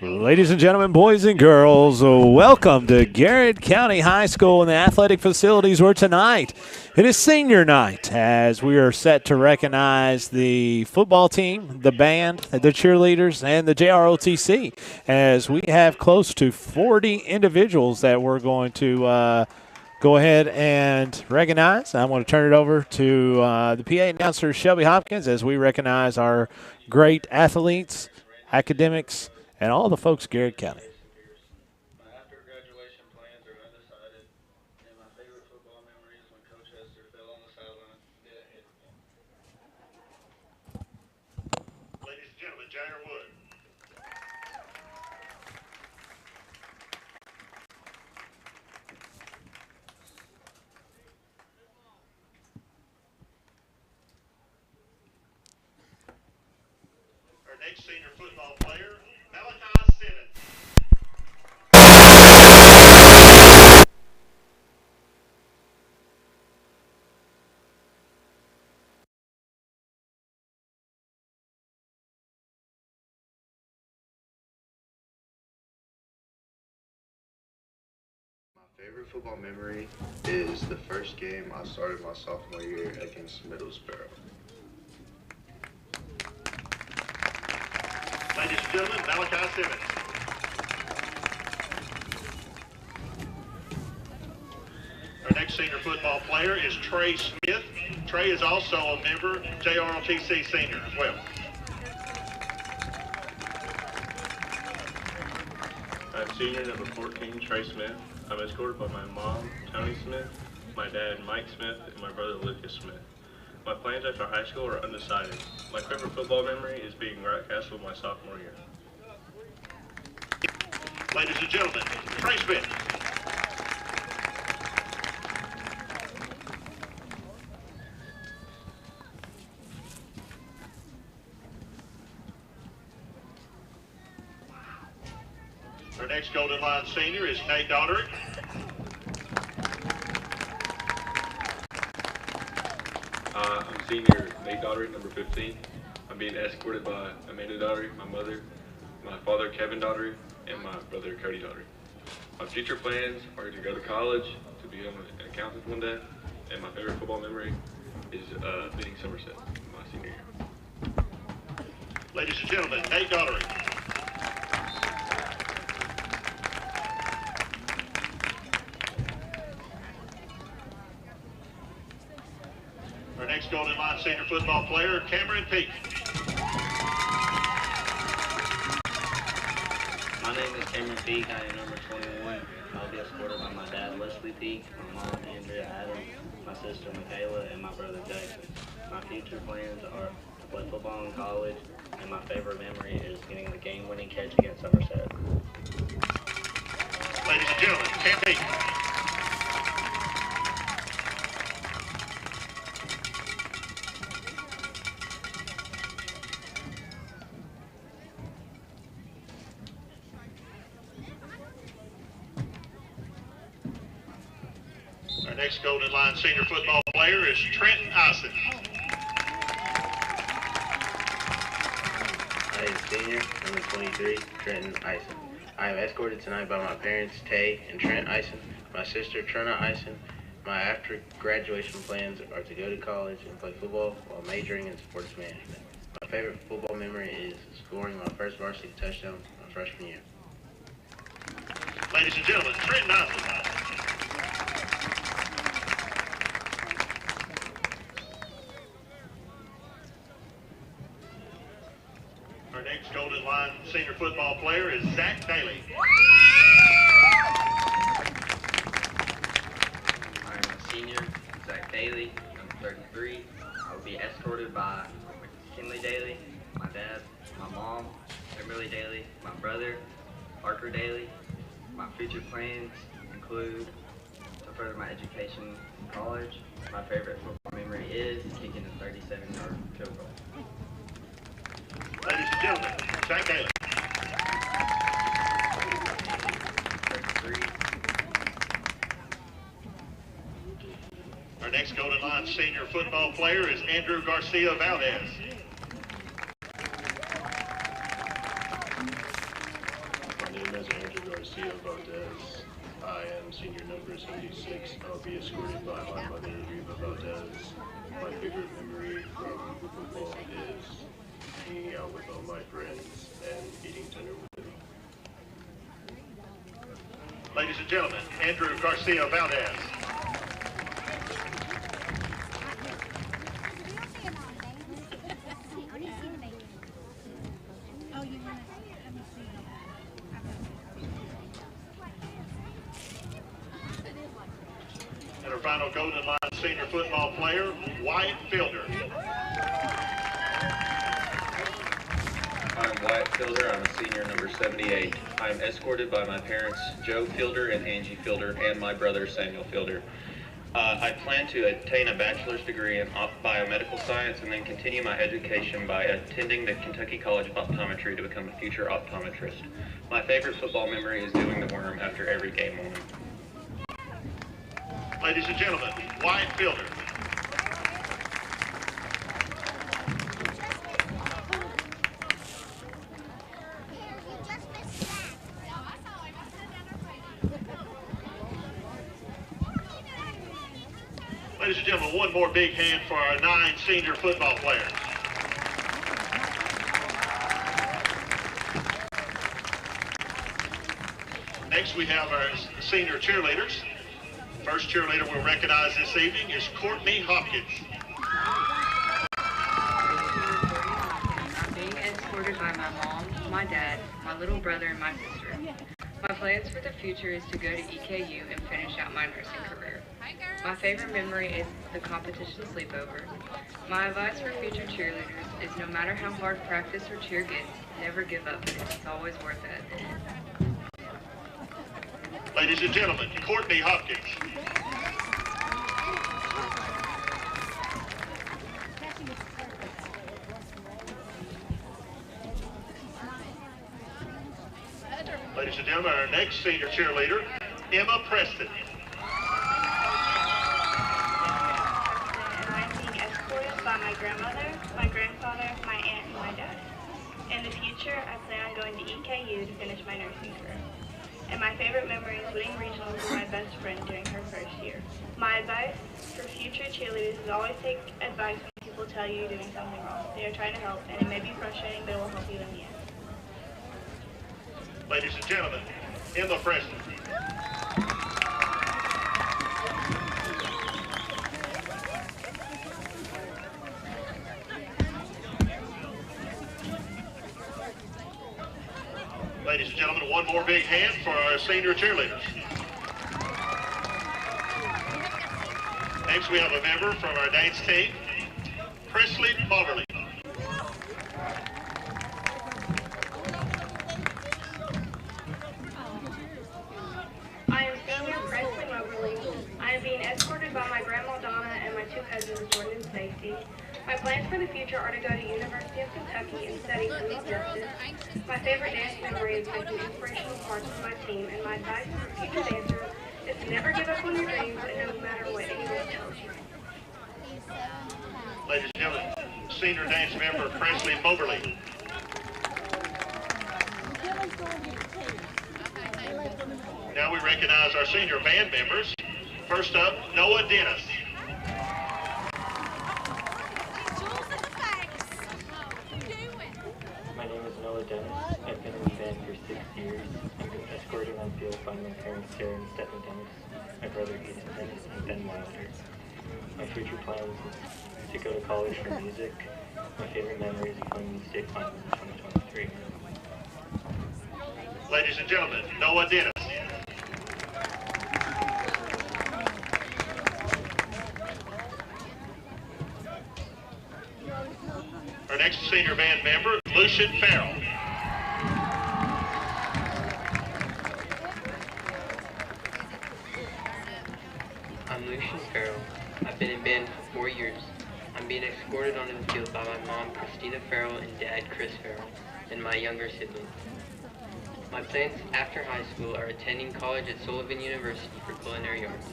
Ladies and gentlemen, boys and girls, welcome to Garrard County High School and the athletic facilities where tonight it is senior night as we are set to recognize the football team, the band, the cheerleaders, and the JROTC as we have close to 40 individuals that we're going to go ahead and recognize. I want to turn it over to the PA announcer, Shelby Hopkins, as we recognize our great athletes, academics, and all the folks Garrard County. My after-graduation plans are undecided, and my favorite football memory is when Coach Hester fell on the sideline and didn't hit me. Ladies and gentlemen, Jair Wood. Our next senior football player, Malachi Simmons. My favorite football memory is the first game I started my sophomore year against Middlesboro. Ladies and gentlemen, Malachi Simmons. Our next senior football player is Trey Smith. Trey is also a member, JROTC senior as well. I'm senior number 14, Trey Smith. I'm escorted by my mom, Tony Smith, my dad, Mike Smith, and my brother, Lucas Smith. My plans after high school are undecided. My favorite football memory is being right castle my sophomore year. Ladies and gentlemen, Trey Smith. Our next Golden Line senior is Nate Daughtry. I'm senior Nate Daughtry, number 15. I'm being escorted by Amanda Daughtry, my mother, my father, Kevin Daughtry, and my brother, Cody Daughtry. My future plans are to go to college, to become an accountant one day, and my favorite football memory is beating Somerset my senior year. Ladies and gentlemen, Nate Daughtry. Our next Golden Line senior football player, Cameron Peak. My name is Cameron Peak. I am number 21. I'll be escorted by my dad, Leslie Peak, my mom, Andrea Adams, my sister, Michaela, and my brother, Jason. My future plans are to play football in college, and my favorite memory is getting the game-winning catch against Somerset. Ladies and gentlemen, Cam Peak. Our next Golden Line senior football player is Trenton Ison. I am senior, number 23, Trenton Ison. I am escorted tonight by my parents, Tay and Trent Ison, my sister, Trina Ison. My after-graduation plans are to go to college and play football while majoring in sports management. My favorite football memory is scoring my first varsity touchdown my freshman year. Ladies and gentlemen, Trenton Ison. Our next Golden Line senior football player is Zach Daly. I am a senior, Zach Daly, number 33. I will be escorted by Kinley Daly, my dad, my mom, Kimberly Daly, my brother, Parker Daly. My future plans include to further my education in college. My favorite football memory is kicking a 37-yard field goal. Ladies and gentlemen, Zach Daly. 33. Our next Golden Line senior football player is Andrew Garcia Valdez. name is Andrew Garcia Valdez. I am senior number 76. I'll be escorted by my mother, Reva Valdez. My favorite memory from football is hanging out with all my friends and eating dinner with them. Ladies and gentlemen, Andrew Garcia Valdez. And our final Golden Line senior football player, Wyatt Fielder. I'm Wyatt Fielder. I'm a senior number 78. I'm escorted by my parents, Joe Fielder and Angie Fielder, and my brother, Samuel Fielder. I plan to attain a bachelor's degree in biomedical science and then continue my education by attending the Kentucky College of Optometry to become a future optometrist. My favorite football memory is doing the worm after every game moment. Ladies and gentlemen, Wyatt Fielder. Ladies and gentlemen, one more big hand for our 9 senior football players. Next, we have our senior cheerleaders. First cheerleader we'll recognize this evening is Courtney Hopkins. I'm being escorted by my mom, my dad, my little brother, and my sister. My plans for the future is to go to EKU and finish out my nursing career. My favorite memory is the competition sleepover. My advice for future cheerleaders is no matter how hard practice or cheer gets, never give up because it's always worth it. Ladies and gentlemen, Courtney Hopkins. Ladies and gentlemen, our next senior cheerleader, Emma Preston. And I'm being escorted by my grandmother, my grandfather, my aunt, and my dad. In the future, I plan on going to EKU to finish my nursing career. And my favorite memory is winning regionals with my best friend during her first year. My advice for future cheerleaders is always take advice when people tell you you're doing something wrong. They are trying to help, and it may be frustrating, but it will help you in the end. Ladies and gentlemen, Emma Preston. Ladies and gentlemen, one more big hand for our senior cheerleaders. Next, we have a member from our dance team, Presley Moberly. I am senior Presley Moberly. I am being escorted by my grandma Donna and my 2 cousins Jordan and Stacy. My plans for the future are to go to University of Kentucky and study criminal justice. My favorite dance memory is making inspirational parts with my team, and my advice for future dancers is to never give up on your dreams, and no matter what anyone tells you. Ladies and gentlemen, senior dance member Presley Moberly. Now we recognize our senior band members. First up, Noah Dennis. My name is Noah Dennis. I've been in the band for 6 years. I've been escorted on field by my parents, Sarah and Stephen Dennis, my brother Ethan Dennis, and Ben Wilder. My future plans is to go to college for music. My favorite memory is playing the state finals in 2023. Ladies and gentlemen, Noah Dennis. Our next senior band member, Lucian Farrell. I'm Lucian Farrell. I've been in band for 4 years. I'm being escorted onto the field by my mom, Christina Farrell, and dad, Chris Farrell, and my younger siblings. My plans after high school are attending college at Sullivan University for culinary arts.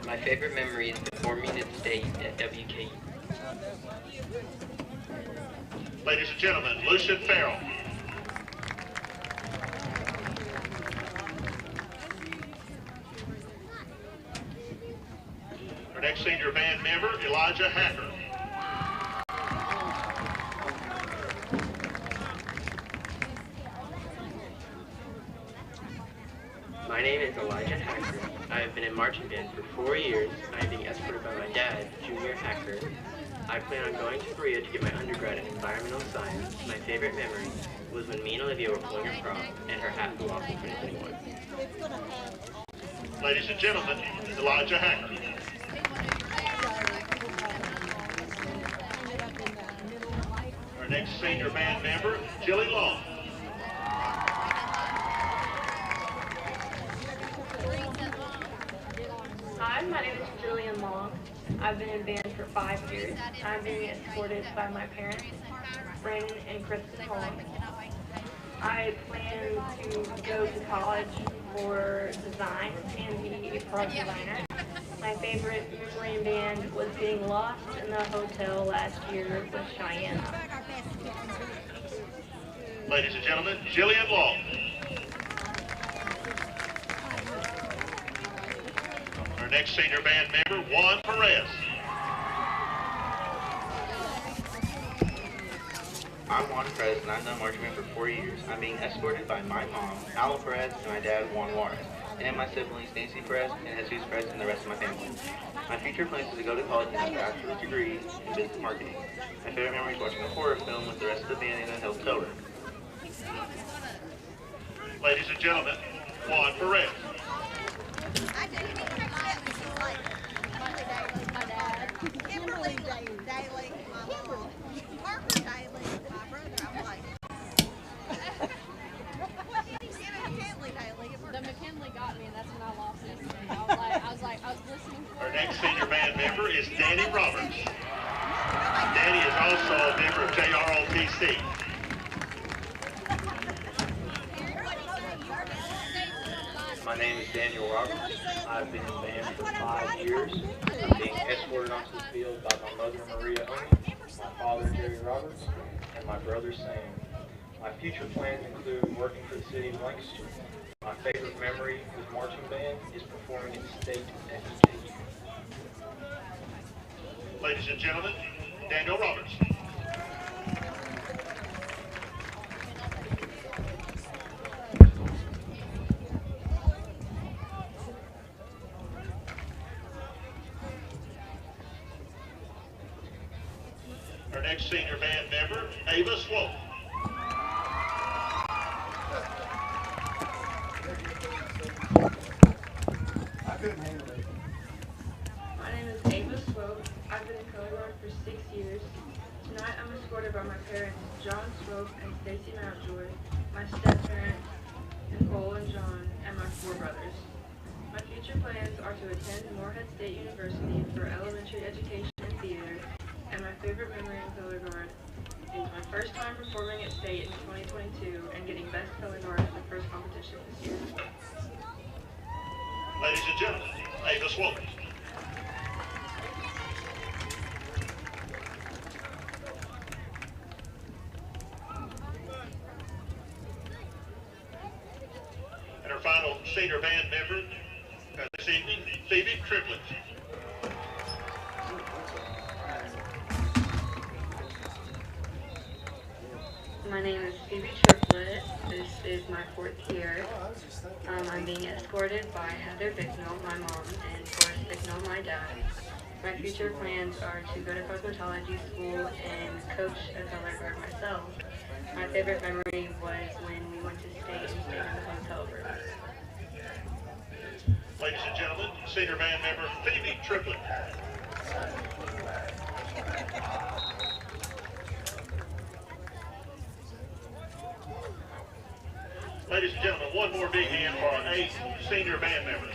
My favorite memory is performing at state at WKU. Ladies and gentlemen, Lucian Farrell. next senior band member, Elijah Hacker. My name is Elijah Hacker. I have been in marching band for 4 years. I am being escorted by my dad, Junior Hacker. I plan on going to Korea to get my undergrad in environmental science. My favorite memory was when me and Olivia were pulling her prom and her hat flew off in 2021. Ladies and gentlemen, Elijah Hacker. Our next senior band member, Jilly Long. Hi, my name is Julian Long. I've been in band for 5 years. I'm being escorted by my parents, Brandon and Kristen Long. I plan to go to college for design and be a product designer. My favorite memory in band was being lost in the hotel last year with Cheyenne. Ladies and gentlemen, Jillian Long. Our next senior band member, Juan Perez. I'm Juan Perez, and I've done marching band for 4 years. I'm being escorted by my mom, Alan Perez, and my dad, Juan Juarez, and my siblings, Nancy Perez and Jesus Perez, and the rest of my family. My future plans is to go to college and have a bachelor's degree in business marketing. My favorite memory is watching a horror film with the rest of the band in a hotel room. Ladies and gentlemen, Juan Perez. Kimberly Daly, my mom. Parker Daly, my brother. I'm like, McKinley Daly. The McKinley got me, and that's when I lost it. I was listening. Our next senior band member is Danny Roberts. Danny is also a member of JROTC. My name is Daniel Roberts. I've been in band for 5 years. I'm being escorted onto the field by my mother, Maria Omi, my father, Jerry Roberts, and my brother, Sam. My future plans include working for the city of Lancaster. My favorite memory with marching band is performing in state at EKU. Ladies and gentlemen, Daniel Roberts. Our next senior band member, Ava Swope. My name is Ava Swope. I've been in color guard for 6 years. Tonight I'm escorted by my parents, John Swope and Stacy Mountjoy, my step-parents, Nicole and John, and my 4 brothers. My future plans are to attend Morehead State University for elementary education and theater, and my favorite memory in color guard is my first time performing at state in 2022 and getting best color guard at the first competition this year. Ladies and gentlemen, Ava Swope. And our final senior band member this evening, Phoebe Triplett. My name is Phoebe Triplett. This is my 4th year. I'm being escorted by Heather Bicknell, my mom, and Forrest Bicknell, my dad. My future plans are to go to cosmetology school and coach a color guard myself. My favorite memory was when we went to state and stayed in the hotel room. Ladies and gentlemen, senior band member Phoebe Triplett. Ladies and gentlemen, one more big hand for our 8 senior band members.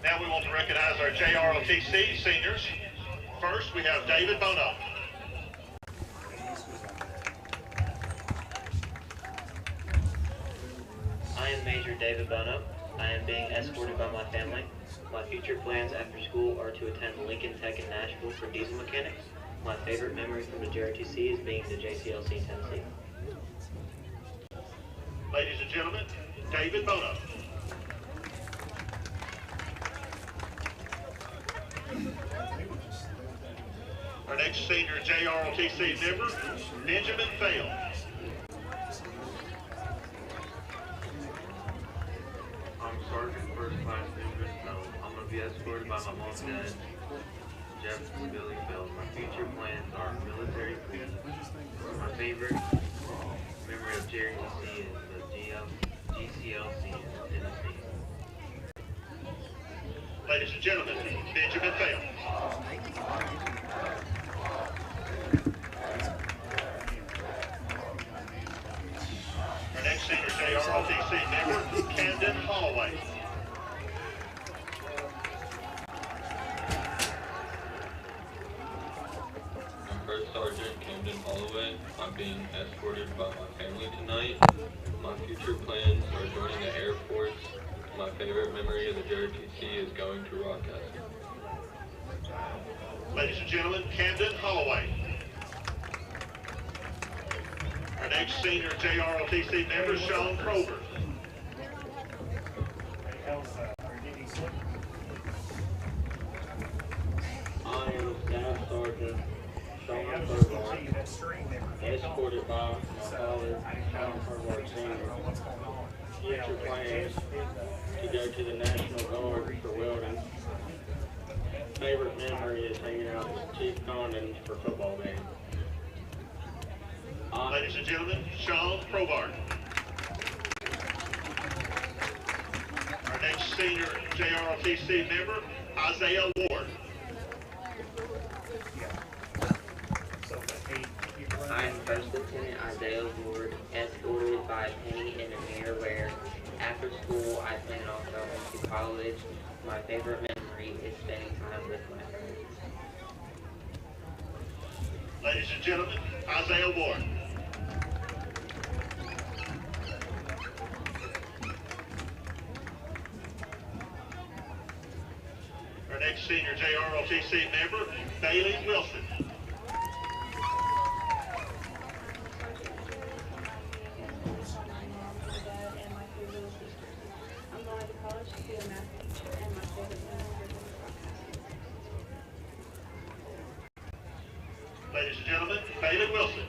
Now we want to recognize our JROTC seniors. First, we have David Bono. I am Major David Bono. I am being escorted by my family. My future plans after school are to attend Lincoln Tech in Nashville for diesel mechanics. My favorite memory from the JRTC is being to JCLC Tennessee. Ladies and gentlemen, David Bono. Our next senior JROTC member, Benjamin Fail. I'm Sergeant First Class Benjamin Fail. I'm going to be escorted by my mom and dad, Jeff and Billy Fail. My future plans are military police. My favorite memory of Jerry DC is the GCLC in Tennessee. Ladies and gentlemen, Benjamin Fail. Our next senior JROTC member, Camden Holloway. I'm First Sergeant Camden Holloway. I'm being escorted by my family tonight. My future plans are joining the Air Force. My favorite memory of the JROTC is going to Rockcastle. Ladies and gentlemen, Camden Holloway. Our next senior JROTC member, Sean Prober. I am Staff Sergeant Sean Prober, escorted by my father, Sean Prober Sr. Future plans to go to the National Guard for welding. Favorite memory is hanging out with Chief Condon for football games. Ladies and gentlemen, Sean Probart. Our next senior JROTC member, Isaiah Ward. I am First Lieutenant Isaiah Ward, escorted by Penny and Amir Ware. After school, I plan on going to college. My favorite memory is spending time with my friends. Ladies and gentlemen, Isaiah Ward. Our next senior JROTC member, Bailey Wilson. Ladies and gentlemen, Bailey Wilson.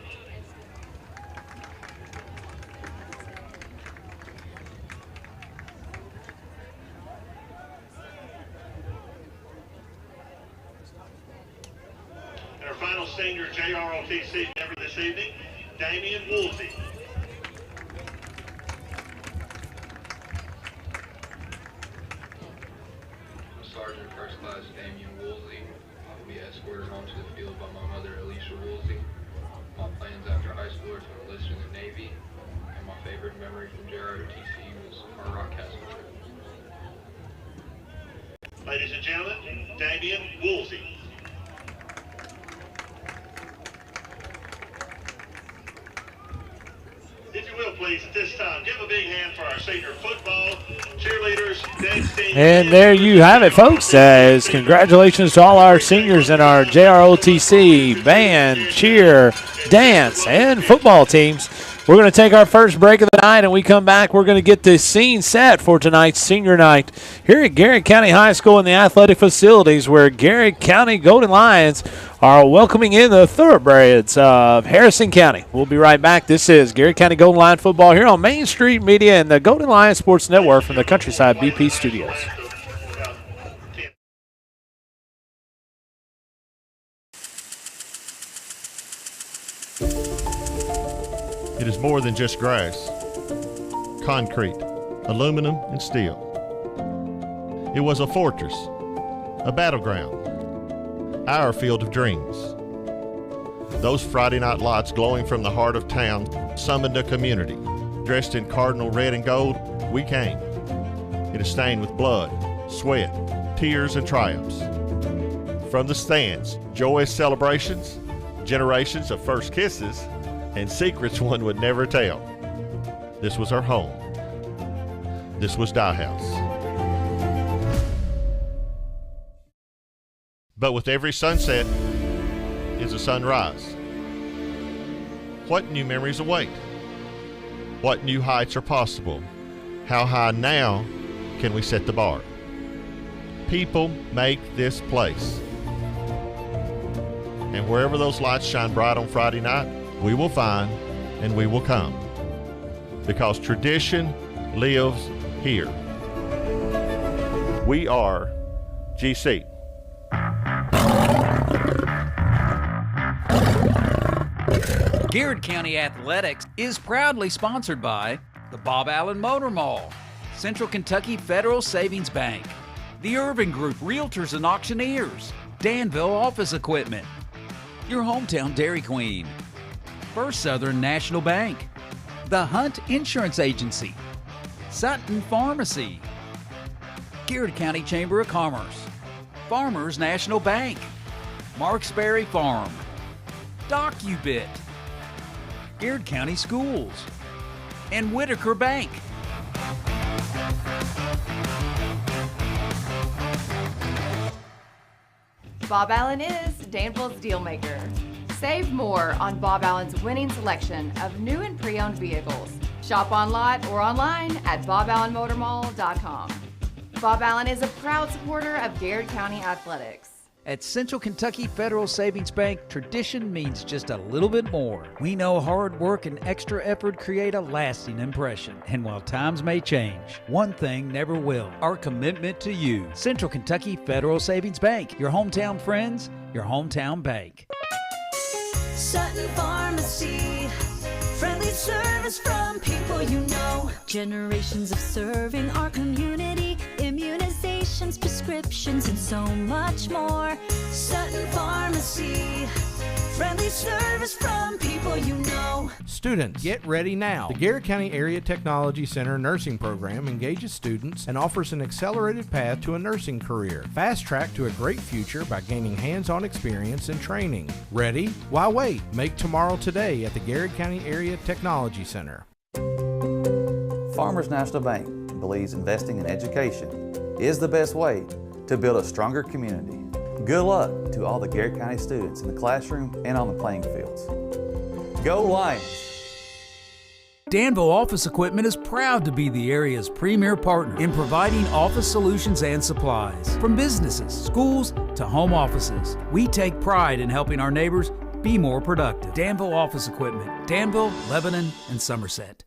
And our final senior JROTC member this evening, Damian Woolsey. Sergeant First Class Damian Woolsey. I'll be escorted onto the field by my mother, Alicia Woolsey. My plans after high school are to enlist in the Navy, and my favorite memory from JROTC was our Rockcastle trip. Ladies and gentlemen, Damian Woolsey. If you will, please, at this time, give a big hand for our senior football cheerleaders, dance team. And there you have it, folks. As congratulations to all our seniors in our JROTC band, cheer, dance, and football teams. We're going to take our first break of the night, and we come back. We're going to get the scene set for tonight's senior night here at Garrard County High School in the athletic facilities, where Garrard County Golden Lions are welcoming in the thoroughbreds of Harrison County. We'll be right back. This is Garrard County Golden Lion football here on Main Street Media and the Golden Lion Sports Network from the Countryside BP Studios. It is more than just grass, concrete, aluminum, and steel. It was a fortress, a battleground, our field of dreams. Those Friday night lights glowing from the heart of town summoned a community. Dressed in cardinal red and gold, we came. It is stained with blood, sweat, tears, and triumphs. From the stands, joyous celebrations, generations of first kisses, and secrets one would never tell. This was our home. This was Die House. But with every sunset is a sunrise. What new memories await? What new heights are possible? How high now can we set the bar? People make this place. And wherever those lights shine bright on Friday night, we will find and we will come. Because tradition lives here. We are GC. Garrard County Athletics is proudly sponsored by the Bob Allen Motor Mall, Central Kentucky Federal Savings Bank, the Irving Group Realtors and Auctioneers, Danville Office Equipment, your hometown Dairy Queen, First Southern National Bank, the Hunt Insurance Agency, Sutton Pharmacy, Garrard County Chamber of Commerce, Farmers National Bank, Marksberry Farm, DocuBit, Garrard County Schools, and Whitaker Bank. Bob Allen is Danville's dealmaker. Save more on Bob Allen's winning selection of new and pre-owned vehicles. Shop on lot or online at boballenmotormall.com. Bob Allen is a proud supporter of Garrard County Athletics. At Central Kentucky Federal Savings Bank, tradition means just a little bit more. We know hard work and extra effort create a lasting impression. And while times may change, one thing never will: our commitment to you. Central Kentucky Federal Savings Bank, your hometown friends, your hometown bank. Sutton Pharmacy, friendly service from people you know. Generations of serving our community, immunizations, prescriptions, and so much more. Sutton Pharmacy, friendly service from people you know. Students, get ready now. The Garrard County Area Technology Center nursing program engages students and offers an accelerated path to a nursing career. Fast track to a great future by gaining hands-on experience and training. Ready? Why wait? Make tomorrow today at the Garrard County Area Technology Center. Farmers National Bank believes investing in education is the best way to build a stronger community. Good luck to all the Garrard County students in the classroom and on the playing fields. Go Lions! Danville Office Equipment is proud to be the area's premier partner in providing office solutions and supplies. From businesses, schools, to home offices, we take pride in helping our neighbors be more productive. Danville Office Equipment, Danville, Lebanon, and Somerset.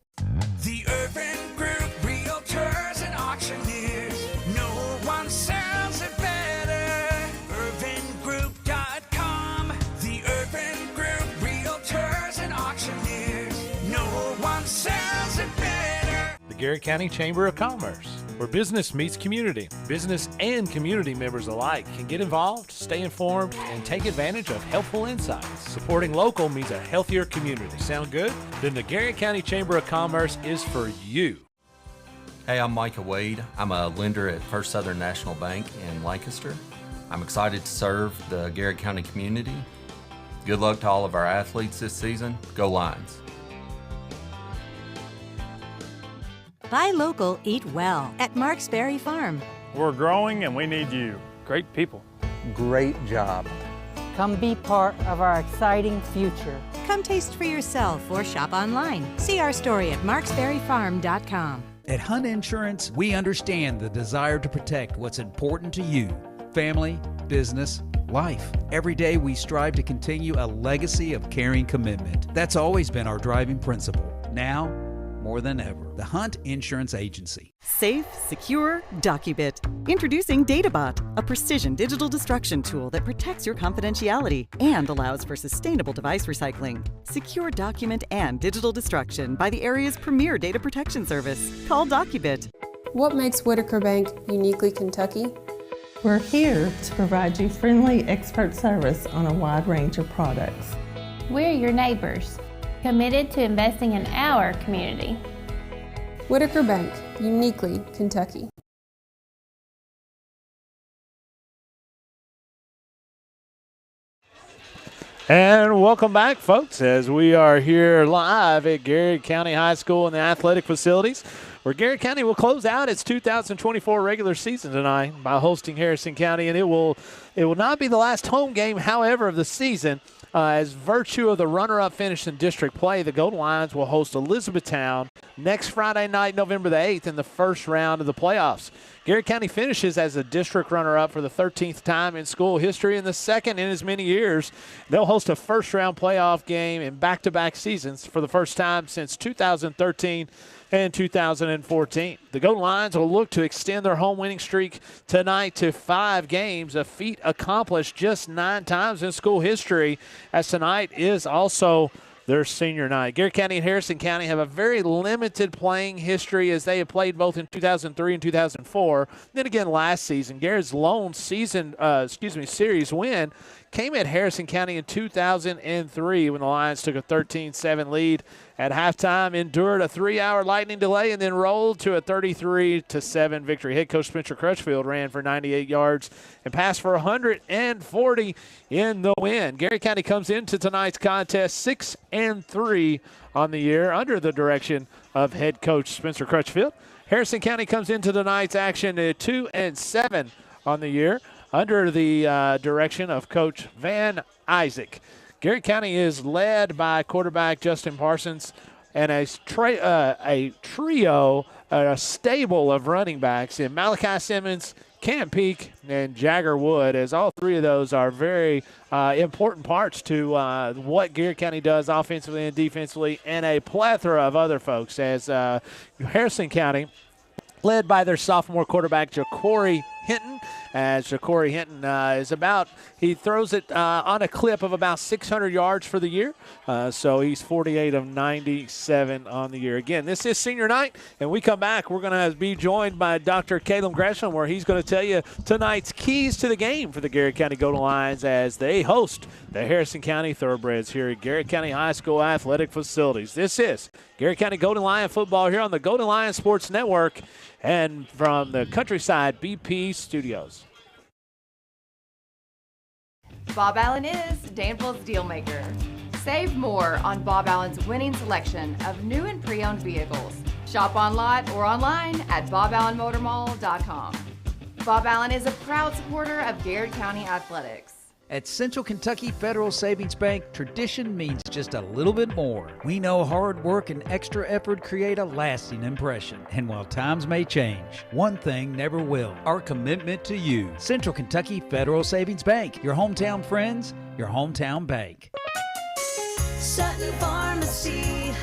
The Urban Group Realtors and Auctioneers, no one sells it better. UrbanGroup.com. The Urban Group Realtors and Auctioneers, no one sells it better. The Garrard County Chamber of Commerce, where business meets community. Business and community members alike can get involved, stay informed, and take advantage of helpful insights. Supporting local means a healthier community. Sound good? Then the Garrard County Chamber of Commerce is for you. Hey, I'm Micah Wade. I'm a lender at First Southern National Bank in Lancaster. I'm excited to serve the Garrard County community. Good luck to all of our athletes this season. Go Lions! Buy local, eat well at Marksberry Farm. We're growing and we need you. Great people. Great job. Come be part of our exciting future. Come taste for yourself or shop online. See our story at marksberryfarm.com. At Hunt Insurance, we understand the desire to protect what's important to you: family, business, life. Every day we strive to continue a legacy of caring commitment. That's always been our driving principle. Now, more than ever, the Hunt Insurance Agency. Safe, secure, DocuBit. Introducing DataBot, a precision digital destruction tool that protects your confidentiality and allows for sustainable device recycling. Secure document and digital destruction by the area's premier data protection service. Call DocuBit. What makes Whitaker Bank uniquely Kentucky? We're here to provide you friendly expert service on a wide range of products. We're your neighbors, committed to investing in our community. Whitaker Bank, uniquely Kentucky. And welcome back, folks, as we are here live at Garrard County High School in the athletic facilities, where Garrard County will close out its 2024 regular season tonight by hosting Harrison County, and it will not be the last home game, however, of the season. As virtue of the runner-up finish in district play, the Golden Lions will host Elizabethtown next Friday night, November the 8th, in the first round of the playoffs. Garrett County finishes as a district runner-up for the 13th time in school history and the second in as many years. They'll host a first-round playoff game in back-to-back seasons for the first time since 2013 and 2014. The Golden Lions will look to extend their home winning streak tonight to 5 games, a feat accomplished just 9 times in school history, as tonight is also their senior night. Garrett County and Harrison County have a very limited playing history, as they have played both in 2003 and 2004. Then again last season, Garrett's lone series win came at Harrison County in 2003 when the Lions took a 13-7 lead at halftime, endured a 3-hour lightning delay, and then rolled to a 33-7 victory. Head coach Spencer Crutchfield ran for 98 yards and passed for 140 in the win. Garrett County comes into tonight's contest 6-3 on the year under the direction of head coach Spencer Crutchfield. Harrison County comes into tonight's action at 2-7 on the year under the direction of Coach Van Isaac. Garrett County is led by quarterback Justin Parsons and a stable of running backs in Malachi Simmons, Cam Peak, and Jagger Wood, as all 3 of those are very important parts to what Garrett County does offensively and defensively, and a plethora of other folks, as Harrison County, led by their sophomore quarterback, Ja'Cory Hinton, as Ja'Cory Hinton he throws it on a clip of about 600 yards for the year. So he's 48 of 97 on the year. Again, this is senior night, and we come back. We're going to be joined by Dr. Caleb Gresham, where he's going to tell you tonight's keys to the game for the Garrett County Golden Lions as they host the Harrison County Thoroughbreds here at Garrett County High School Athletic Facilities. This is Garrett County Golden Lion football here on the Golden Lion Sports Network and from the Countryside BP Studios. Bob Allen is Danville's deal maker. Save more on Bob Allen's winning selection of new and pre-owned vehicles. Shop on lot or online at boballenmotormall.com. Bob Allen is a proud supporter of Garrett County Athletics. At Central Kentucky Federal Savings Bank, tradition means just a little bit more. We know hard work and extra effort create a lasting impression. And while times may change, one thing never will: our commitment to you. Central Kentucky Federal Savings Bank, your hometown friends, your hometown bank. Sutton Pharmacy,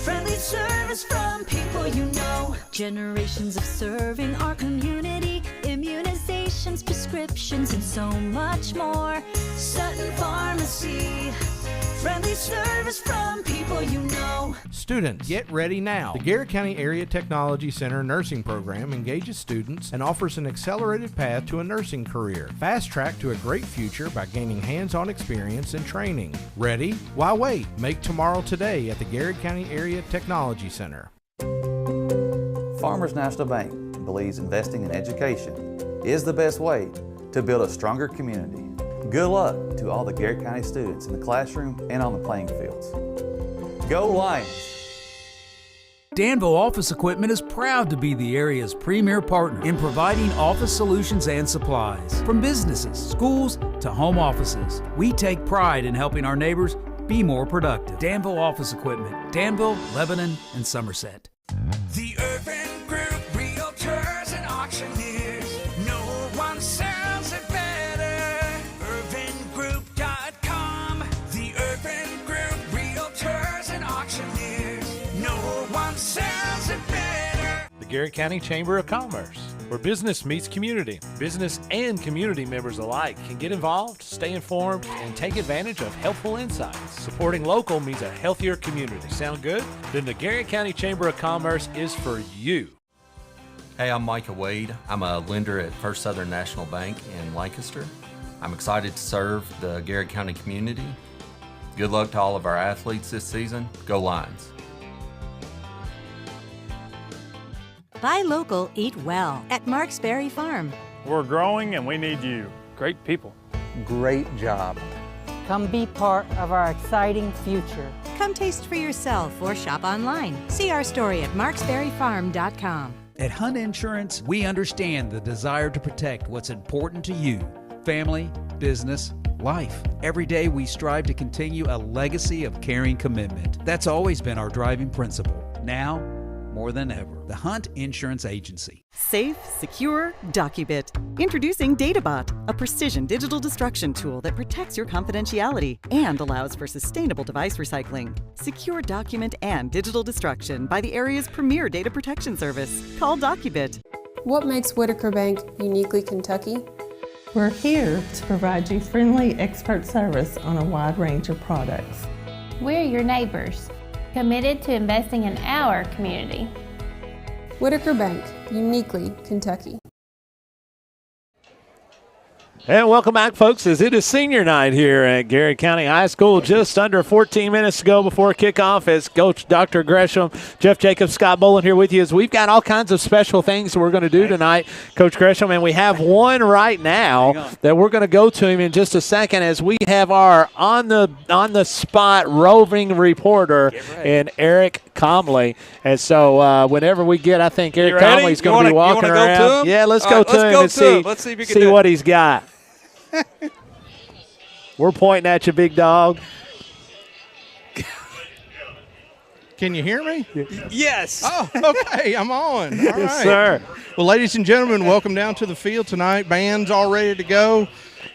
friendly service from people you know. Generations of serving our community, immunizations, prescriptions, and so much more. Sutton Pharmacy, friendly service from people you know. Students, get ready now. The Garrett County Area Technology Center nursing program engages students and offers an accelerated path to a nursing career. Fast track to a great future by gaining hands-on experience and training. Ready? Why wait? Make tomorrow today at the Garrett County Area Technology Center. Farmers National Bank believes investing in education is the best way to build a stronger community. Good luck to all the Garrett County students in the classroom and on the playing fields. Go Lions! Danville Office Equipment is proud to be the area's premier partner in providing office solutions and supplies. From businesses, schools, to home offices, we take pride in helping our neighbors be more productive. Danville Office Equipment, Danville, Lebanon, and Somerset. The Urban Group, Realtors and Auctioneers. No one sells it better. UrbanGroup.com. The Urban Group, Realtors and Auctioneers. No one sells it better. The Garrett County Chamber of Commerce, where business meets community. Business and community members alike can get involved, stay informed, and take advantage of helpful insights. Supporting local means a healthier community. Sound good? Then the Garrett County Chamber of Commerce is for you. Hey, I'm Micah Wade. I'm a lender at First Southern National Bank in Lancaster. I'm excited to serve the Garrett County community. Good luck to all of our athletes this season. Go Lions! Buy local, eat well at Marks Berry Farm. We're growing and we need you. Great people. Great job. Come be part of our exciting future. Come taste for yourself or shop online. See our story at marksberryfarm.com. At Hunt Insurance, we understand the desire to protect what's important to you: family, business, life. Every day we strive to continue a legacy of caring commitment. That's always been our driving principle. Now, more than ever. The Hunt Insurance Agency. Safe, secure, DocuBit. Introducing DataBot, a precision digital destruction tool that protects your confidentiality and allows for sustainable device recycling. Secure document and digital destruction by the area's premier data protection service. Call DocuBit. What makes Whitaker Bank uniquely Kentucky? We're here to provide you friendly expert service on a wide range of products. We're your neighbors, committed to investing in our community. Whitaker Bank, uniquely Kentucky. And welcome back, folks, as it is senior night here at Garrard County High School. Just under 14 minutes to go before kickoff as Coach Dr. Gresham, Jeff Jacobs, Scott Boland here with you as we've got all kinds of special things we're going to do tonight, Coach Gresham, and we have one right now that we're going to go to him in just a second as we have our on-the-spot roving reporter in Eric Comley. And so whenever we get, I think Eric Comley's going to be walking around. Go to him? Yeah, let's go to him and see, Let's see if you can see what he's got. We're pointing at you, big dog. Can you hear me? Yes. Oh, okay. I'm on. All right. Yes, sir. Well, ladies and gentlemen, welcome down to the field tonight. Band's all ready to go.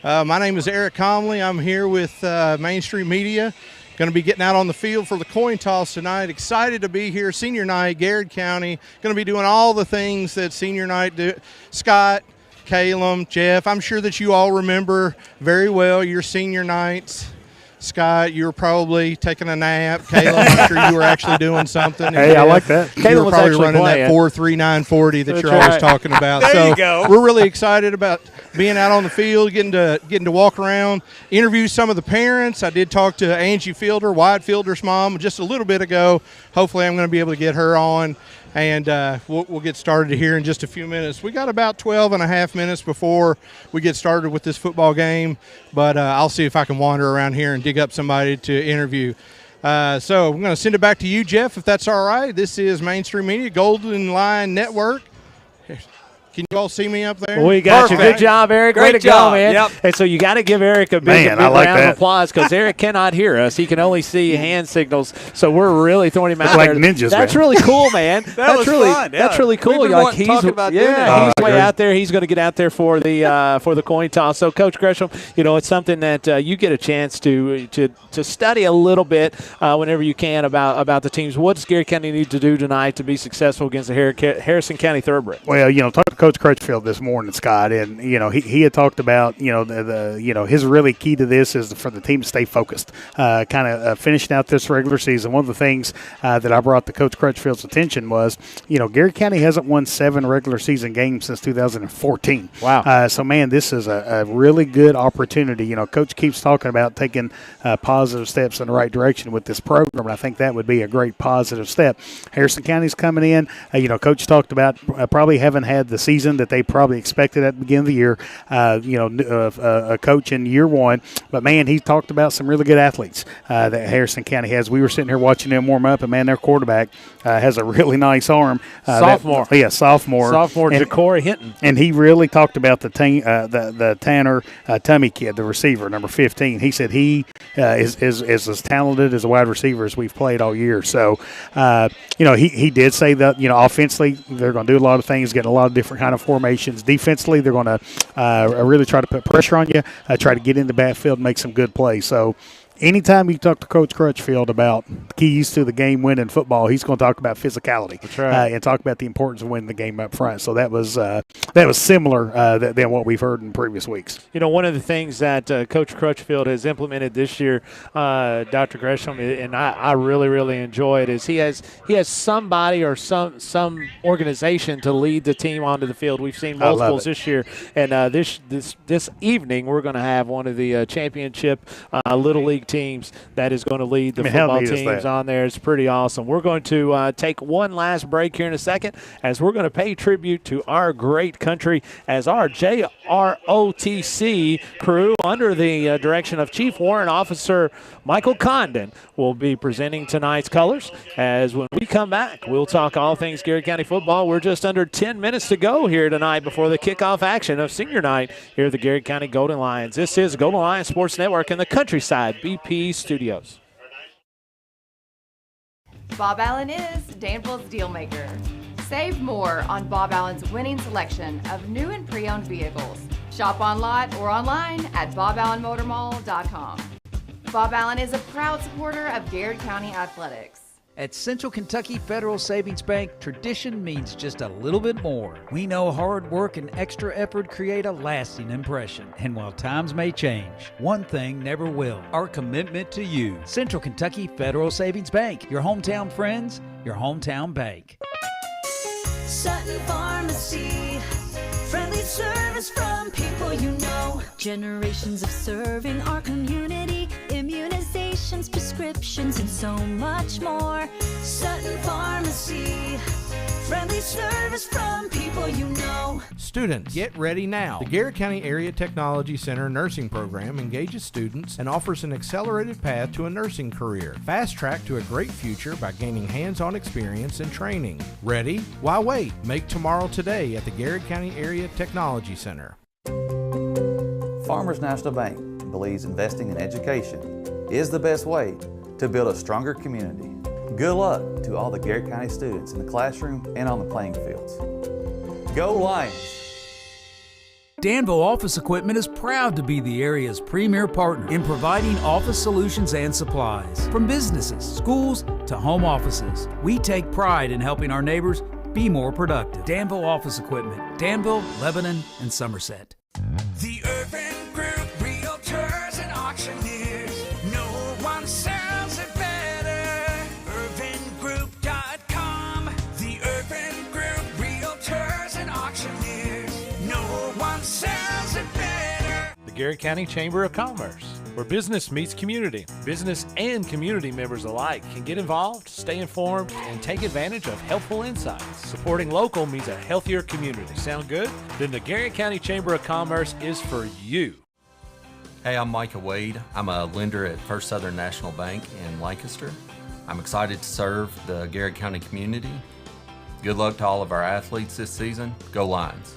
My name is Eric Comley. I'm here with Mainstream Media. Going to be getting out on the field for the coin toss tonight. Excited to be here. Senior night, Garrard County. Going to be doing all the things that senior night do. Scott, Caleb, Jeff, I'm sure that you all remember very well your senior nights. Scott, you were probably taking a nap. Caleb, I'm sure you were actually doing something. Hey, I like that. You Caleb were was probably actually running playing that 4.3940 that you're right. always talking about. There so you go. We're really excited about being out on the field, getting to walk around, interview some of the parents. I did talk to Angie Fielder, Wyatt Fielder's mom, just a little bit ago. Hopefully I'm going to be able to get her on. And we'll get started here in just a few minutes. We got about 12 and a half minutes before we get started with this football game, but I'll see if I can wander around here and dig up somebody to interview. So I'm going to send it back to you, Jeff, if that's all right. This is Mainstream Media, Golden Line Network. Can you all see me up there? We got you. Good job, Eric. Way to go, man. Yep. And so you got to give Eric a big round of applause because Eric cannot hear us. He can only see hand signals. So we're really throwing him out like there. ninjas, That's man. really cool, man. That's really fun. That's Yeah. really cool. We've been talking about doing that. He's way out there. He's going to get out there for the coin toss. So, Coach Gresham, it's something that you get a chance to study a little bit whenever you can about the teams. What does Garrard County need to do tonight to be successful against the Harrison County Thoroughbred? Well, talk to Coach Crutchfield this morning, Scott, and he had talked about his really key to this is for the team to stay focused, kind of finishing out this regular season. One of the things that I brought to Coach Crutchfield's attention was Garrard County hasn't won 7 regular season games since 2014. Wow. So man, this is a really good opportunity. Coach keeps talking about taking positive steps in the right direction with this program, and I think that would be a great positive step. Harrison County's coming in. Coach talked about probably haven't had the season that they probably expected at the beginning of the year, a coach in year one. But, man, he talked about some really good athletes that Harrison County has. We were sitting here watching them warm up, and, man, their quarterback has a really nice arm. Sophomore. Sophomore. Ja'Cory Hinton. And he really talked about the Tanner Tummy kid, the receiver, number 15. He said he is as talented as a wide receiver as we've played all year. So, he did say that, offensively they're going to do a lot of things, getting a lot of different kind of formations. Defensively, they're going to really try to put pressure on you, try to get in the backfield and make some good plays. So, anytime you talk to Coach Crutchfield about keys to the game-winning football, he's going to talk about physicality. That's right. And talk about the importance of winning the game up front. So that was similar than what we've heard in previous weeks. One of the things that Coach Crutchfield has implemented this year, Dr. Gresham, and I really, really enjoy it, is he has somebody or some organization to lead the team onto the field. We've seen multiples this year, and this evening we're going to have one of the championship Little League teams that is going to lead the football teams on there. It's pretty awesome. We're going to take one last break here in a second as we're going to pay tribute to our great country as our JROTC crew under the direction of Chief Warrant Officer Michael Condon will be presenting tonight's colors. As when we come back, we'll talk all things Garrard County football. We're just under 10 minutes to go here tonight before the kickoff action of senior night here at the Garrard County Golden Lions. This is Golden Lions Sports Network in the Countryside BP Studios. Bob Allen is, Danville's Dealmaker. Save more on Bob Allen's winning selection of new and pre-owned vehicles. Shop on lot or online at boballenmotormall.com. Bob Allen is a proud supporter of Garrard County Athletics. At Central Kentucky Federal Savings Bank, tradition means just a little bit more. We know hard work and extra effort create a lasting impression. And while times may change, one thing never will: our commitment to you. Central Kentucky Federal Savings Bank, your hometown friends, your hometown bank. Sutton Pharmacy, friendly service from people you know. Generations of serving our community, immunizations, prescriptions, and so much more. Sutton Pharmacy, friendly service from people you know. Students, get ready now. The Garrard County Area Technology Center nursing program engages students and offers an accelerated path to a nursing career. Fast track to a great future by gaining hands-on experience and training. Ready? Why wait? Make tomorrow today at the Garrard County Area Technology Center. Farmers National Bank believes investing in education is the best way to build a stronger community. Good luck to all the Garrard County students in the classroom and on the playing fields. Go Lions! Danville Office Equipment is proud to be the area's premier partner in providing office solutions and supplies. From businesses, schools, to home offices, we take pride in helping our neighbors be more productive. Danville Office Equipment, Danville, Lebanon, and Somerset. The Urban Group, Realtors and Auctioneers. No one sells it better. UrbanGroup.com. The Urban Group, Realtors and Auctioneers. No one sells it better. The Garrard County Chamber of Commerce, where business meets community. Business and community members alike can get involved, stay informed, and take advantage of helpful insights. Supporting local means a healthier community. Sound good? Then the Garrard County Chamber of Commerce is for you. Hey, I'm Micah Wade. I'm a lender at First Southern National Bank in Lancaster. I'm excited to serve the Garrard County community. Good luck to all of our athletes this season. Go Lions!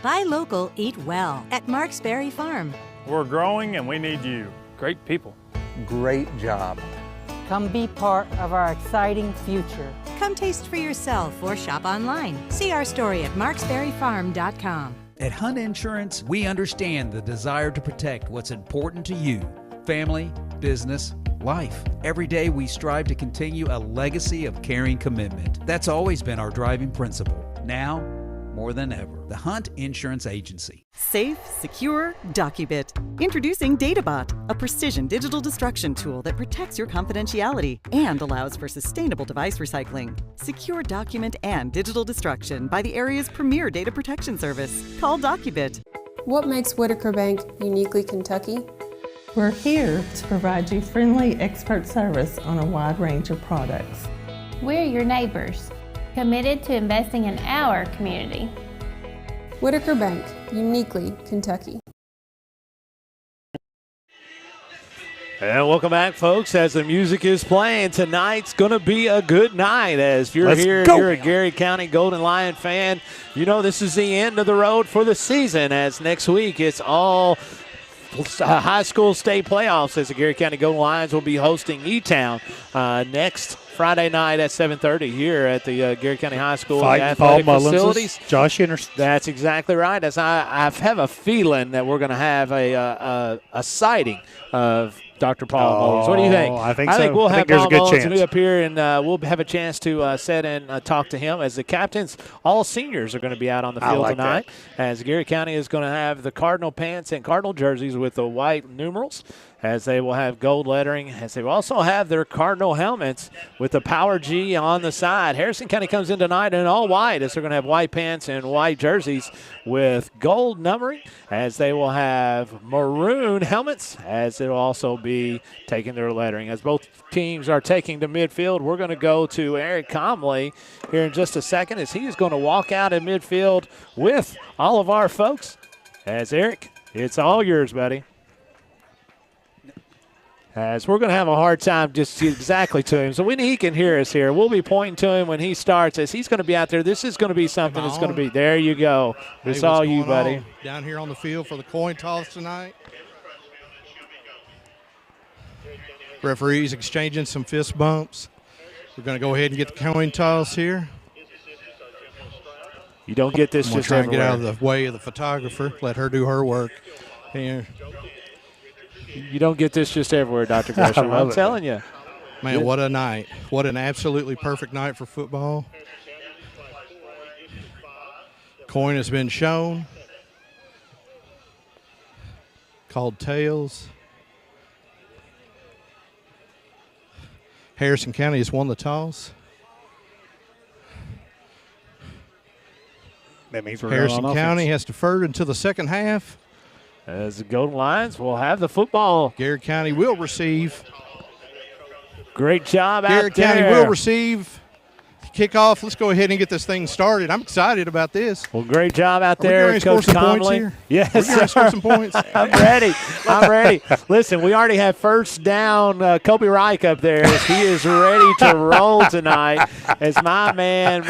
Buy local, eat well at Marks Berry Farm. We're growing and we need you. Great people. Great job. Come be part of our exciting future. Come taste for yourself or shop online. See our story at marksberryfarm.com. At Hunt Insurance, we understand the desire to protect what's important to you: family, business, life. Every day we strive to continue a legacy of caring commitment. That's always been our driving principle. Now, more than ever, the Hunt Insurance Agency. Safe, secure, DocuBit. Introducing DataBot, a precision digital destruction tool that protects your confidentiality and allows for sustainable device recycling. Secure document and digital destruction by the area's premier data protection service. Call DocuBit. What makes Whitaker Bank uniquely Kentucky? We're here to provide you friendly expert service on a wide range of products. We're your neighbors, committed to investing in our community. Whitaker Bank, uniquely Kentucky. And welcome back, folks. As the music is playing, tonight's going to be a good night. As you're here, you're a Garrard County Golden Lion fan, you know this is the end of the road for the season, as next week it's all high school state playoffs, as the Garrard County Golden Lions will be hosting E-Town next Friday night at 7:30 here at the Garrard County High School athletic facilities. Josh Henderson. That's exactly right. As I have a feeling that we're going to have a sighting of Dr. Paul Mullins. What do you think? I think so. We'll have Paul Mullins be up here, and we'll have a chance to sit and talk to him. As the captains, all seniors are going to be out on the field tonight. As Garrard County is going to have the Cardinal pants and Cardinal jerseys with the white numerals, as they will have gold lettering, as they will also have their Cardinal helmets with the Power G on the side. Harrison County comes in tonight in all white, as they're going to have white pants and white jerseys with gold numbering, as they will have maroon helmets, as it will also be taking their lettering. As both teams are taking to midfield, we're going to go to Eric Comley here in just a second, as he is going to walk out in midfield with all of our folks. As Eric, it's all yours, buddy. As we're going to have a hard time just exactly to him. So when he can hear us here, we'll be pointing to him when he starts, as he's going to be out there. This is going to be something that's going to be, there you go. It's all you, buddy. Down here on the field for the coin toss tonight. Referees exchanging some fist bumps. We're going to go ahead and get the coin toss here. You don't get this just try and everywhere. get out of the way of the photographer. Let her do her work. Here. You don't get this just everywhere, Dr. Gresham. I'm telling you. Man, what a night. What an absolutely perfect night for football. Coin has been shown. Called tails. Harrison County has won the toss. That means we're Harrison going on County offense. has deferred until the second half. As the Golden Lions will have the football. Garrard County will receive. Great job out Garrard there. County will receive. Kickoff. Let's go ahead and get this thing started. I'm excited about this. Well, great job out Are we there, going to score Coach some points Conley. here? Yes, We're going to score some points. I'm ready. I'm ready. Listen, we already have first down. Kobe Reich up there. He is ready to roll tonight. As my man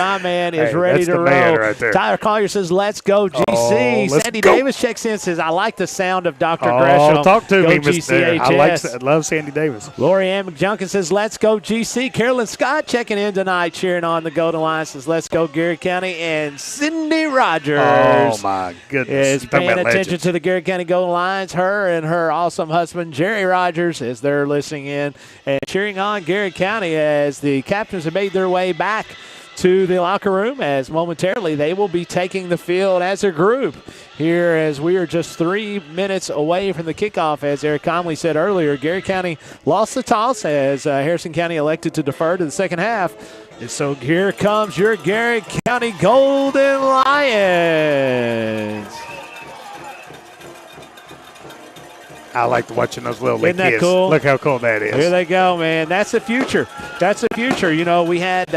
is ready that's to the roll. man right there. Tyler Collier says, "Let's go, GC." Let's Sandy go. Davis checks in, says, "I like the sound of Dr. Gresham." Talk to go me, Mr. GCHS. I love Sandy Davis. Lori Ann McJunkin says, "Let's go, GC." Carolyn Scott checking in tonight, cheering on the Golden Lions, says, "Let's go, Garrard County." And Cindy Rogers. Oh, my goodness. Is You talking paying about attention legends. to the Garrard County Golden Lions. Her and her awesome husband, Jerry Rogers, as they're listening in and cheering on Garrard County as the captains have made their way back to the locker room, as momentarily they will be taking the field as a group here, as we are just 3 minutes away from the kickoff. As Eric Conley said earlier, Garrard County lost the toss as Harrison County elected to defer to the second half. And so here comes your Garrard County Golden Lions. I like watching those little Isn't that kids. cool? Look how cool that is. Here they go, man. That's the future. That's the future. You know, we had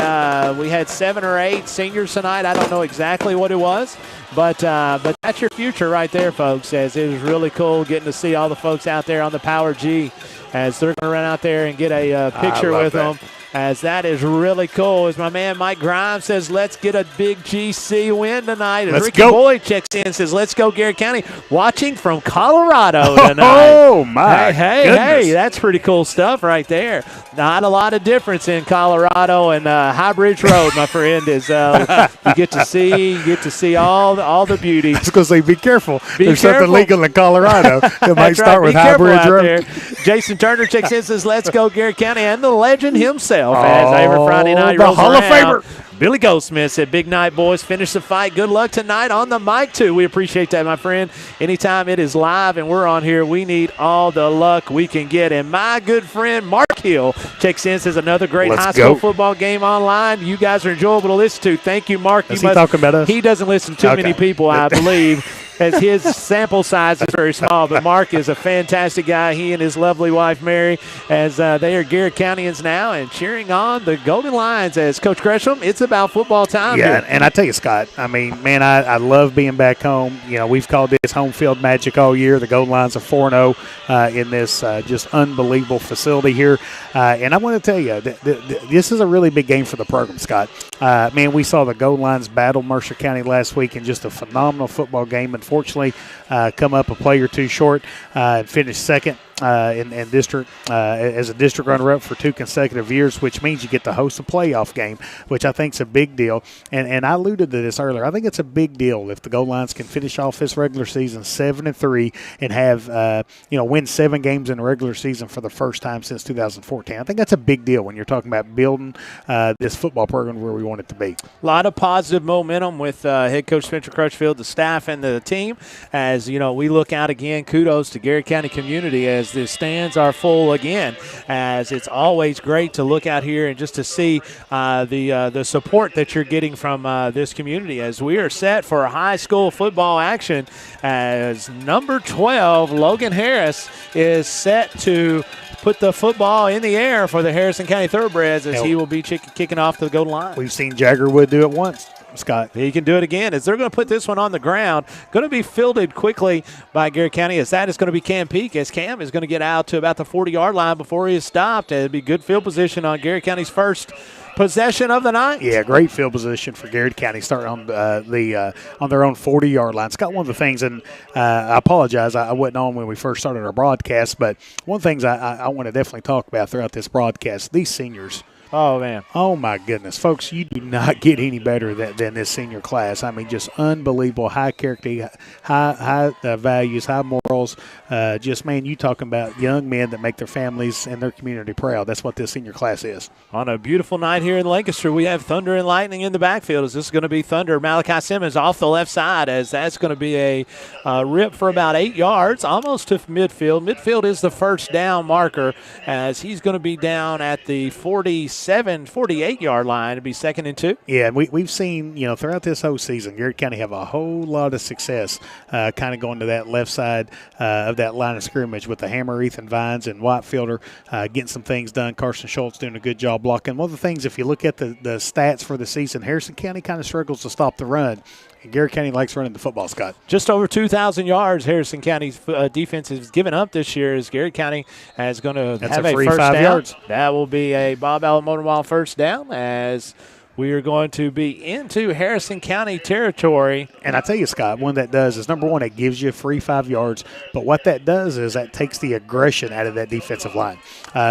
7 or 8 seniors tonight. I don't know exactly what it was, but that's your future right there, folks. As it was really cool getting to see all the folks out there on the Power G, as they're going to run out there and get a picture with them. As that is really cool. As my man Mike Grimes says, "Let's get a big GC win tonight." And Let's Ricky go. Boyd checks in and says, "Let's go, Garrard County." Watching from Colorado tonight. Oh, my Hey, goodness. that's pretty cool stuff right there. Not a lot of difference in Colorado and High Bridge Road, my friend. Is you get to see all the beauty. I was going to say, be careful. Be There's careful. something legal in Colorado that might That's start right. with Be High careful Bridge out Road. there. Jason Turner checks in, says, "Let's go, Garrard County," and the legend himself, as every Friday night he the rolls Hall of around. Famer. Billy Goldsmith said, "Big night, boys. Finish the fight. Good luck tonight on the mic, too." We appreciate that, my friend. Anytime it is live and we're on here, we need all the luck we can get. And my good friend Mark Hill checks in, says, "Another great Let's high school go. football game online. You guys are enjoyable to listen to." Thank you, Mark. Is he talking about us? He doesn't listen to too many people, I believe, as his sample size is very small. But Mark is a fantastic guy. He and his lovely wife, Mary, as they are Garrard Countyans now and cheering on the Golden Lions. As Coach Gresham, it's about football time Yeah, here. and I tell you, Scott, I mean, man, I love being back home. You know, we've called this home field magic all year. The Golden Lions are 4-0 in this just unbelievable facility here. And I want to tell you, this is a really big game for the program, Scott. Man, we saw the Golden Lions battle Mercer County last week in just a phenomenal football game. Unfortunately, come up a play or two short and finished second in district as a district runner-up for 2 consecutive years, which means you get to host a playoff game, which I think is a big deal. And I alluded to this earlier. I think it's a big deal if the Gold Lions can finish off this regular season 7-3 and have win 7 games in the regular season for the first time since 2014. I think that's a big deal when you're talking about building this football program where we want it to be. A lot of positive momentum with head coach Spencer Crutchfield, the staff, and the team. As you know, we look out again. Kudos to Garrard County community as the stands are full again. As it's always great to look out here and just to see the support that you're getting from this community. As we are set for high school football action, as number 12 Logan Harris is set to put the football in the air for the Harrison County Thoroughbreds as he will be kicking off to the Golden Line. We've seen Jaggerwood do it once, Scott. He can do it again as they're going to put this one on the ground. Going to be fielded quickly by Garrard County as that is going to be Cam Peak, as Cam is going to get out to about the 40-yard line before he is stopped. It'll be good field position on Garrard County's first possession of the night. Yeah, great field position for Garrard County, starting on on their own 40-yard line. Scott, one of the things, and I apologize, I wasn't on when we first started our broadcast, but one of the things I want to definitely talk about throughout this broadcast, these seniors. Oh, man. Oh, my goodness. Folks, you do not get any better than this senior class. I mean, just unbelievable, high character, high values, high morals. Just, man, you talking about young men that make their families and their community proud. That's what this senior class is. On a beautiful night here in Lancaster, we have Thunder and Lightning in the backfield. Is this going to be Thunder? Malachi Simmons off the left side, as that's going to be a rip for about 8 yards, almost to midfield. Midfield is the first down marker, as he's going to be down at the 48-yard line. It'd be 2nd and 2. Yeah, we've seen, throughout this whole season, Garrard County have a whole lot of success kind of going to that left side of that line of scrimmage with the hammer, Ethan Vines, and Whitefielder getting some things done. Carson Schultz doing a good job blocking. One of the things, if you look at the stats for the season, Harrison County kind of struggles to stop the run. And Garrard County likes running the football, Scott. Just over 2,000 yards Harrison County's defense has given up this year, as Garrard County is going to have a first down. Yards. That will be a Bob Allen Motor Mall first down, as we are going to be into Harrison County territory. And I tell you, Scott, one that does is, number one, it gives you free 5 yards. But what that does is that takes the aggression out of that defensive line.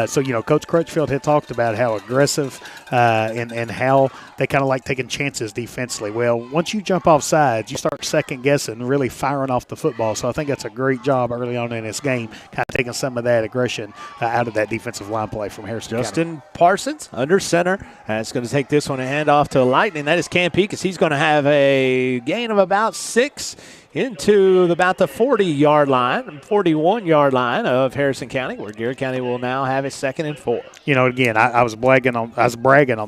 So, Coach Crutchfield had talked about how aggressive and how they kind of like taking chances defensively. Well, once you jump off sides, you start second-guessing, really firing off the football. So I think that's a great job early on in this game, kind of taking some of that aggression out of that defensive line play from Harrison County. Justin Parsons under center. That's going to take this one and hand off to Lightning. That is Cam Peak, as he's going to have a gain of about 6 into about the 40-yard line, 41-yard line of Harrison County, where Garrard County will now have a 2nd and 4. Again, I was bragging on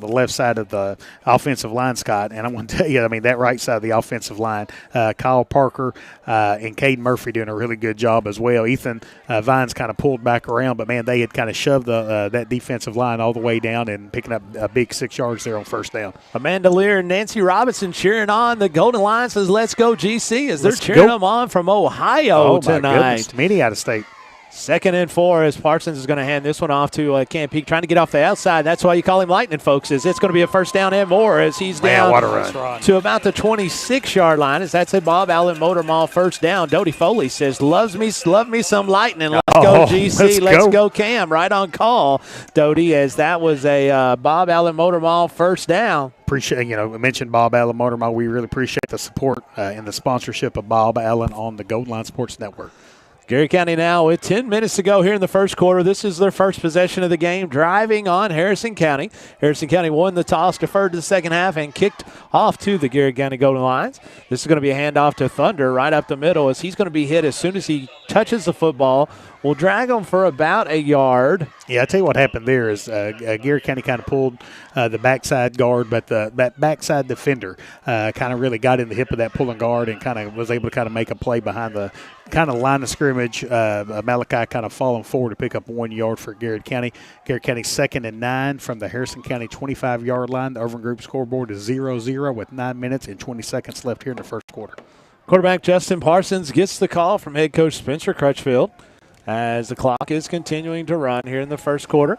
the left side of the offensive line, Scott, and I'm going to tell you, that right side of the offensive line, Kyle Parker and Caden Murphy doing a really good job as well. Ethan Vines kind of pulled back around, but, man, they had kind of shoved that defensive line all the way down and picking up a big 6 yards there on first down. Amanda Lear and Nancy Robinson cheering on the Golden Lions says, "Let's go, GC," as they're cheering them on from Ohio tonight. Many out of state. 2nd and 4, as Parsons is going to hand this one off to Cam Peak, trying to get off the outside. That's why you call him Lightning, folks, is it's going to be a first down and more, as he's down to about the 26-yard line, as that's a Bob Allen Motor Mall first down. Dodie Foley says, love me some Lightning. Let's go, GC. Let's go, Cam. Right on call, Dodie, as that was a Bob Allen Motor Mall first down. Appreciate, we mentioned Bob Allen Motor Mall. We really appreciate the support and the sponsorship of Bob Allen on the Golden Line Sports Network. Garrard County now with 10 minutes to go here in the first quarter. This is their first possession of the game, driving on Harrison County. Harrison County won the toss, deferred to the second half, and kicked off to the Garrard County Golden Lions. This is going to be a handoff to Thunder right up the middle, as he's going to be hit as soon as he touches the football. We'll drag him for about a yard. Yeah, I tell you what happened there is Garrard County kind of pulled the backside guard, but that backside defender kind of really got in the hip of that pulling guard and kind of was able to kind of make a play behind the kind of line of scrimmage. Malachi kind of falling forward to pick up 1 yard for Garrard County. Garrard County 2nd and 9 from the Harrison County 25-yard line. The Irvin Group scoreboard is 0-0 with 9 minutes and 20 seconds left here in the first quarter. Quarterback Justin Parsons gets the call from head coach Spencer Crutchfield, as the clock is continuing to run here in the first quarter,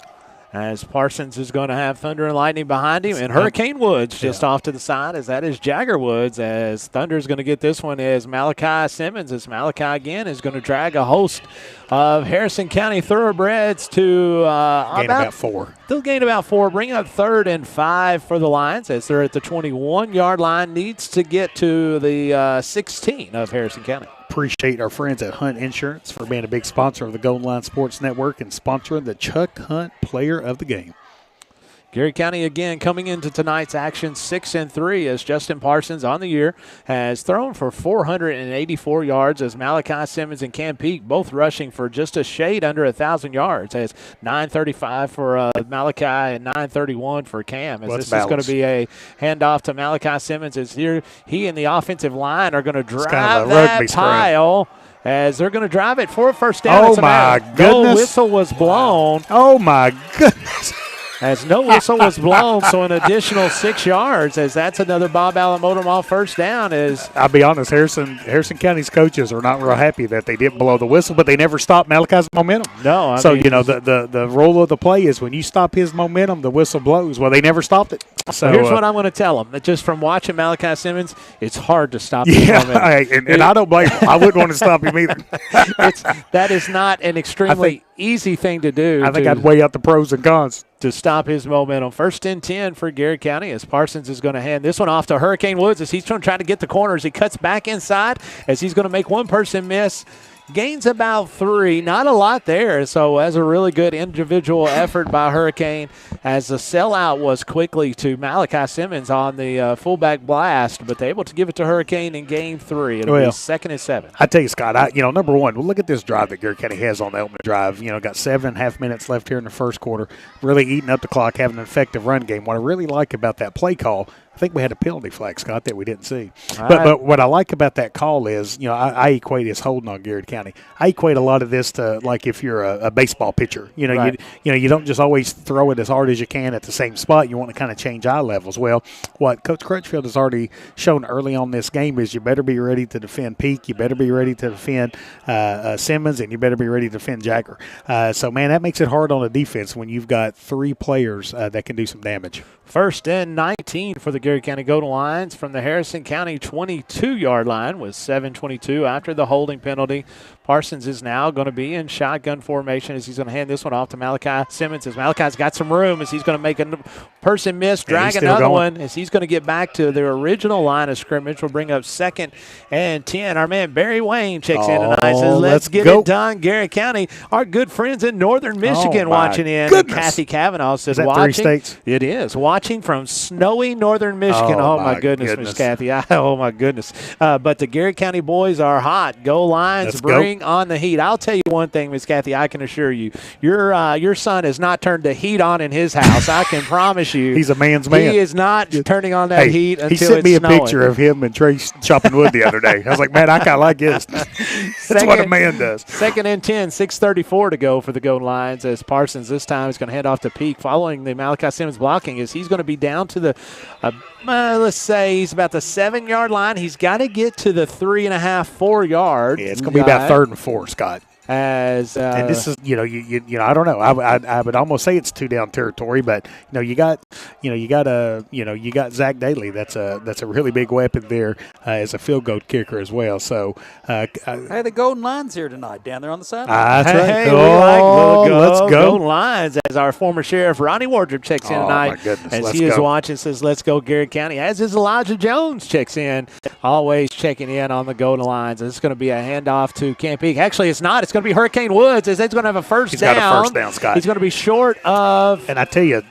as Parsons is going to have Thunder and Lightning behind him, and Hurricane Woods just off to the side, as that is Jagger Woods, as Thunder is going to get this one as Malachi Simmons, as Malachi again is going to drag a host of Harrison County thoroughbreds to about 4. They'll gain about 4, bring up 3rd and 5 for the Lions, as they're at the 21-yard line, needs to get to the 16 of Harrison County. Appreciate our friends at Hunt Insurance for being a big sponsor of the Golden Line Sports Network and sponsoring the Chuck Hunt Player of the Game. Garrard County again coming into tonight's action 6-3, as Justin Parsons on the year has thrown for 484 yards, as Malachi Simmons and Cam Peak both rushing for just a shade under 1,000 yards, as 935 for Malachi and 931 for Cam. As this is going to be a handoff to Malachi Simmons, as here he and the offensive line are going to drive that pile. As they're going to drive it for a first down. Oh, my goodness. Goal whistle was blown. Oh, my goodness. as no whistle was blown, so an additional 6 yards, as that's another Bob Allen Motor Mall first down. I'll be honest, Harrison County's coaches are not real happy that they didn't blow the whistle, but they never stopped Malachi's momentum. No, I mean, the role of the play is when you stop his momentum, the whistle blows. Well, they never stopped it. So here's what I'm going to tell them. That just from watching Malachi Simmons, it's hard to stop his momentum. And I don't blame him. I wouldn't want to stop him either. That is not an extremely easy thing to do. I think I'd weigh out the pros and cons. To stop his momentum. 1st and 10 for Garrard County as Parsons is going to hand this one off to Hurricane Woods as he's trying to get the corners. He cuts back inside as he's going to make one person miss. Gains about 3, not a lot there. So as a really good individual effort by Hurricane, as the sellout was quickly to Malachi Simmons on the fullback blast, but they're able to give it to Hurricane in game 3. It'll be 2nd and 7. I tell you, Scott, number one, look at this drive that Garrard County has on the opening drive. Got 7.5 minutes left here in the first quarter, really eating up the clock, having an effective run game. What I really like about that play call, I think we had a penalty flag, Scott, that we didn't see. But what I like about that call is, I equate his holding on Garrard County. I equate a lot of this to like if you're a baseball pitcher. You don't just always throw it as hard as you can at the same spot. You want to kind of change eye levels. Well, what Coach Crutchfield has already shown early on this game is you better be ready to defend Peak, you better be ready to defend Simmons, and you better be ready to defend Jagger. So, man, that makes it hard on the defense when you've got 3 players that can do some damage. 1st and 19 for the Garrard County Golden Lions from the Harrison County 22-yard line with 7:22 after the holding penalty. Parsons is now going to be in shotgun formation as he's going to hand this one off to Malachi Simmons as Malachi's got some room as he's going to make a person miss, drag another one as he's going to get back to their original line of scrimmage. We'll bring up 2nd and 10. Our man Barry Wayne checks in tonight and says, let's get it done, Garrard County. Our good friends in northern Michigan watching in. Goodness. Kathy Kavanaugh says, is that watching. 3 states? It is. Watching from snowy northern Michigan. Oh my goodness, Miss Kathy. Oh, my goodness. But the Garrard County boys are hot. Go Lions, bring on the heat. I'll tell you one thing, Miss Kathy, I can assure you, your son has not turned the heat on in his house. I can promise you. He's a man's man. He is not turning on that heat until it's snowing. He sent me a picture of him and Trace chopping wood the other day. I was like, man, I kind of like this. That's what a man does. 2nd and 10, 6:34 to go for the Golden Lions as Parsons this time is going to hand off to Peak following the Malachi Simmons blocking as he's going to be down to the let's say he's about the 7-yard line. He's got to get to the 3.5, 4 yards. Yeah, it's going to be about 3rd and 4, Scott. As and this is I don't know, I would almost say it's 2-down territory, but you got Zach Daly. That's a really big weapon there as a field goal kicker as well. So hey, the Golden Lions here tonight down there on the sideline. That's right. Hey, let's go Golden Lions as our former sheriff Ronnie Wardrop checks in tonight. My goodness, as he is watching, says let's go Garrard County. As is Elijah Jones checks in, always checking in on the Golden Lions. It's going to be a handoff to Camp Peak. Actually, it's not. It's going to be Hurricane Woods as he's going to have a first down. He's got a first down, Scott. He's going to be short of. And I tell you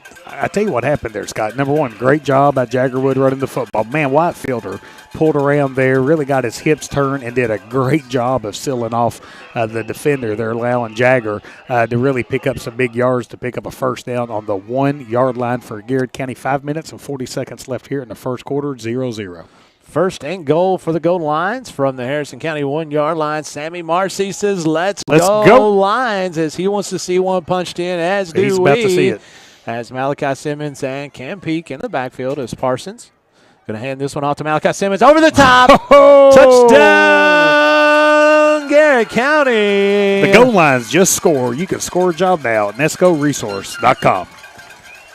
what happened there, Scott. Number one, great job by Jaggerwood running the football. Man, Whitefielder pulled around there, really got his hips turned, and did a great job of sealing off the defender. They're allowing Jagger to really pick up some big yards to pick up a first down on the 1-yard line for Garrard County. 5 minutes and 40 seconds left here in the first quarter, 0-0. 1st and goal for the Golden Lions from the Harrison County 1-yard line. Sammy Marcy says, let's go Lions, as he wants to see one punched in, as do we. He's about to see it. As Malachi Simmons and Cam Peak in the backfield as Parsons. Going to hand this one off to Malachi Simmons. Over the top. Touchdown, Garrard County. The Golden Lions just score. You can score a job now at nescoresource.com.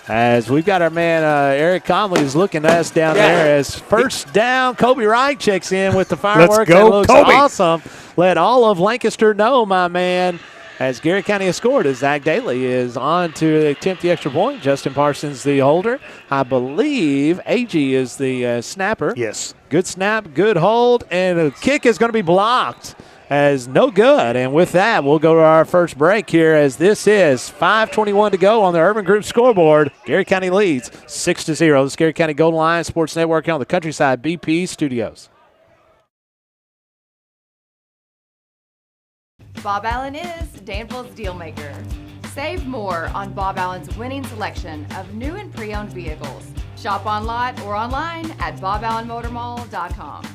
As we've got our man Eric Conley is looking at us down there as first down. Kobe Wright checks in with the fireworks. Let's go, that looks Kobe. awesome. Let all of Lancaster know, my man, as Garrard County has scored, as Zach Daly is on to attempt the extra point. Justin Parsons, the holder. I believe AG is the snapper. Yes. Good snap, good hold, and the kick is going to be blocked. As no good. And with that, we'll go to our first break here as this is 5:21 to go on the Urban Group scoreboard. Garrard County leads 6-0. This is Garrard County Golden Lions Sports Network on the Countryside BP Studios. Bob Allen is Danville's Dealmaker. Save more on Bob Allen's winning selection of new and pre-owned vehicles. Shop on lot or online at boballenmotormall.com.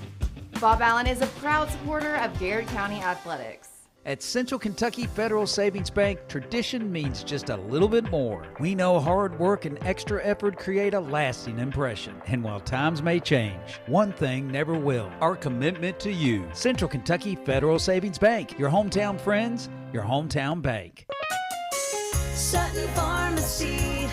Bob Allen is a proud supporter of Garrard County Athletics. At Central Kentucky Federal Savings Bank, tradition means just a little bit more. We know hard work and extra effort create a lasting impression. And while times may change, one thing never will: our commitment to you. Central Kentucky Federal Savings Bank, your hometown friends, your hometown bank. Sutton Pharmacy,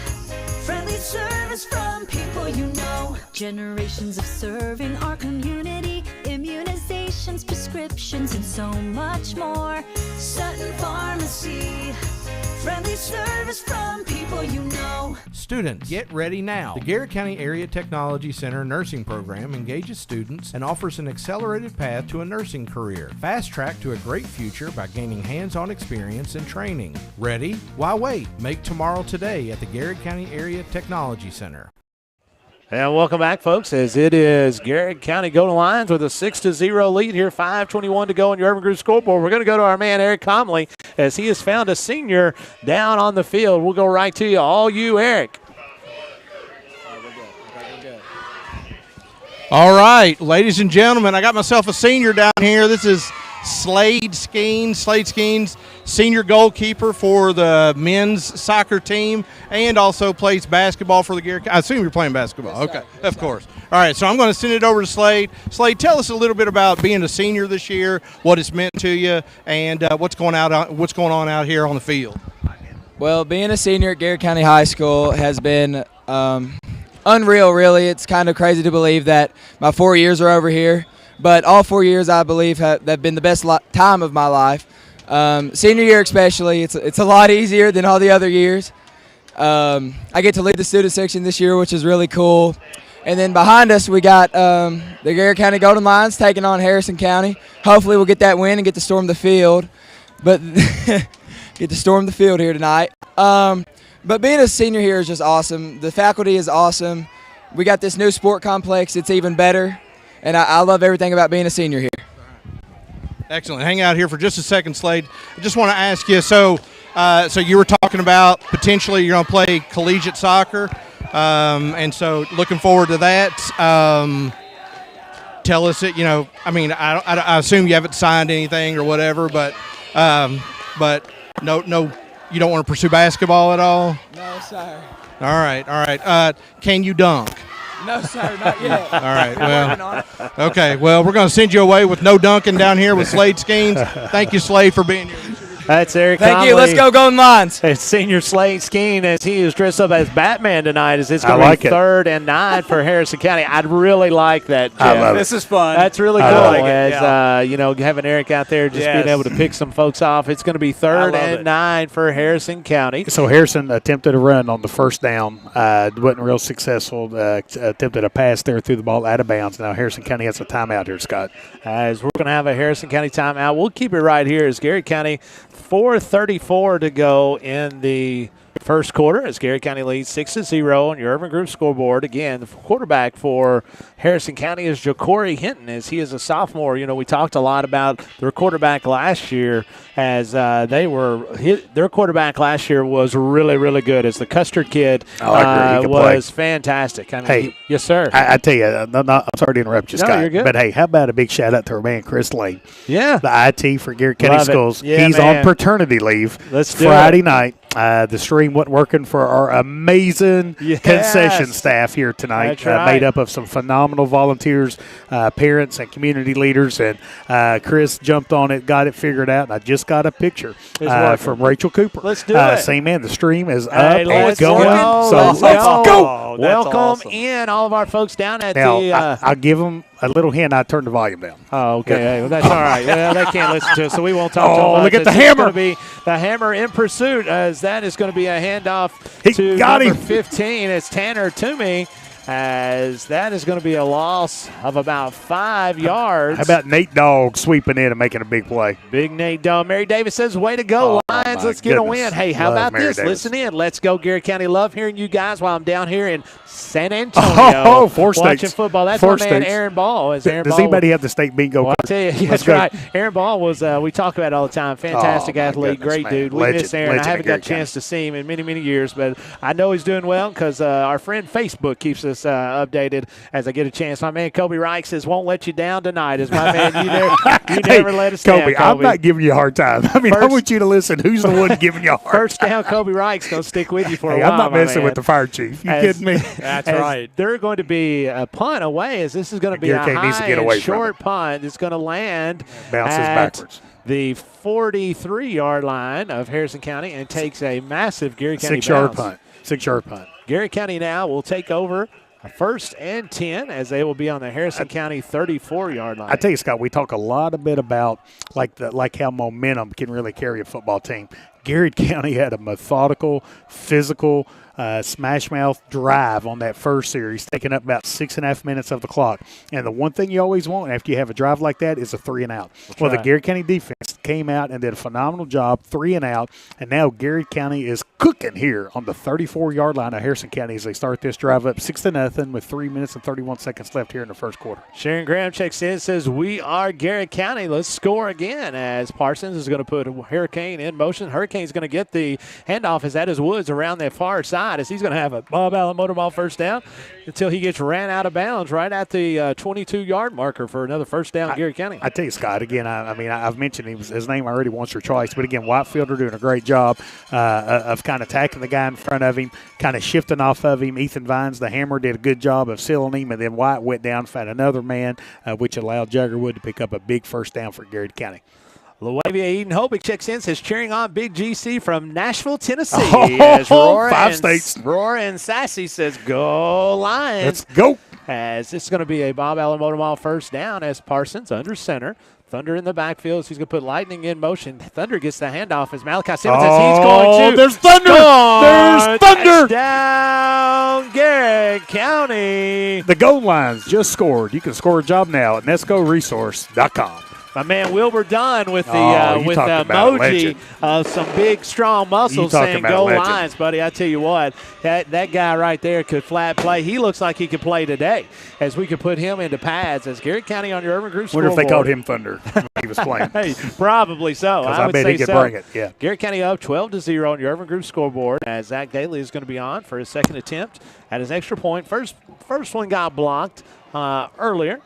friendly service from people you know. Generations of serving our community, immunizations, prescriptions, and so much more. Sutton Pharmacy, friendly service from people you know. Students, get ready now. The Garrett County Area Technology Center nursing program engages students and offers an accelerated path to a nursing career. Fast track to a great future by gaining hands-on experience and training. Ready? Why wait? Make tomorrow today at the Garrett County Area Technology Center. And welcome back, folks, as it is Garrett County Golden Lions with a 6-0 lead here, 5:21 to go on your Urban Group scoreboard. We're going to go to our man, Eric Comley, as he has found a senior down on the field. We'll go right to you. All you, Eric. All right, ladies and gentlemen, I got myself a senior down here. This is Slade Skeens, senior goalkeeper for the men's soccer team, and also plays basketball for the Garrett. I assume you're playing basketball. Okay, of course. All right, so I'm going to send it over to Slade. Slade, tell us a little bit about being a senior this year, what it's meant to you, and what's going on out here on the field. Well, being a senior at Garrett County High School has been unreal, really. It's kind of crazy to believe that my 4 years are over here. But all 4 years, I believe, have been the best time of my life. Senior year especially, it's a lot easier than all the other years. I get to lead the student section this year, which is really cool. And then behind us, we got the Garrett County Golden Lions taking on Harrison County. Hopefully we'll get that win and get to storm the field. But get to storm the field here tonight. But being a senior here is just awesome. The faculty is awesome. We got this new sport complex. It's even better. And I love everything about being a senior here. Excellent. Hang out here for just a second, Slade. I just want to ask you, so you were talking about potentially you're going to play collegiate soccer, and so looking forward to that. Tell us, I assume you haven't signed anything or whatever, but no, you don't want to pursue basketball at all? No, sir. All right. Can you dunk? No, sir, not yet. All right, well, okay. Well, we're going to send you away with no dunking down here with Slade Skeens. Thank you, Slade, for being here. That's Eric Thank Conley. you. Let's go Golden Lions. It's senior Slade Skeen as he is dressed up as Batman tonight. As it's going to be 3rd and 9 for Harrison County. I'd really like that, Jeff. I love this is fun. That's really cool. Like having Eric out there just being able to pick some folks off. It's going to be 3rd and 9 for Harrison County. So Harrison attempted a run on the first down. Wasn't real successful. Attempted a pass there through the ball out of bounds. Now Harrison County has a timeout here, Scott. As we're going to have a Harrison County timeout. We'll keep it right here as Garrett County 4:34 to go in the first quarter as Garrett County leads 6-0 on your Urban Group scoreboard. Again, the quarterback for Harrison County is Ja'Cory Hinton as he is a sophomore. You know, we talked a lot about their quarterback last year as their quarterback last year was really, really good as the Custard kid was fantastic. I mean, yes, sir. I tell you, I'm sorry to interrupt you, Scott. No, you're good. But, hey, how about a big shout-out to our man Chris Lane? Yeah. The IT for Garrett County Schools. Yeah, he's on paternity leave. Let's do Friday it. night. The stream wasn't working for our amazing concession staff here tonight. That's right. Made up of some phenomenal volunteers, parents, and community leaders. And Chris jumped on it, got it figured out, and I just got a picture from Rachel Cooper. Let's do it. Same man, the stream is up and going. So let's go. Welcome awesome. in all of our folks down at I'll give them a little hint. I turned the volume down. Oh, okay. Hey, well, that's all right. Well, they can't listen to us, so we won't talk to them. Oh, look at the It's hammer. going to be the hammer in pursuit, as that is going to be a handoff to got number him. 15. It's Tanner Toomey, as that is going to be a loss of about 5 yards. How about Nate Dogg sweeping in and making a big play? Big Nate Dog. Mary Davis says, way to go, Lions. Let's get a win. Hey, how Love about Mary this? Davis. Listen in. Let's go, Garrett County. Love hearing you guys while I'm down here in San Antonio watching states. football. That's Four my man, states. Aaron Ball. Does anybody have the state bingo Well, card? I tell you, that's right. Aaron Ball was, we talk about it all the time. Fantastic athlete, goodness, great man. dude. We Legend, miss Aaron. I legend haven't of got a Garrett chance to see him in many, many years, but I know he's doing well because our friend Facebook keeps us us updated as I get a chance. My man Kobe Reich says, won't let you down tonight. Is my man, you never let us down, Kobe. I'm not giving you a hard time. I mean, I want you to listen. Who's the one giving you a hard First down, Kobe Reich's going to stick with you for a while. I'm not messing with the fire chief. You kidding me? That's right. They're going to be a punt away as this is going to be a high and short punt. It's going to land bounces backwards. The 43-yard line of Harrison County and takes a massive Garrett County 6-yard punt. 6-yard punt. Garrett County now will take over a 1st and 10 as they will be on the Harrison County 34-yard line. I tell you, Scott, we talk a lot about like how momentum can really carry a football team. Garrett County had a methodical, physical, smash mouth drive on that first series, taking up about 6.5 minutes of the clock. And the one thing you always want after you have a drive like that is a 3-and-out. Well, the Garrett County defense came out and did a phenomenal job, 3-and-out, and now Garrett County is cooking here on the 34-yard line of Harrison County as they start this drive up 6-0 with 3 minutes and 31 seconds left here in the first quarter. Sharon Graham checks in, says, we are Garrett County. Let's score again as Parsons is going to put Hurricane in motion. Hurricane's going to get the handoff as that is Woods around that far side as he's going to have a Bob Allen motor ball first down until he gets ran out of bounds right at the 22-yard marker for another first down Garrett County. I tell you, Scott, again, I've mentioned his name already once or twice, but again, Whitefielder doing a great job of kind of attacking the guy in front of him, kind of shifting off of him. Ethan Vines, the hammer, did a good job of sealing him, and then White went down, found another man, which allowed Juggerwood to pick up a big first down for Garrett County. Loavia Eden Hobick checks in, says cheering on Big GC from Nashville, Tennessee. As five states. Roar and Sassy says, go Lions. Let's go. As this is going to be a Bob Allen motor ball first down as Parsons under center. Thunder in the backfield. So he's going to put Lightning in motion. Thunder gets the handoff as Malachi Simmons says he's going to. There's Thunder. There's Thunder. Touchdown, Garrett County. The goal lines just scored. You can score a job now at nescoresource.com. My man Wilbur Dunn with the emoji of some big, strong muscles saying go Lions, buddy. I tell you what, that guy right there could flat play. He looks like he could play today as we could put him into pads as Garrett County on your Urban Group scoreboard. Wonder if they called him Thunder when he was playing. Hey, probably so. I would bet say he could so. bring it, yeah. Garrett County up 12-0 on your Urban Group scoreboard as Zach Daly is going to be on for his second attempt at his extra point. First one got blocked earlier.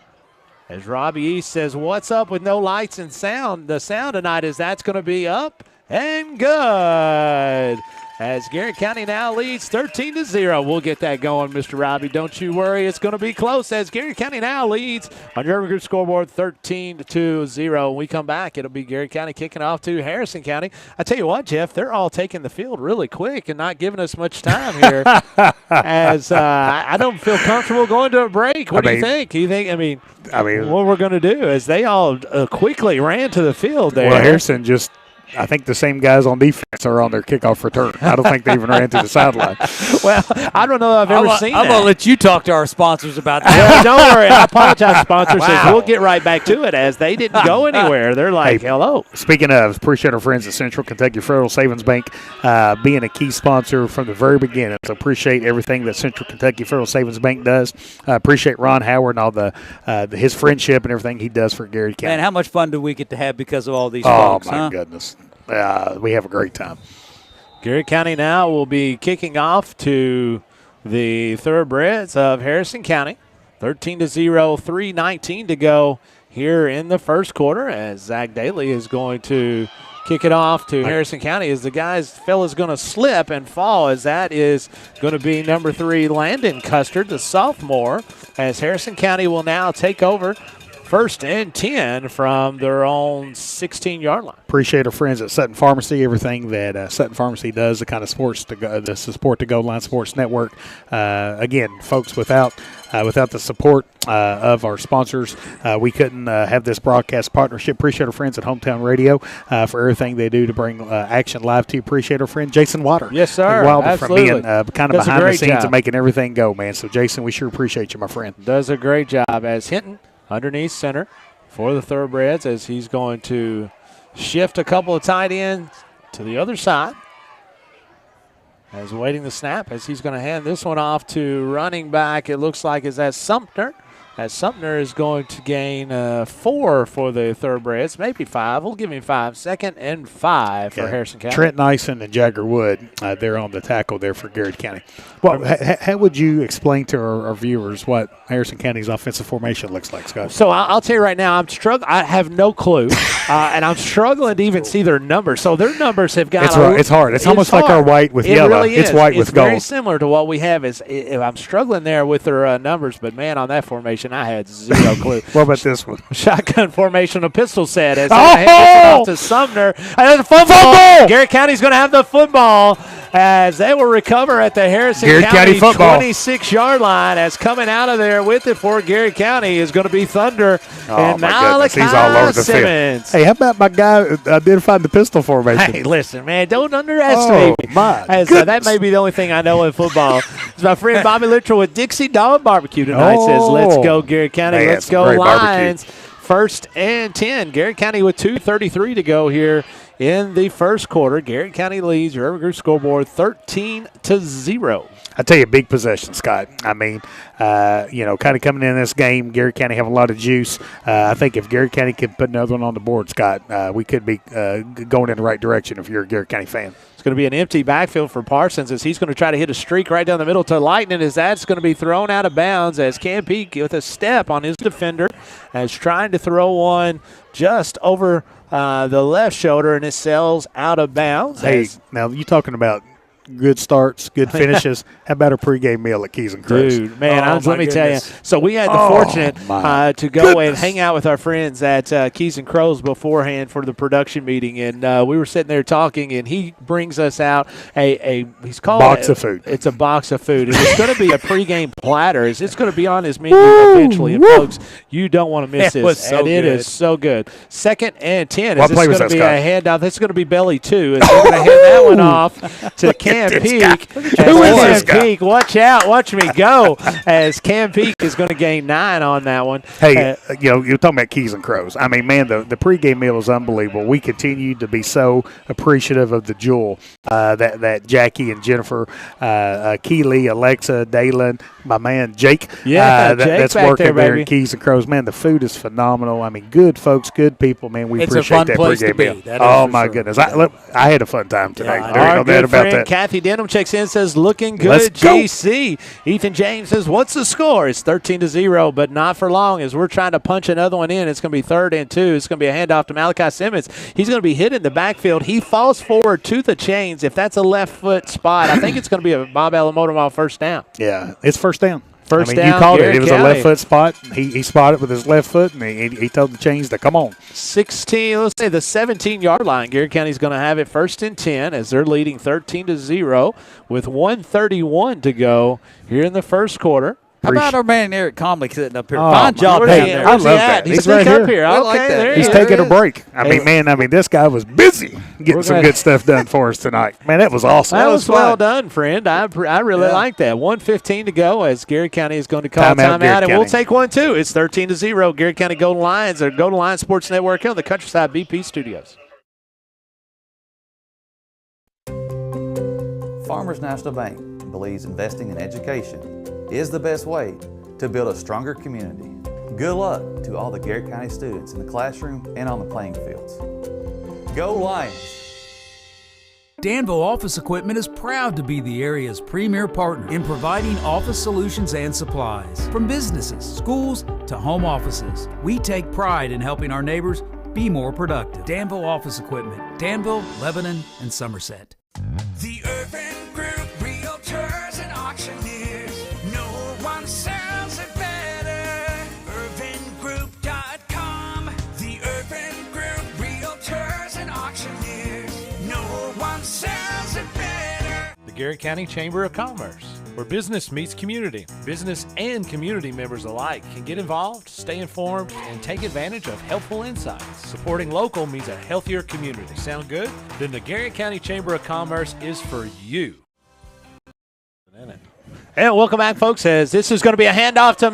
As Robbie East says, what's up with no lights and sound? The sound tonight is that's going to be up and good. As Garrett County now leads 13-0. We'll get that going, Mr. Robbie. Don't you worry. It's going to be close as Garrett County now leads on your Urban Group scoreboard 13-0. When we come back, it'll be Garrett County kicking off to Harrison County. I tell you what, Jeff, they're all taking the field really quick and not giving us much time here as I don't feel comfortable going to a break. What do you think? What we're going to do is they all quickly ran to the field there. Well, Harrison just – I think the same guys on defense are on their kickoff return. I don't think they even ran to the sideline. Well, I don't know if I've ever seen that. I'm going to let you talk to our sponsors about that. Yeah, don't worry. I apologize, sponsors. Wow. We'll get right back to it as they didn't go anywhere. They're like, hello. Speaking of, appreciate our friends at Central Kentucky Federal Savings Bank being a key sponsor from the very beginning. So appreciate everything that Central Kentucky Federal Savings Bank does. Appreciate Ron Howard and all his friendship and everything he does for Garrett County. Man, how much fun do we get to have because of all these folks? Oh, my goodness. We have a great time. Garrett County now will be kicking off to the Thoroughbreds of Harrison County. 13-0, 3:19 to go here in the first quarter as Zach Daly is going to kick it off to Harrison County as the fella's going to slip and fall as that is going to be number 3, Landon Custard, the sophomore, as Harrison County will now take over 1st and 10 from their own 16-yard line. Appreciate our friends at Sutton Pharmacy, everything that Sutton Pharmacy does, the kind of sports to go, the support to Gold Line Sports Network. Again, folks, without the support of our sponsors, we couldn't have this broadcast partnership. Appreciate our friends at Hometown Radio for everything they do to bring action live to you. Appreciate our friend Jason Water. Yes, sir. Absolutely. From being kind of behind the scenes and making everything go, man. So, Jason, we sure appreciate you, my friend. Does a great job as Hinton underneath center for the Thoroughbreds as he's going to shift a couple of tight ends to the other side. As waiting the snap as he's going to hand this one off to running back. It looks like is that Sumter as Sumner is going to gain 4 for the thoroughbreds, maybe 5. We'll give him 5. 2nd and 5 for Harrison County. Trent Nyson and Jagger Wood, they're on the tackle there for Garrard County. Well, how would you explain to our viewers what Harrison County's offensive formation looks like, Scott? So I'll tell you right now, I'm struggling. I have no clue, and I'm struggling to even see their numbers. So their numbers have got it's hard. It's almost like our white with yellow. Really it's white with gold. It's very similar to what we have. I'm struggling there with their numbers, but man, on that formation, I had zero clue. What about this one? Shotgun formation, a pistol set as they hand it off to Sumner. And the football. Garrett County's going to have the football as they will recover at the Harrison County 26-yard line. As coming out of there with it for Garrett County is going to be Thunder and Malachi He's all over the Simmons. Field. Hey, how about my guy identifying the pistol formation? Hey, listen, man, don't underestimate me. That may be the only thing I know in football. It's my friend Bobby Littrell with Dixie Dog Barbecue tonight says, let's go Garrett County, man, let's go Lions. 1st and 10. Garrett County with 2:33 to go here in the first quarter. Garrett County leads your Urban Group scoreboard 13-0. I tell you, big possession, Scott. I mean, kind of coming in this game, Garrett County have a lot of juice. I think if Garrett County could put another one on the board, Scott, we could be going in the right direction if you're a Garrett County fan. It's going to be an empty backfield for Parsons as he's going to try to hit a streak right down the middle to Lightning as that's going to be thrown out of bounds as Cam Peak with a step on his defender as trying to throw one just over the left shoulder and it sails out of bounds. Hey, now you talking about good starts, good finishes. How about a pregame meal at Keys and Crows? Dude, man, let me tell you. So we had the fortunate to go and hang out with our friends at Keys and Crows beforehand for the production meeting, and we were sitting there talking, and he brings us out he's called box of food. It's a box of food, and it's going to be a pregame platter. It's going to be on his menu eventually, and folks, you don't want to miss this. It is so good. 2nd and 10. What play was this that, going to be Scott? a handoff? This is going to be belly 2. As they're going to hand that one off to Cam Peak. Who is this guy? Peak, watch out, watch me go. As Cam Peak is going to gain 9 on that one. Hey, you're talking about Keys and Crows. I mean, man, the pregame meal is unbelievable. We continue to be so appreciative of the jewel that Jackie and Jennifer, Keely, Alexa, Dalen, my man Jake, that's working there at Keys and Crows. Man, the food is phenomenal. I mean, good folks, good people. Man, we appreciate that pregame meal. Oh my goodness, I had a fun time tonight. There ain't no doubt about that. Kathy Denham checks in, says, looking good, GC. Ethan James says, what's the score? It's 13-0, but not for long as we're trying to punch another one in. It's going to be 3rd and 2. It's going to be a handoff to Malachi Simmons. He's going to be hit in the backfield. He falls forward to the chains. If that's a left foot spot, I think it's going to be a Bob Allen Motor Mall first down. Yeah, it's first down. First down, you called Garrett it. It was County. A left foot spot. He spotted with his left foot, and he told the chains to come on. 16, let's say the 17-yard line. Garrett County's going to have it 1st and 10 as they're leading 13-0 with 1:31 to go here in the first quarter. How about our man Eric Conley sitting up here? Oh, Fine job down there. I love that. He's right up here. I like that. He's taking a break. I mean, this guy was busy getting some good stuff done for us tonight. Man, that was awesome. That was well done, friend. I really like that. 1:15 to go as Garrett County is going to call timeout, and we'll take one too. It's 13-0. Garrett County Golden Lions or Golden Lions Sports Network here on the Countryside BP Studios. Farmers National Bank believes investing in education is the best way to build a stronger community. Good luck to all the Garrett County students in the classroom and on the playing fields. Go Lions! Danville Office Equipment is proud to be the area's premier partner in providing office solutions and supplies. From businesses, schools, to home offices, we take pride in helping our neighbors be more productive. Danville Office Equipment, Danville, Lebanon, and Somerset. The Urban Group Realtors and Auctioneers. No one sells it better. UrbanGroup.com. The Urban Group Realtors and Auctioneers. No one sells it better. The Garrett County Chamber of Commerce, where business meets community. Business and community members alike can get involved, stay informed, and take advantage of helpful insights. Supporting local means a healthier community. Sound good? Then the Garrett County Chamber of Commerce is for you. And welcome back, folks, as this is going to be a handoff to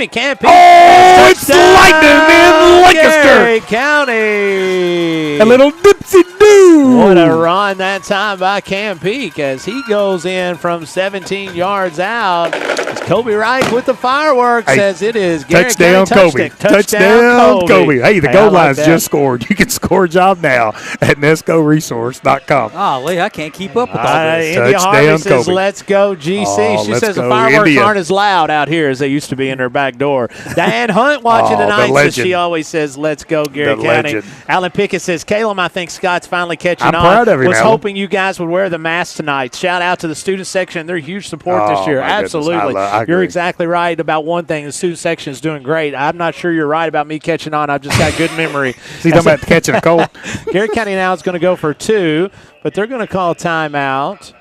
Camp Peak. Oh, it's lightning in Lancaster. Gary County. A little dipsy-doo. What a run that time by Camp Peak as he goes in from 17 yards out. It's Kobe Wright with the fireworks as it is Gary Touchdown, County. Kobe. Touchdown, Kobe. Hey, the goal line's just scored. You can score a job now at nescoresource.com. Oh, Lee, I can't keep up with all this. India Harvey Touchdown, says, Kobe. let's go, GC. Oh, she let's says the go, fireworks India. aren't as loud out here as they used to be in her back door. Diane Hunt watching Oh, the tonight says legend. she always says, let's go, Gary The County. legend. Alan Pickett says, Caleb, I think Scott's finally catching I'm on. proud of him, Was Alan. hoping you guys would wear the mask tonight. Shout out to the student section. They're huge support this Oh, year. my goodness. Absolutely. I You're agree. exactly right about one thing. The student section is doing great. I'm not sure you're right about me catching on. I've just got good memory. Is he talking about catching a cold? Gary County now is going to go for 2, but they're going to call timeout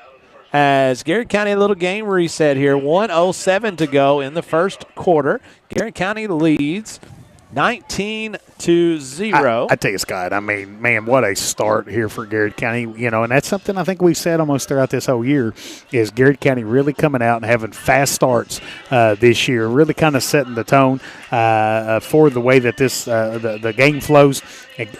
as Garrett County, a little game reset here. 1:07 to go in the first quarter. Garrett County leads 19-0. I tell you, Scott, I mean, man, what a start here for Garrett County. You know, and that's something I think we've said almost throughout this whole year is Garrett County really coming out and having fast starts this year, really kind of setting the tone for the way that this the game flows.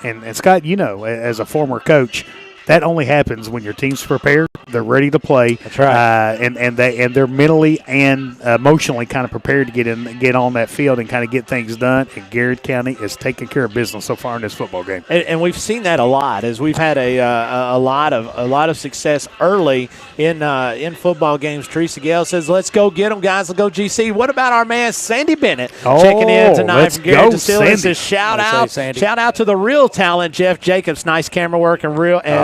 And Scott, you know, as a former coach, that only happens when your team's prepared. They're ready to play. That's right. And they're mentally and emotionally kind of prepared to get on that field and kind of get things done. And Garrett County is taking care of business so far in this football game. And we've seen that a lot as we've had a lot of success early in football games. Teresa Gale says, "Let's go get them, guys. Let's go GC." What about our man Sandy Bennett checking in tonight let's from Garrett go, Distillery? Sandy. Says, shout Sandy. out to the real talent, Jeff Jacobs. Nice camera work and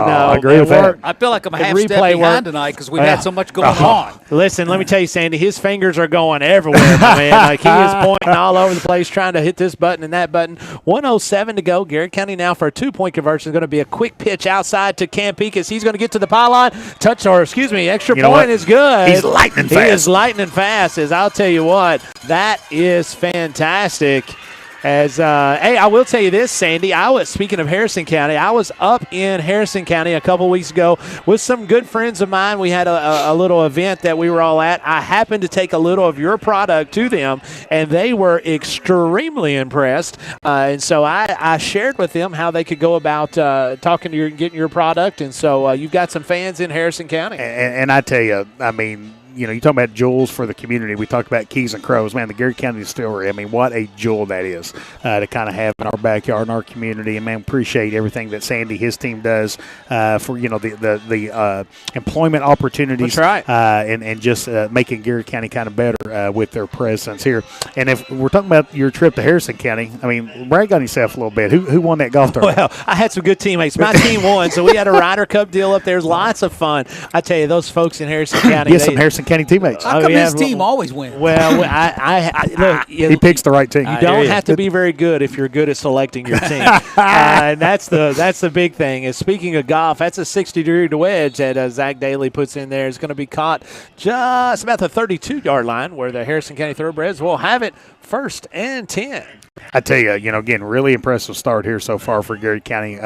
I agree with that. work. I feel like I'm a And half step replay behind work. tonight because we've had so much going on. Listen, let me tell you, Sandy, his fingers are going everywhere, my man. Like he is pointing all over the place, trying to hit this button and that button. 1:07 to go. Garrett County now for a 2-point conversion is going to be a quick pitch outside to Cam Peakus. He's going to get to the pylon. Extra point is good. He's lightning fast. He is lightning fast. As I'll tell you what, that is fantastic. As hey, I will tell you this, Sandy. Speaking of Harrison County, I was up in Harrison County a couple weeks ago with some good friends of mine. We had a little event that we were all at. I happened to take a little of your product to them, and they were extremely impressed. And so I shared with them how they could go about talking to you and getting your product. And so you've got some fans in Harrison County. And I tell you, I mean, you know, you talk about jewels for the community. We talked about Keys and Crows. Man, the Garrett County Distillery, I mean, what a jewel that is to kind of have in our backyard, in our community. And, man, appreciate everything that Sandy, his team does for, you know, the employment opportunities. That's right. And just making Garrett County kind of better with their presence here. And if we're talking about your trip to Harrison County, I mean, brag on yourself a little bit. Who won that golf tournament? Well, I had some good teammates. My team won, so we had a Ryder Cup deal up there. It was lots of fun. I tell you, those folks in Harrison County. Yes, some Harrison County teammates. How come his team always wins? Well, I look. He picks the right team. You don't have to be very good if you're good at selecting your team. And that's the big thing. And speaking of golf, that's a 60-degree wedge that Zach Daly puts in there. It's going to be caught just about the 32-yard line where the Harrison County Thoroughbreds will have it 1st and 10. I tell you, you know, again, really impressive start here so far for Garrett County.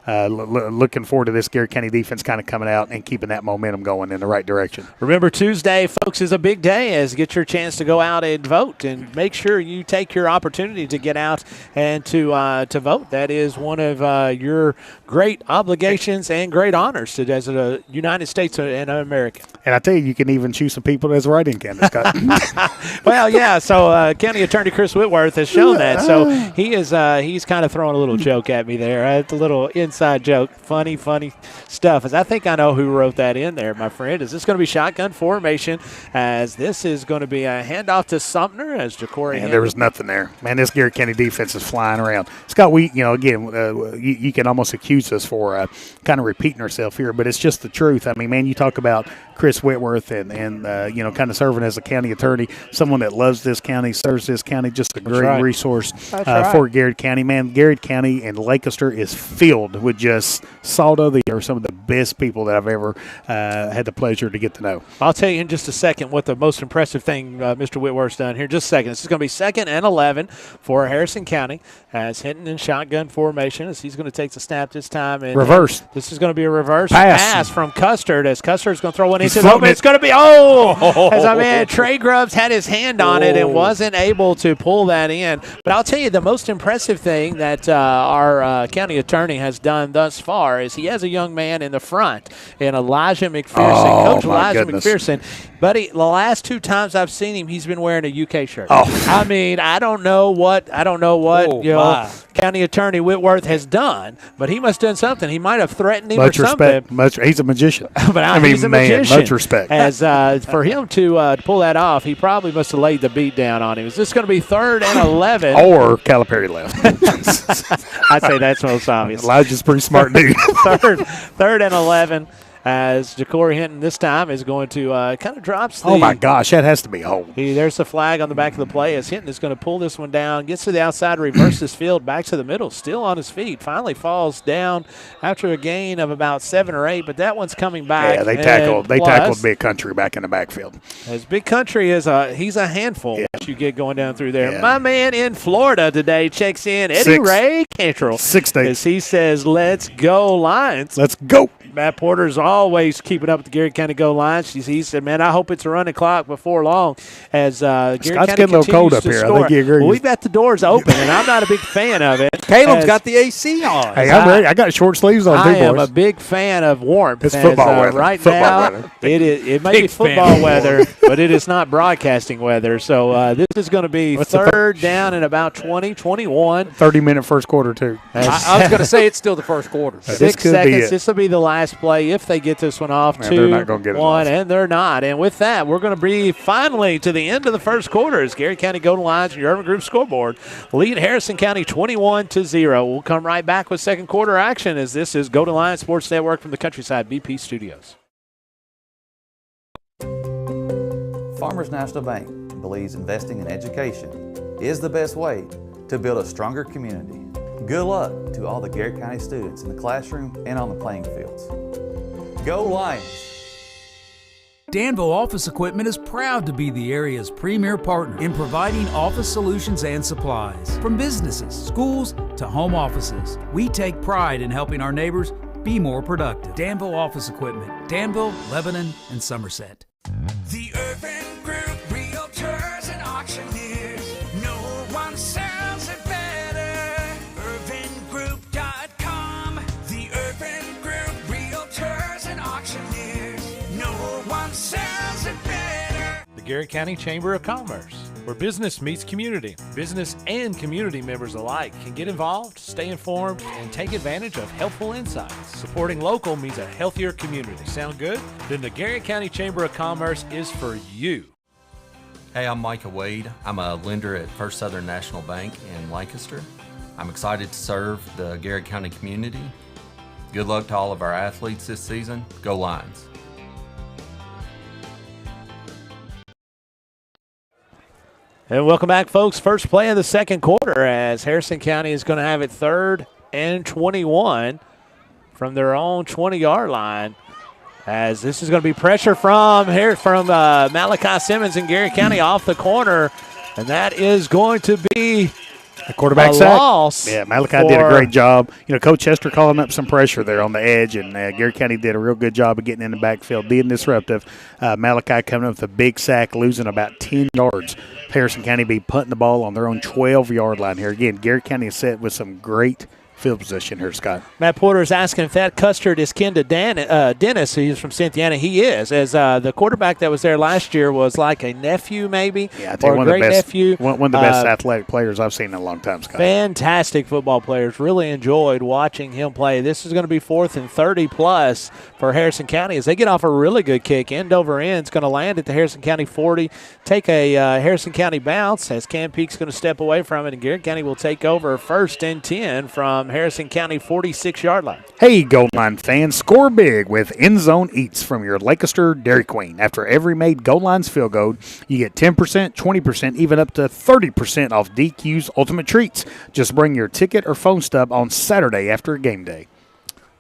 Looking forward to this Garrett County defense kind of coming out and keeping that momentum going in the right direction. Remember, Tuesday, folks, is a big day as you get your chance to go out and vote, and make sure you take your opportunity to get out and to vote. That is one of your great obligations and great honors as a United States and American. And I tell you, you can even choose some people as write-in candidates. Well, yeah. So County Attorney Chris Whitworth has shown that. So he's kind of throwing a little joke at me there. It's a little inside joke, funny stuff. As I think I know who wrote that in there, my friend. Is this going to be shotgun formation? As this is going to be a handoff to Sumner as Ja'Cory. And there was nothing there. Man, this Garrett County defense is flying around. Scott, you can almost accuse us for kind of repeating ourselves here, but it's just the truth. I mean, man, you talk about Chris Whitworth and kind of serving as a county attorney, someone that loves this county, serves this county, just a great resource resource for Garrard County. Man, Garrard County and Lancaster is filled with just salt of the earth, some of the best people that I've ever had the pleasure to get to know. I'll tell you in just a second what the most impressive thing Mr. Whitworth's done here. Just a second. This is going to be 2nd and 11 for Harrison County as Hinton in shotgun formation as he's going to take the snap this time. And reverse. This is going to be a reverse pass from Custard as Custard's going to throw one into the open. It's going to be, as I mean, Trey Grubbs had his hand on it and wasn't able to pull that in. But I'll tell you the most impressive thing that our county attorney has done thus far is he has a young man in the front in Elijah McPherson. Coach Elijah McPherson. Buddy, the last 2 times I've seen him, he's been wearing a UK shirt. I mean, I don't know what County Attorney Whitworth has done, but he must have done something. He might have threatened him or something. He's a magician. But he's a magician. Much respect. As for him to pull that off, he probably must have laid the beat down on him. Is this going to be 3rd and 11? Or Calipari left. I'd say that's most obvious. Elijah's a pretty smart dude. 3rd and 11. As Ja'Cory Hinton this time is going to kind of drops the. Oh, my gosh, that has to be a hole. There's the flag on the back of the play as Hinton is going to pull this one down, gets to the outside, reverses field, back to the middle, still on his feet, finally falls down after a gain of about 7 or 8, but that one's coming back. Yeah, they tackled Big Country back in the backfield. As Big Country is he's a handful that you get going down through there. Yeah. My man in Florida today checks in, Eddie Ray Cantrell. 6 days. As he says, let's go Lions. Let's go. Matt Porter's always keeping up with the Garrard County goal lines. He said, man, I hope it's a running clock before long as Garrard County getting a little cold up here. Score. I think you agree. Well, we've got the doors open, and I'm not a big fan of it. Caleb's got the AC on. Hey, I'm ready. I got short sleeves on, I am a big fan of warmth. It's football weather. Right now, it may be football weather, but it is not broadcasting weather. So this is going to be 3rd down in about 20, 21. 30-minute first quarter, too. I was going to say it's still the first quarter. 6 seconds. This will be the last play if they get this one off. 2-1, and they're not. And with that, we're going to be finally to the end of the first quarter as Garrard County Golden Lions and your Urban Group scoreboard lead Harrison County 21-0. We'll come right back with second quarter action as this is Golden Lions Sports Network from the Countryside BP Studios. Farmers National Bank believes investing in education is the best way to build a stronger community. Good luck to all the Garrard County students in the classroom and on the playing fields. Go Lions! Danville Office Equipment is proud to be the area's premier partner in providing office solutions and supplies. From businesses, schools, to home offices, we take pride in helping our neighbors be more productive. Danville Office Equipment, Danville, Lebanon, and Somerset. The Urban Group Realtors and Auctioneers. No one sells it better. UrbanGroup.com. The Urban Group Realtors and Auctioneers. No one sells it better. The Garrard County Chamber of Commerce, where business meets community. Business and community members alike can get involved, stay informed, and take advantage of helpful insights. Supporting local means a healthier community. Sound good? Then the Garrard County Chamber of Commerce is for you. Hey, I'm Micah Wade. I'm a lender at First Southern National Bank in Lancaster. I'm excited to serve the Garrard County community. Good luck to all of our athletes this season. Go Lions! And welcome back, folks. First play of the second quarter as Harrison County is going to have it 3rd and 21 from their own 20-yard line. As this is going to be pressure from Malachi Simmons in Garrard County off the corner, and that is going to be a quarterback sack. Loss. Yeah, Malachi did a great job. You know, Coach Chester calling up some pressure there on the edge, and Garrard County did a real good job of getting in the backfield, being disruptive. Malachi coming up with a big sack, losing about 10 yards. Harrison County be punting the ball on their own 12-yard line here. Again, Garrard County is set with some great field position here, Scott. Matt Porter is asking if that Custard is kin to Dennis. He's from Cynthiana. He is, as the quarterback that was there last year was like a nephew maybe, yeah, I think or a great nephew. One of the best athletic players I've seen in a long time, Scott. Fantastic football players. Really enjoyed watching him play. This is going to be 4th and 30+ for Harrison County as they get off a really good kick. End over end. It's going to land at the Harrison County 40. Take a Harrison County bounce as Cam Peak's going to step away from it, and Garrard County will take over 1st and 10 from Harrison County 46-yard line. Hey, Gold Line fans, score big with End Zone Eats from your Lancaster Dairy Queen. After every made Gold Lines field goal, you get 10%, 20%, even up to 30% off DQ's Ultimate Treats. Just bring your ticket or phone stub on Saturday after game day.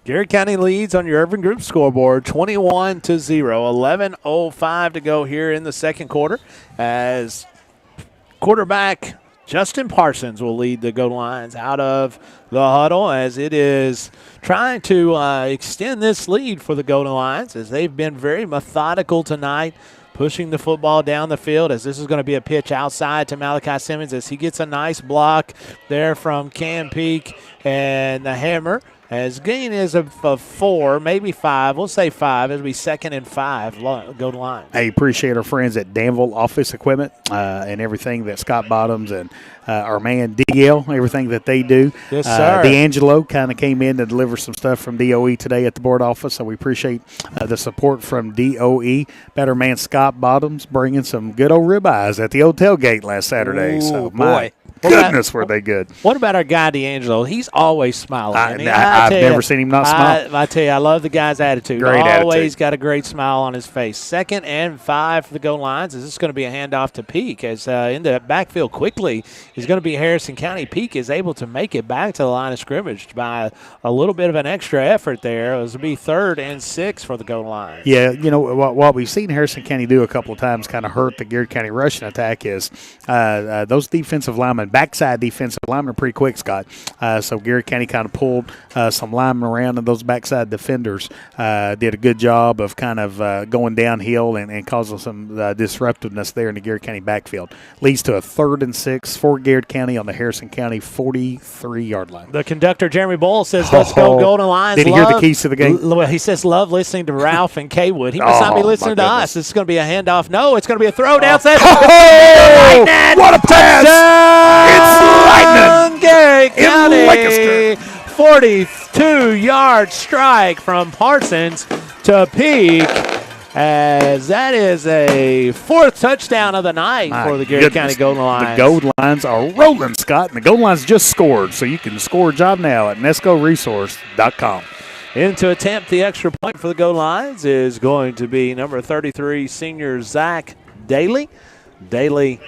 Garrett County leads on your Urban Group scoreboard 21-0. 11:05 to go here in the second quarter as quarterback Justin Parsons will lead the Golden Lions out of the huddle as it is trying to extend this lead for the Golden Lions as they've been very methodical tonight, pushing the football down the field as this is going to be a pitch outside to Malachi Simmons as he gets a nice block there from Cam Peak, and the hammer as gain is of 4, maybe 5. We'll say 5. It'll be 2nd and 5. Go to line. I appreciate our friends at Danville Office Equipment and everything that Scott Bottoms and our man DL, everything that they do. Yes, sir. D'Angelo kind of came in to deliver some stuff from DOE today at the board office, so we appreciate the support from DOE. Better man Scott Bottoms bringing some good old ribeyes at the old tailgate last Saturday. Ooh, so boy. Goodness, were they good. What about our guy D'Angelo? He's always smiling. I've never seen him not smile. I tell you, I love the guy's attitude. Great always attitude. got a great smile on his face. 2nd and 5 for the Golden Lions. Is this going to be a handoff to Peak as in the backfield quickly is going to be Harrison County. Peak is able to make it back to the line of scrimmage by a little bit of an extra effort there. It was to be 3rd and 6 for the Golden Lions. Yeah, you know, what we've seen Harrison County do a couple of times kind of hurt the Garrett County rushing attack is those defensive linemen, backside defensive linemen are pretty quick, Scott. So Garrett County kind of pulled some linemen around, and those backside defenders did a good job of kind of going downhill and causing some disruptiveness there in the Garrett County backfield. Leads to a 3rd and 6 for Garrett County on the Harrison County 43-yard line. The conductor, Jeremy Bowl, says, let's go Golden Lions. Did he hear the keys to the game? He says, love listening to Ralph and Kaywood. He must not be listening to us. This is going to be a handoff. No, it's going to be a throw down. Oh, what a pass! It's lightning! Garrett County, 42-yard strike from Parsons to Peak, as that is a 4th touchdown of the night for the Garrett County Golden Lions. The Gold Lions are rolling, Scott, and the Gold Lions just scored, so you can score a job now at nescoresource.com. In to attempt the extra point for the Golden Lions is going to be number 33, senior Zach Daly. Daly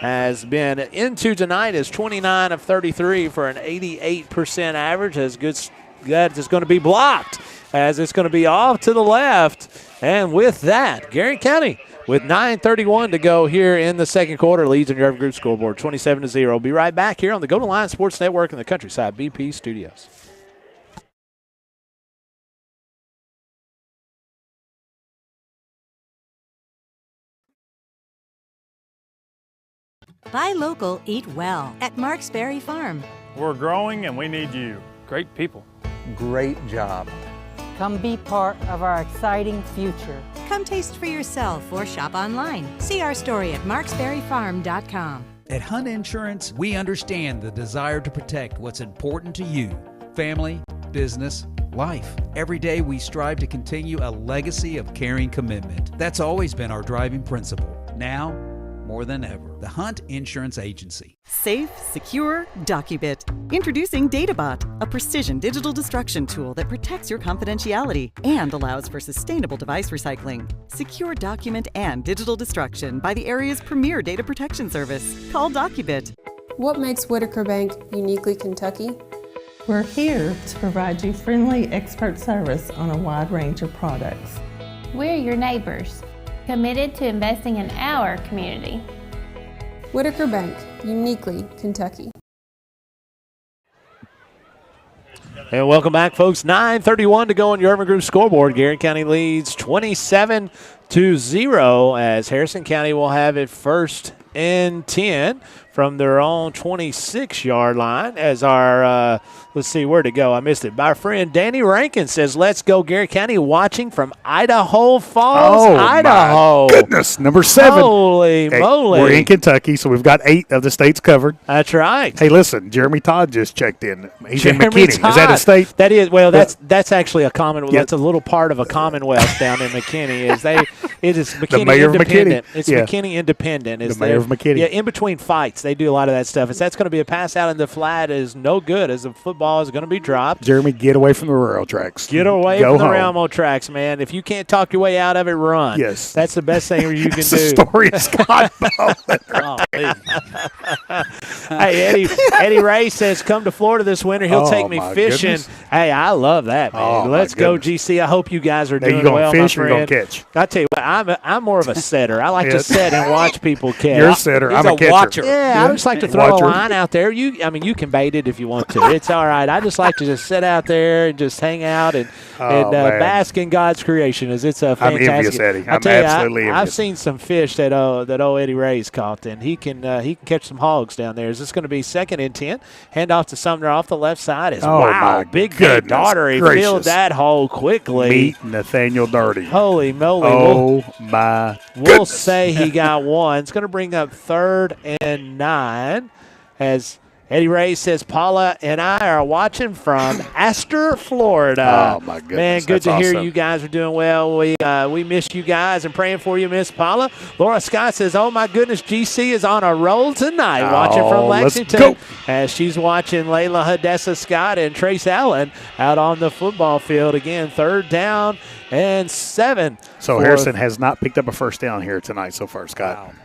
has been into tonight as 29 of 33 for an 88% average. That is going to be blocked as it's going to be off to the left. And with that, Garrett County with 9:31 to go here in the second quarter leads in your Urban Group scoreboard 27-0. Be right back here on the Golden Lions Sports Network in the Countryside BP Studios. Buy local, eat well at Marks Berry Farm. We're growing and we need you. Great people. Great job. Come be part of our exciting future. Come taste for yourself or shop online. See our story at marksberryfarm.com. At Hunt Insurance, we understand the desire to protect what's important to you: family, business, life. Every day we strive to continue a legacy of caring commitment. That's always been our driving principle. Now, more than ever, the Hunt Insurance Agency. Safe, secure, DocuBit. Introducing DataBot, a precision digital destruction tool that protects your confidentiality and allows for sustainable device recycling. Secure document and digital destruction by the area's premier data protection service. Call DocuBit. What makes Whitaker Bank uniquely Kentucky? We're here to provide you friendly expert service on a wide range of products. We're your neighbors, committed to investing in our community. Whitaker Bank, uniquely Kentucky. And welcome back, folks. 9:31 to go on your Urban Group scoreboard. Garrett County leads 27-0 as Harrison County will have it 1st and 10 from their own 26-yard line as our, let's see, where'd it go? I missed it. Our friend Danny Rankin says, let's go Garrett County, watching from Idaho Falls, Idaho. My goodness, number 7. Holy moly. We're in Kentucky, so we've got 8 of the states covered. That's right. Hey, listen, Jeremy Todd just checked in. He's Jeremy in McKinney. Todd. Is that a state? That is. Well, that's actually a common. That's a little part of a Commonwealth down in McKinney. Is It is The McKinney mayor of Independent. McKinney. It's Yeah. McKinney Independent. The mayor of McKinney. Yeah, in between fights, they do a lot of that stuff. That's going to be a pass out in the flat is no good as the football is going to be dropped. Jeremy, get away from the railroad tracks. Get away Go from the home. railroad tracks, man. If you can't talk your way out of it, run. Yes. That's the best thing you can That's do. the story of Scott Bowman. Hey, Eddie Ray says, come to Florida this winter. He'll Oh, take me my fishing. goodness. Hey, I love that, man. Oh, my Let's go, goodness. GC. I hope you guys are Now, you doing gonna well, fish my or you gonna friend. catch? I tell you what, I'm more of a setter. I like to Yes. set and watch people catch. You're a setter. He's I'm a a catcher. watcher. Yeah, I just like to throw Watcher. a line out there. You can bait it if you want to. It's all right. I just like to just sit out there and just hang out and Oh, man. bask in God's creation. As it's a I'm fantastic. envious, Eddie. I I'm tell you, absolutely I've envious. seen some fish that old Eddie Ray's caught, and he can catch some hogs down there. Is this going to be 2nd and 10? Hand off to Sumner off the left side. Oh, Wow, my big Nate goodness Daugherty gracious. filled that hole quickly. Meet Nathaniel Darty. Holy moly! Oh, my We'll goodness. say he got one. It's going to bring up 3rd and 9 as Eddie Ray says, Paula and I are watching from Astor, Florida. Oh, my goodness. Man, good That's to hear awesome. you guys are doing well. We miss you guys and praying for you, Miss Paula. Laura Scott says, oh, my goodness, GC is on a roll tonight, watching from Oh, let's Lexington. go. As she's watching Layla Hadessa Scott and Trace Allen out on the football field. Again, 3rd down and 7. So for Harrison has not picked up a first down here tonight so far, Scott.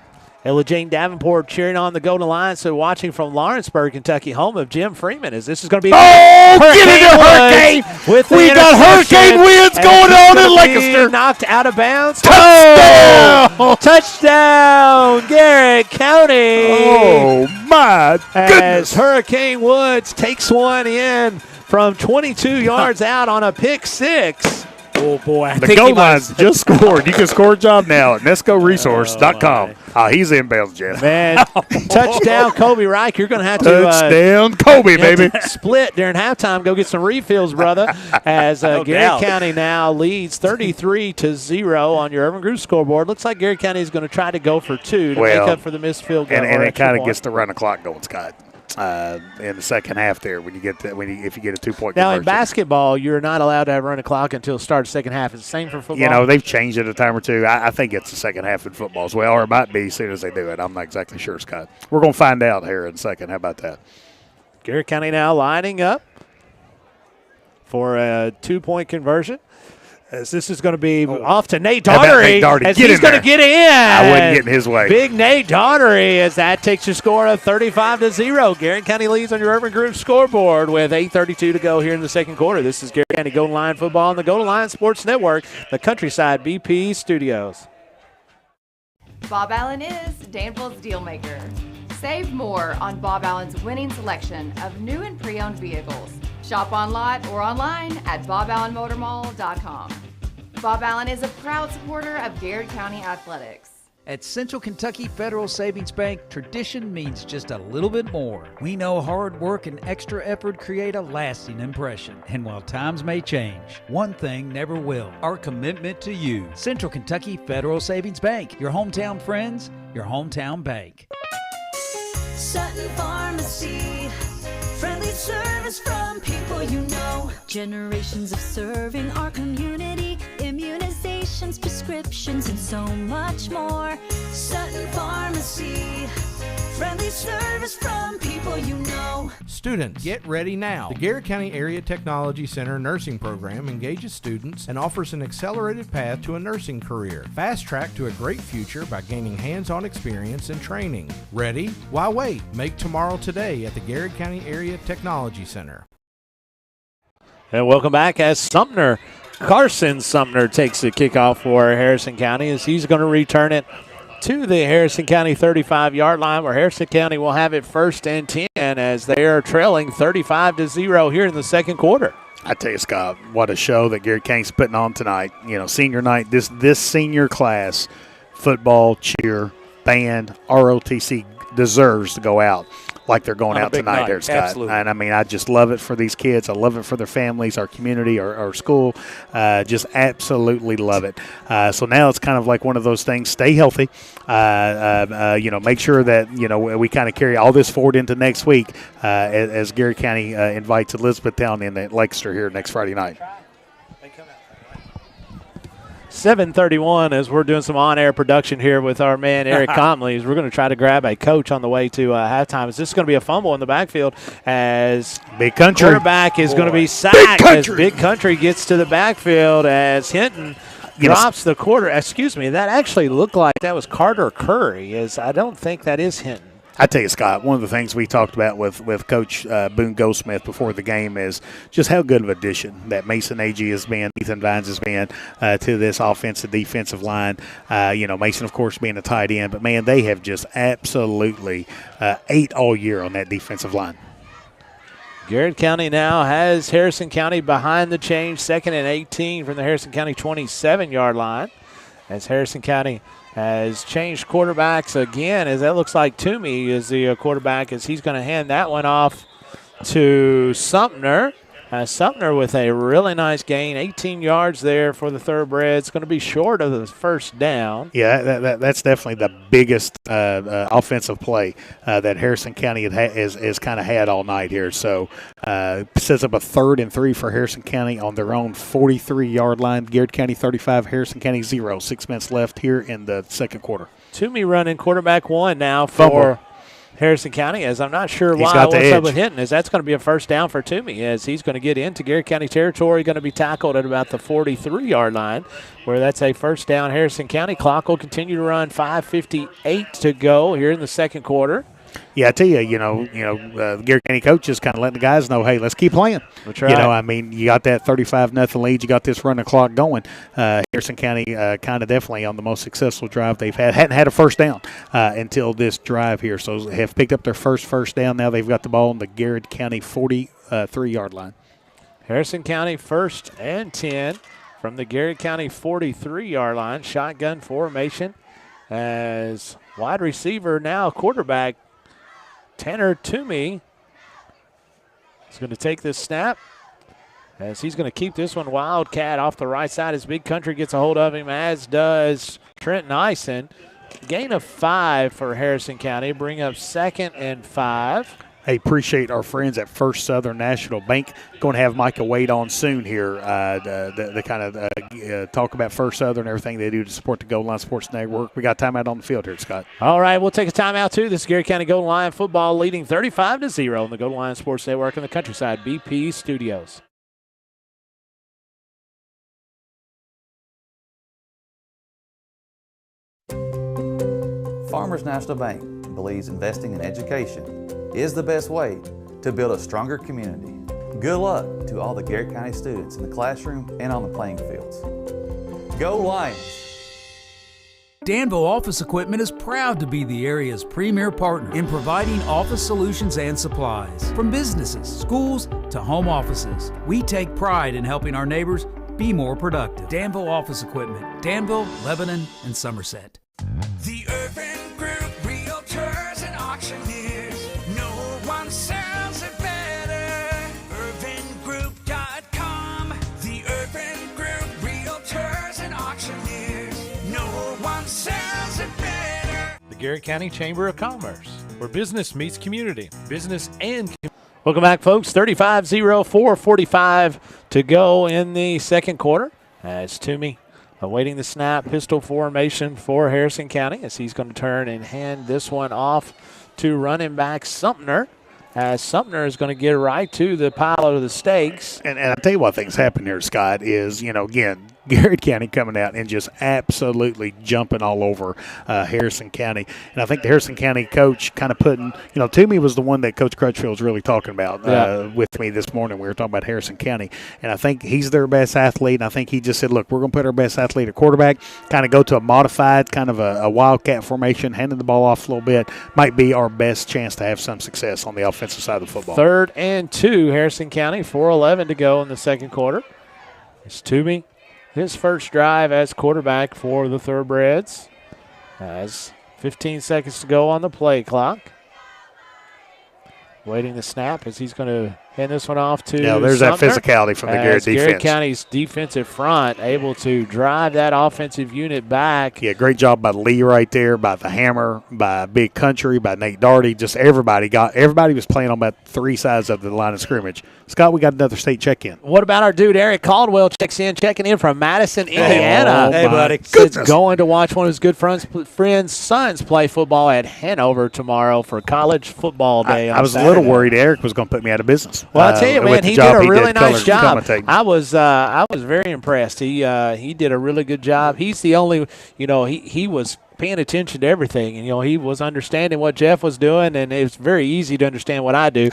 Ella Jane Davenport cheering on the Golden Lions. So watching from Lawrenceburg, Kentucky, home of Jim Freeman. As this is going to be Oh, get into Hurricane! With the We got interception. Hurricane winds And going he's on gonna in be Lancaster. Knocked out of bounds. Touchdown! Oh, touchdown, Garrett County. Oh, my As goodness. Hurricane Woods takes one in from 22 yards out on a pick 6. Oh, boy. The goal line's just scored. You can score a job now at nescoresource.com. He's inbounds, Jen. Man, touchdown, Kobe Reich. You're going to have to Touchdown, Kobe, you have baby. to split during halftime. Go get some refills, brother. As No Garrett doubt. County now leads 33-0 on your Urban Group scoreboard. Looks like Garrett County is going to try to go for 2 to Well, make up for the missed field goal. And or it extra kind of point. gets the run the clock going, Scott. In the second half there, when you get that, if you get a 2-point Now, in conversion. basketball, you're not allowed to have run a clock until the start of the second half. It's the same for football. You know, they've changed it a time or two. I think it's the second half in football as well, or it might be as soon as they do it. I'm not exactly sure, Scott. We're going to find out here in a second. How about that? Garrett County now lining up for a 2-point conversion. As this is going to be off to Nate How about Daugherty. Nate Daugherty? As Get he's in going to there. get in. I wouldn't get in his way. Big Nate Daugherty as that takes your score of 35-0. Garrett County leads on your Urban Group scoreboard with 8:32 to go here in the second quarter. This is Garrett County Golden Lion football on the Golden Lion Sports Network, the Countryside BP Studios. Bob Allen is Danville's Dealmaker. Save more on Bob Allen's winning selection of new and pre-owned vehicles. Shop on lot or online at boballenmotormall.com. Bob Allen is a proud supporter of Garrett County Athletics. At Central Kentucky Federal Savings Bank, tradition means just a little bit more. We know hard work and extra effort create a lasting impression. And while times may change, one thing never will: our commitment to you. Central Kentucky Federal Savings Bank, your hometown friends, your hometown bank. Sutton Pharmacy, friendly service from people you know. Generations of serving our community, immunizations, prescriptions, and so much more. Sutton Pharmacy, friendly service from people you know. Students, get ready now. The Garrett County Area Technology Center nursing program engages students and offers an accelerated path to a nursing career. Fast track to a great future by gaining hands-on experience and training. Ready? Why wait? Make tomorrow today at the Garrett County Area Technology Center. And welcome back as Carson Sumner takes the kickoff for Harrison County as he's going to return it to the Harrison County 35-yard line, where Harrison County will have it 1st and 10 as they are trailing 35-0 here in the second quarter. I tell you, Scott, what a show that Garrett County's putting on tonight. You know, senior night, this senior class, football, cheer, band, ROTC deserves to go out like they're going On a out big tonight night. there, Scott. Absolutely. And, I mean, I just love it for these kids. I love it for their families, our community, our school. Just absolutely love it. So now it's kind of like one of those things. Stay healthy. Make sure that, we kind of carry all this forward into next week as Garrett County invites Elizabethtown in at Lancaster here next Friday night. 7:31 as we're doing some on-air production here with our man Eric Comley. We're going to try to grab a coach on the way to halftime. Is this going to be a fumble in the backfield as Big Country quarterback is going to be sacked as Big Country gets to the backfield as Hinton drops the quarter. Excuse me, that actually looked like that was Carter Curry. I don't think that is Hinton. I tell you, Scott, one of the things we talked about with Coach Boone Goldsmith before the game is just how good of an addition that Mason Agee has been, Ethan Vines has been to this offensive defensive line. Mason, of course, being a tight end, but, man, they have just absolutely ate all year on that defensive line. Garrett County now has Harrison County behind the change, 2nd and 18 from the Harrison County 27-yard line as Harrison County has changed quarterbacks again, as that looks like Toomey is the quarterback, as he's going to hand that one off to Sumner. Sumner with a really nice gain, 18 yards there for the Thoroughbreds. Going to be short of the first down. Yeah, that's definitely the biggest offensive play that Harrison County has kind of had all night here. So sets up a 3rd and 3 for Harrison County on their own 43-yard line. Garrett County 35, Harrison County 0. 6 minutes left here in the second quarter. Toomey running quarterback 1 now for Harrison County, as I'm not sure what's up with Hinton, as that's going to be a first down for Toomey, as he's going to get into Garrett County territory, going to be tackled at about the 43-yard line, where that's a first down. Harrison County clock will continue to run, 5:58 to go here in the second quarter. Yeah, I tell you, the Garrett County coach is kind of letting the guys know, hey, let's keep playing. That's right. You got that 35-0 lead. You got this running clock going. Harrison County kind of definitely on the most successful drive they've had. Hadn't had a first down until this drive here. So have picked up their first down. Now they've got the ball on the Garrett County 43-yard line. Harrison County 1st and 10 from the Garrett County 43-yard line. Shotgun formation as wide receiver, now quarterback, Tanner Toomey is going to take this snap as he's going to keep this one wildcat off the right side as Big Country gets a hold of him, as does Trenton Ison. Gain of 5 for Harrison County, bring up 2nd and 5. Hey, appreciate our friends at First Southern National Bank. Going to have Micah Wade on soon here to kind of talk about First Southern and everything they do to support the Gold Line Sports Network. We got timeout on the field here, Scott. All right, we'll take a timeout too. This is Garrett County Gold Line football leading 35-0 on the Gold Line Sports Network in the Countryside BP Studios. Farmers National Bank believes investing in education is the best way to build a stronger community. Good luck to all the Garrett County students in the classroom and on the playing fields. Go Lions! Danville Office Equipment is proud to be the area's premier partner in providing office solutions and supplies. From businesses, schools, to home offices, we take pride in helping our neighbors be more productive. Danville Office Equipment, Danville, Lebanon, and Somerset. The Urban Group, Realtors and Auctioneers. No one sells it better. UrbanGroup.com. The Urban Group, Realtors and Auctioneers. No one sells it better. The Garrett County Chamber of Commerce, where business meets community. Business and Welcome back, folks. 35-0, 4:45 to go in the second quarter. As Toomey awaiting the snap, pistol formation for Harrison County, as he's going to turn and hand this one off to running back Sumner, as Sumner is going to get right to the pile of the stakes. And I'll tell you what things happen here, Scott, is, again, Garrett County coming out and just absolutely jumping all over Harrison County. And I think the Harrison County coach kind of putting, Toomey was the one that Coach Crutchfield was really talking about with me this morning. We were talking about Harrison County. And I think he's their best athlete. And I think he just said, look, we're going to put our best athlete at quarterback, kind of go to a modified, kind of a wildcat formation, handing the ball off a little bit. Might be our best chance to have some success on the offensive side of the football. 3rd and 2, Harrison County, 4:11 to go in the second quarter. It's Toomey. His first drive as quarterback for the Thoroughbreds. Has 15 seconds to go on the play clock. Waiting the snap as he's going to Hand this one off to there's that Sumner, physicality from the Garrett defense. Garrett County's defensive front able to drive that offensive unit back. Yeah, great job by Lee right there, by the Hammer, by Big Country, by Nate Daugherty. Just everybody was playing on about 3 sides of the line of scrimmage. Scott, we got another state check-in. What about our dude Eric Caldwell checking in from Madison, Indiana. Hey, buddy. Goodness. Going to watch one of his good friends' sons play football at Hanover tomorrow for college football day. I was a little worried Eric was going to put me out of business. Well, I'll tell you, man, he did a really nice job. Commentating. I was very impressed. He did a really good job. He's the only, he was paying attention to everything, and he was understanding what Jeff was doing, and it's very easy to understand what I do.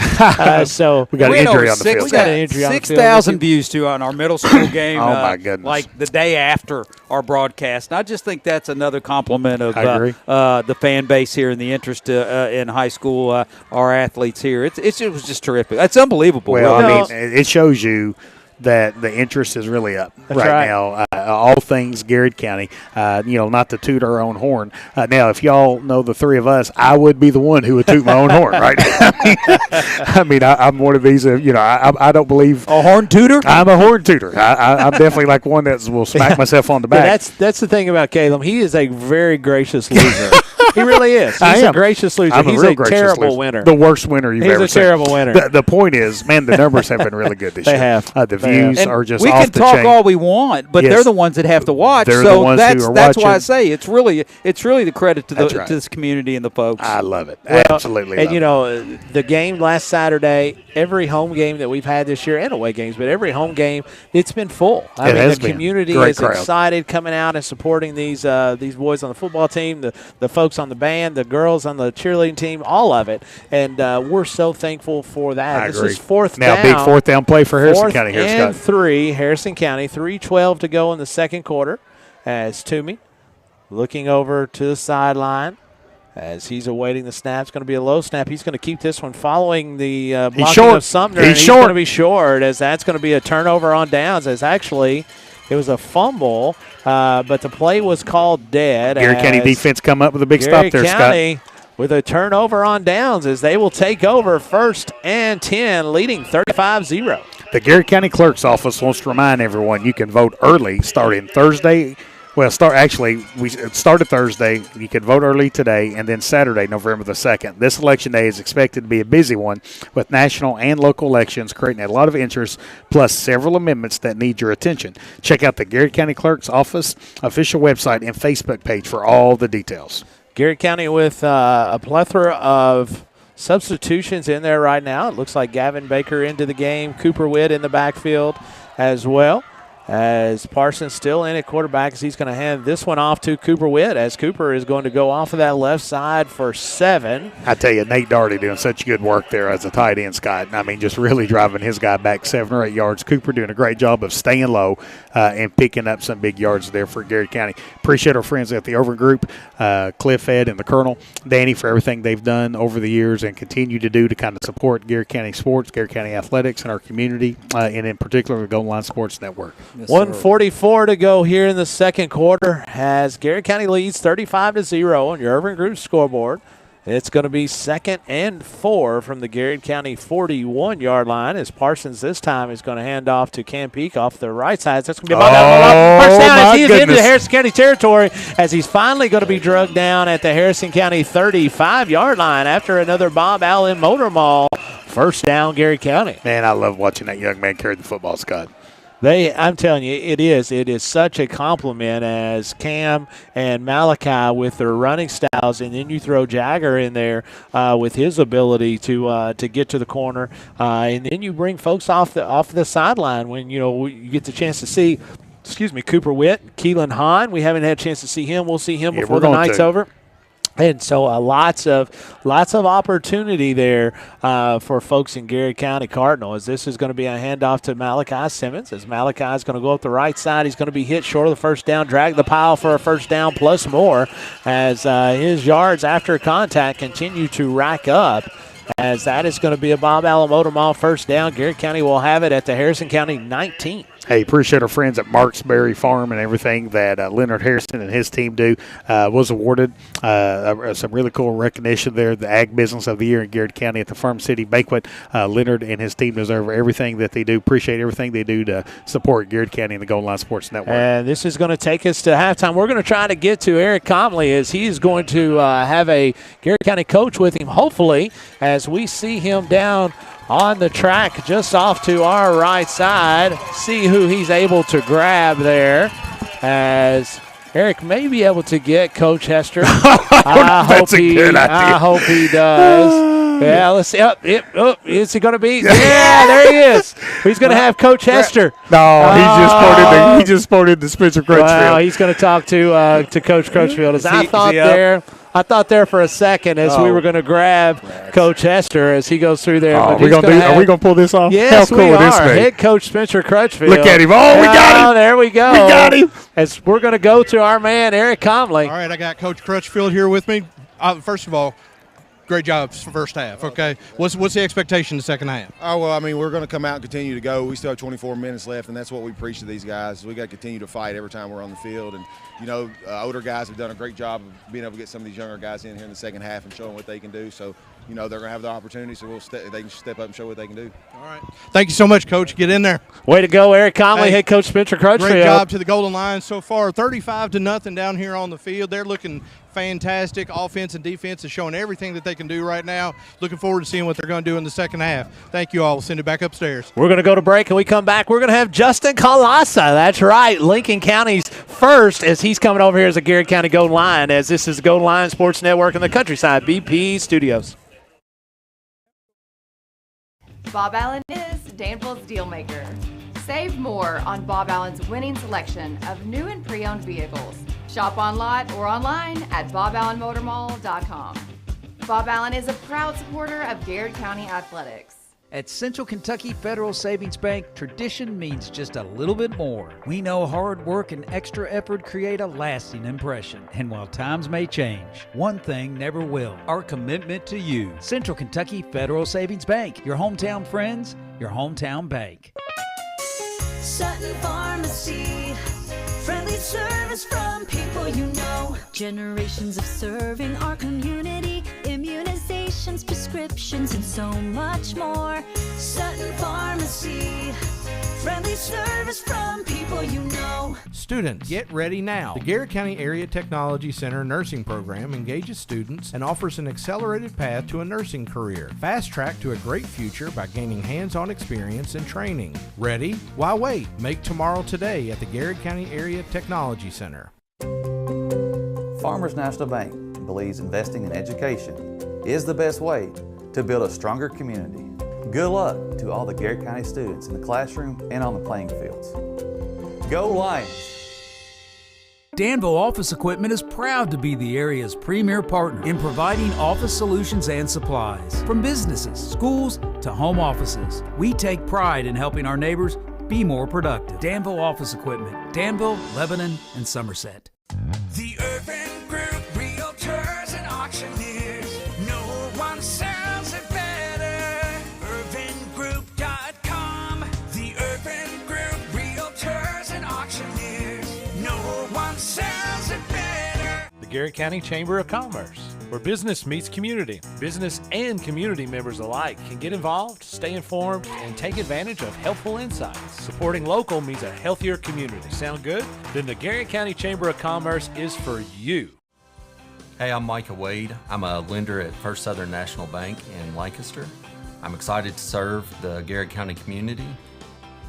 So we got an injury on the field. We got an injury on the field. 6,000 views too on our middle school game. Oh my goodness! Like the day after our broadcast, and I just think that's another compliment of the fan base here and the interest in high school. Our athletes here, it was just terrific. That's unbelievable. Well, it shows you that the interest is really up right now. All things Garrett County, not to toot our own horn. Now, if y'all know the three of us, I would be the one who would toot my own horn, right? I'm one of these, I don't believe. A horn tooter? I'm a horn tooter. I'm definitely like one that will smack myself on the back. Yeah, that's the thing about Caleb. He is a very gracious loser. He really is. He's a gracious loser. He's a terrible winner. The worst winner you've ever seen. He's a terrible winner. The point is, man, the numbers have been really good this year. They have. The views are just we off can the talk chain. all we want, but they're the ones that have to watch. They're the ones who are that's watching. why I say it's really the credit to to this community and the folks. I love it. Well, Absolutely. And the game last Saturday, every home game that we've had this year, and away games, but every home game, it's been full. I mean, the community is excited coming out and supporting these boys on the football team, the folks on the band, the girls on the cheerleading team, all of it. And we're so thankful for that. I this agree. is fourth now, down. big fourth down play for Harrison County here, and Scott. 3, Harrison County, 3:12 to go in the second quarter. As Toomey looking over to the sideline. As he's awaiting the snap, it's going to be a low snap. He's going to keep this one following the blocking of Sumner. He's going to be short, as that's going to be a turnover on downs. As actually, it was a fumble, but the play was called dead. Garrett County defense come up with a big stop there, County Scott. With a turnover on downs, as they will take over 1st and 10, leading 35-0. The Garrett County Clerk's Office wants to remind everyone you can vote early starting Thursday. Well, we started Thursday. You can vote early today, and then Saturday, November the 2nd. This election day is expected to be a busy one with national and local elections creating a lot of interest, plus several amendments that need your attention. Check out the Garrett County Clerk's Office official website and Facebook page for all the details. Garrett County with a plethora of substitutions in there right now. It looks like Gavin Baker into the game, Cooper Witt in the backfield as well. As Parsons still in at quarterback, as he's going to hand this one off to Cooper Witt, as Cooper is going to go off of that left side for 7. I tell you, Nate Daugherty doing such good work there as a tight end, Scott. I mean, just really driving his guy back 7 or 8 yards. Cooper doing a great job of staying low and picking up some big yards there for Garrett County. Appreciate our friends at the Over Group, Cliff, Ed, and the Colonel, Danny, for everything they've done over the years and continue to do to kind of support Garrett County sports, Garrett County athletics, and our community, and in particular the Golden Line Sports Network. Yes, 1:44 to go here in the second quarter as Garrett County leads 35-0 on your Urban Group scoreboard. It's going to be 2nd and 4 from the Garrett County 41-yard line as Parsons this time is going to hand off to Cam Peak off the right side. That's going to be a first down as he is into the Harrison County territory as he's finally going to be drugged down at the Harrison County 35-yard line after another Bob Allen motor maul. First down, Garrett County. Man, I love watching that young man carry the football, Scott. I'm telling you, it is such a compliment as Cam and Malachi with their running styles, and then you throw Jagger in there with his ability to get to the corner, and then you bring folks off the sideline when you get the chance to see, Cooper Witt, Keelan Hahn. We haven't had a chance to see him. We'll see him before the night's over. And so lots of opportunity there for folks in Garrett County Cardinal, as this is going to be a handoff to Malachi Simmons. As Malachi is going to go up the right side, he's going to be hit short of the first down, drag the pile for a first down plus more as his yards after contact continue to rack up. As that is going to be a Bob Allen motor maul first down. Garrett County will have it at the Harrison County 19. Hey, appreciate our friends at Marks Berry Farm and everything that Leonard Harrison and his team do. Was awarded some really cool recognition there, the Ag Business of the Year in Garrard County at the Farm City Banquet. Leonard and his team deserve everything that they do. Appreciate everything they do to support Garrard County and the Golden Line Sports Network. And this is going to take us to halftime. We're going to try to get to Eric Comley as he's going to have a Garrard County coach with him, hopefully, as we see him down on the track just off to our right side. See who he's able to grab there, as Eric may be able to get Coach Hester. I hope he does. Yeah, let's see. Is he going to be? Yeah, there he is. He's going to have Coach Hester. No, he just pointed to Spencer Crutchfield. Well, he's going to talk to Coach Crutchfield. As I thought there for a second as we were going to grab Coach Hester as he goes through there. Are we going to pull this off? Yes, How cool we would this are. be? Head Coach Spencer Crutchfield. Look at him. Oh, we got him. There we go. We got him. As we're going to go to our man, Eric Comley. All right, I got Coach Crutchfield here with me. First of all, great job first half, okay? What's the expectation in the second half? Oh, well, I mean, we're going to come out and continue to go. We still have 24 minutes left, and that's what we preach to these guys. We got to continue to fight every time we're on the field. And, you know, older guys have done a great job of being able to get some of these younger guys in here in the second half and showing what they can do. So, you know, they're going to have the opportunity, so they can step up and show what they can do. All right. Thank you so much, Coach. Get in there. Way to go, Eric Comley, Head Coach Spencer Crutchfield. Great job to the Golden Lions so far. 35-0 down here on the field. They're looking fantastic. Offense and defense is showing everything that they can do right now. Looking forward to seeing what they're going to do in the second half. Thank you all. We'll send it back upstairs. We're going to go to break, and we come back. We're going to have Justin Kalasa. That's right, Lincoln County's first, as he's coming over here as a Garrard County Golden Lion, as this is the Golden Lion Sports Network in the Countryside BP Studios. Bob Allen is Danville's deal maker. Save more on Bob Allen's winning selection of new and pre-owned vehicles. Shop on lot or online at boballenmotormall.com. Bob Allen is a proud supporter of Garrard County Athletics. At Central Kentucky Federal Savings Bank, tradition means just a little bit more. We know hard work and extra effort create a lasting impression. And while times may change, one thing never will: our commitment to you. Central Kentucky Federal Savings Bank, your hometown friends, your hometown bank. Sutton Pharmacy, friendly service from people you know. Generations of serving our community, immunizations, prescriptions, and so much more. Sutton Pharmacy, friendly service from people you know. Students, get ready now. The Garrard County Area Technology Center nursing program engages students and offers an accelerated path to a nursing career. Fast track to a great future by gaining hands-on experience and training. Ready? Why wait? Make tomorrow today at the Garrard County Area Technology Center. Farmers National Bank believes investing in education is the best way to build a stronger community. Good luck to all the Garrard County students in the classroom and on the playing fields. Go Lions! Danville Office Equipment is proud to be the area's premier partner in providing office solutions and supplies. From businesses, schools, to home offices, we take pride in helping our neighbors be more productive. Danville Office Equipment, Danville, Lebanon, and Somerset. The Urban Group, Realtors and Auctioneers. No one sells it better. UrbanGroup.com. The Urban Group, Realtors and Auctioneers. No one sells it better. The Garrard County Chamber of Commerce, where business meets community. Business and community members alike can get involved, stay informed, and take advantage of helpful insights. Supporting local means a healthier community. Sound good? Then the Garrard County Chamber of Commerce is for you. Hey, I'm Micah Wade. I'm a lender at First Southern National Bank in Lancaster. I'm excited to serve the Garrard County community.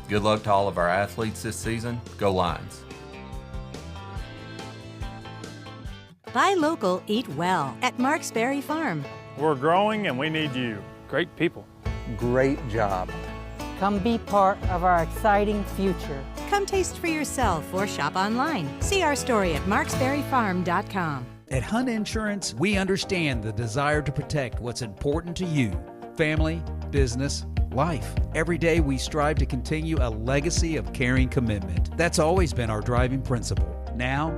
Good luck to all of our athletes this season. Go Lions! Buy local, eat well at Marks Berry Farm. We're growing and we need you. Great people. Great job. Come be part of our exciting future. Come taste for yourself or shop online. See our story at marksberryfarm.com. At Hunt Insurance, we understand the desire to protect what's important to you: family, business, life. Every day we strive to continue a legacy of caring commitment. That's always been our driving principle. Now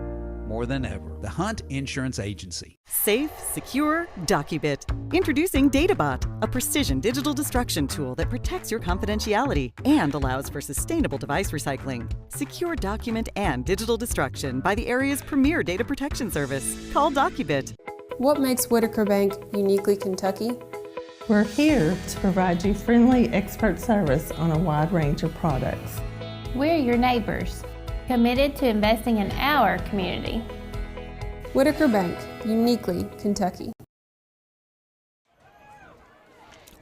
more than ever. The Hunt Insurance Agency. Safe, secure, Docubit. Introducing DataBot, a precision digital destruction tool that protects your confidentiality and allows for sustainable device recycling. Secure document and digital destruction by the area's premier data protection service. Call Docubit. What makes Whitaker Bank uniquely Kentucky? We're here to provide you friendly expert service on a wide range of products. We're your neighbors, committed to investing in our community. Whitaker Bank, uniquely Kentucky.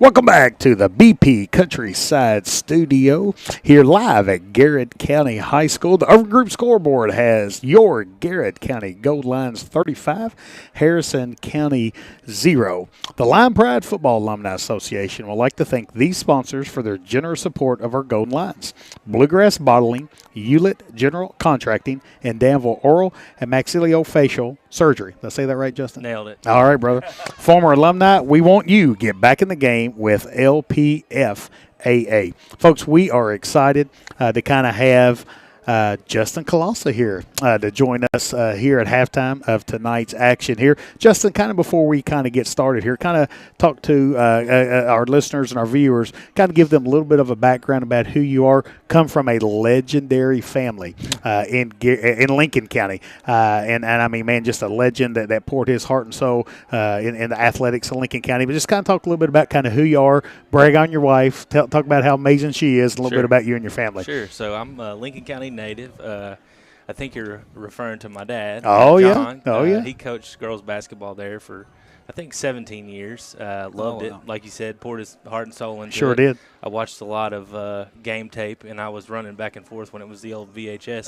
Welcome back to the BP Countryside Studio, here live at Garrard County High School. The Irving Group scoreboard has your Garrard County Gold Lions 35, Harrison County 0. The Lion Pride Football Alumni Association would like to thank these sponsors for their generous support of our Golden Lions: Bluegrass Bottling, Hewlett General Contracting, and Danville Oral and Maxillofacial Surgery. Did I say that right, Justin? Nailed it. All right, brother. Former alumni, we want you to get back in the game with LPFAA. Folks, we are excited to kind of have Justin Colassa here to join us here at halftime of tonight's action here. Justin, kind of before we kind of get started here, kind of talk to our listeners and our viewers, kind of give them a little bit of a background about who you are. Come from a legendary family in Lincoln County. And I mean, man, just a legend that poured his heart and soul in the athletics of Lincoln County. But just kind of talk a little bit about kind of who you are, brag on your wife, talk about how amazing she is, and a little bit about you and your family. Sure. So I'm Lincoln County native. I think you're referring to my dad. Oh, John. Yeah. Oh, yeah. He coached girls basketball there for, I think, 17 years. Loved it. Like you said, poured his heart and soul into it. Sure did. I watched a lot of game tape, and I was running back and forth when it was the old VHS.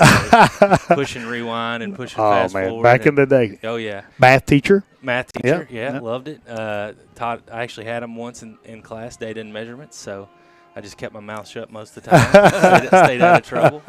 Pushing rewind and pushing fast forward. Back in the day. Oh, yeah. Math teacher? Math teacher, yeah. Loved it. I actually had him once in class, data and measurements, so I just kept my mouth shut most of the time. stayed out of trouble.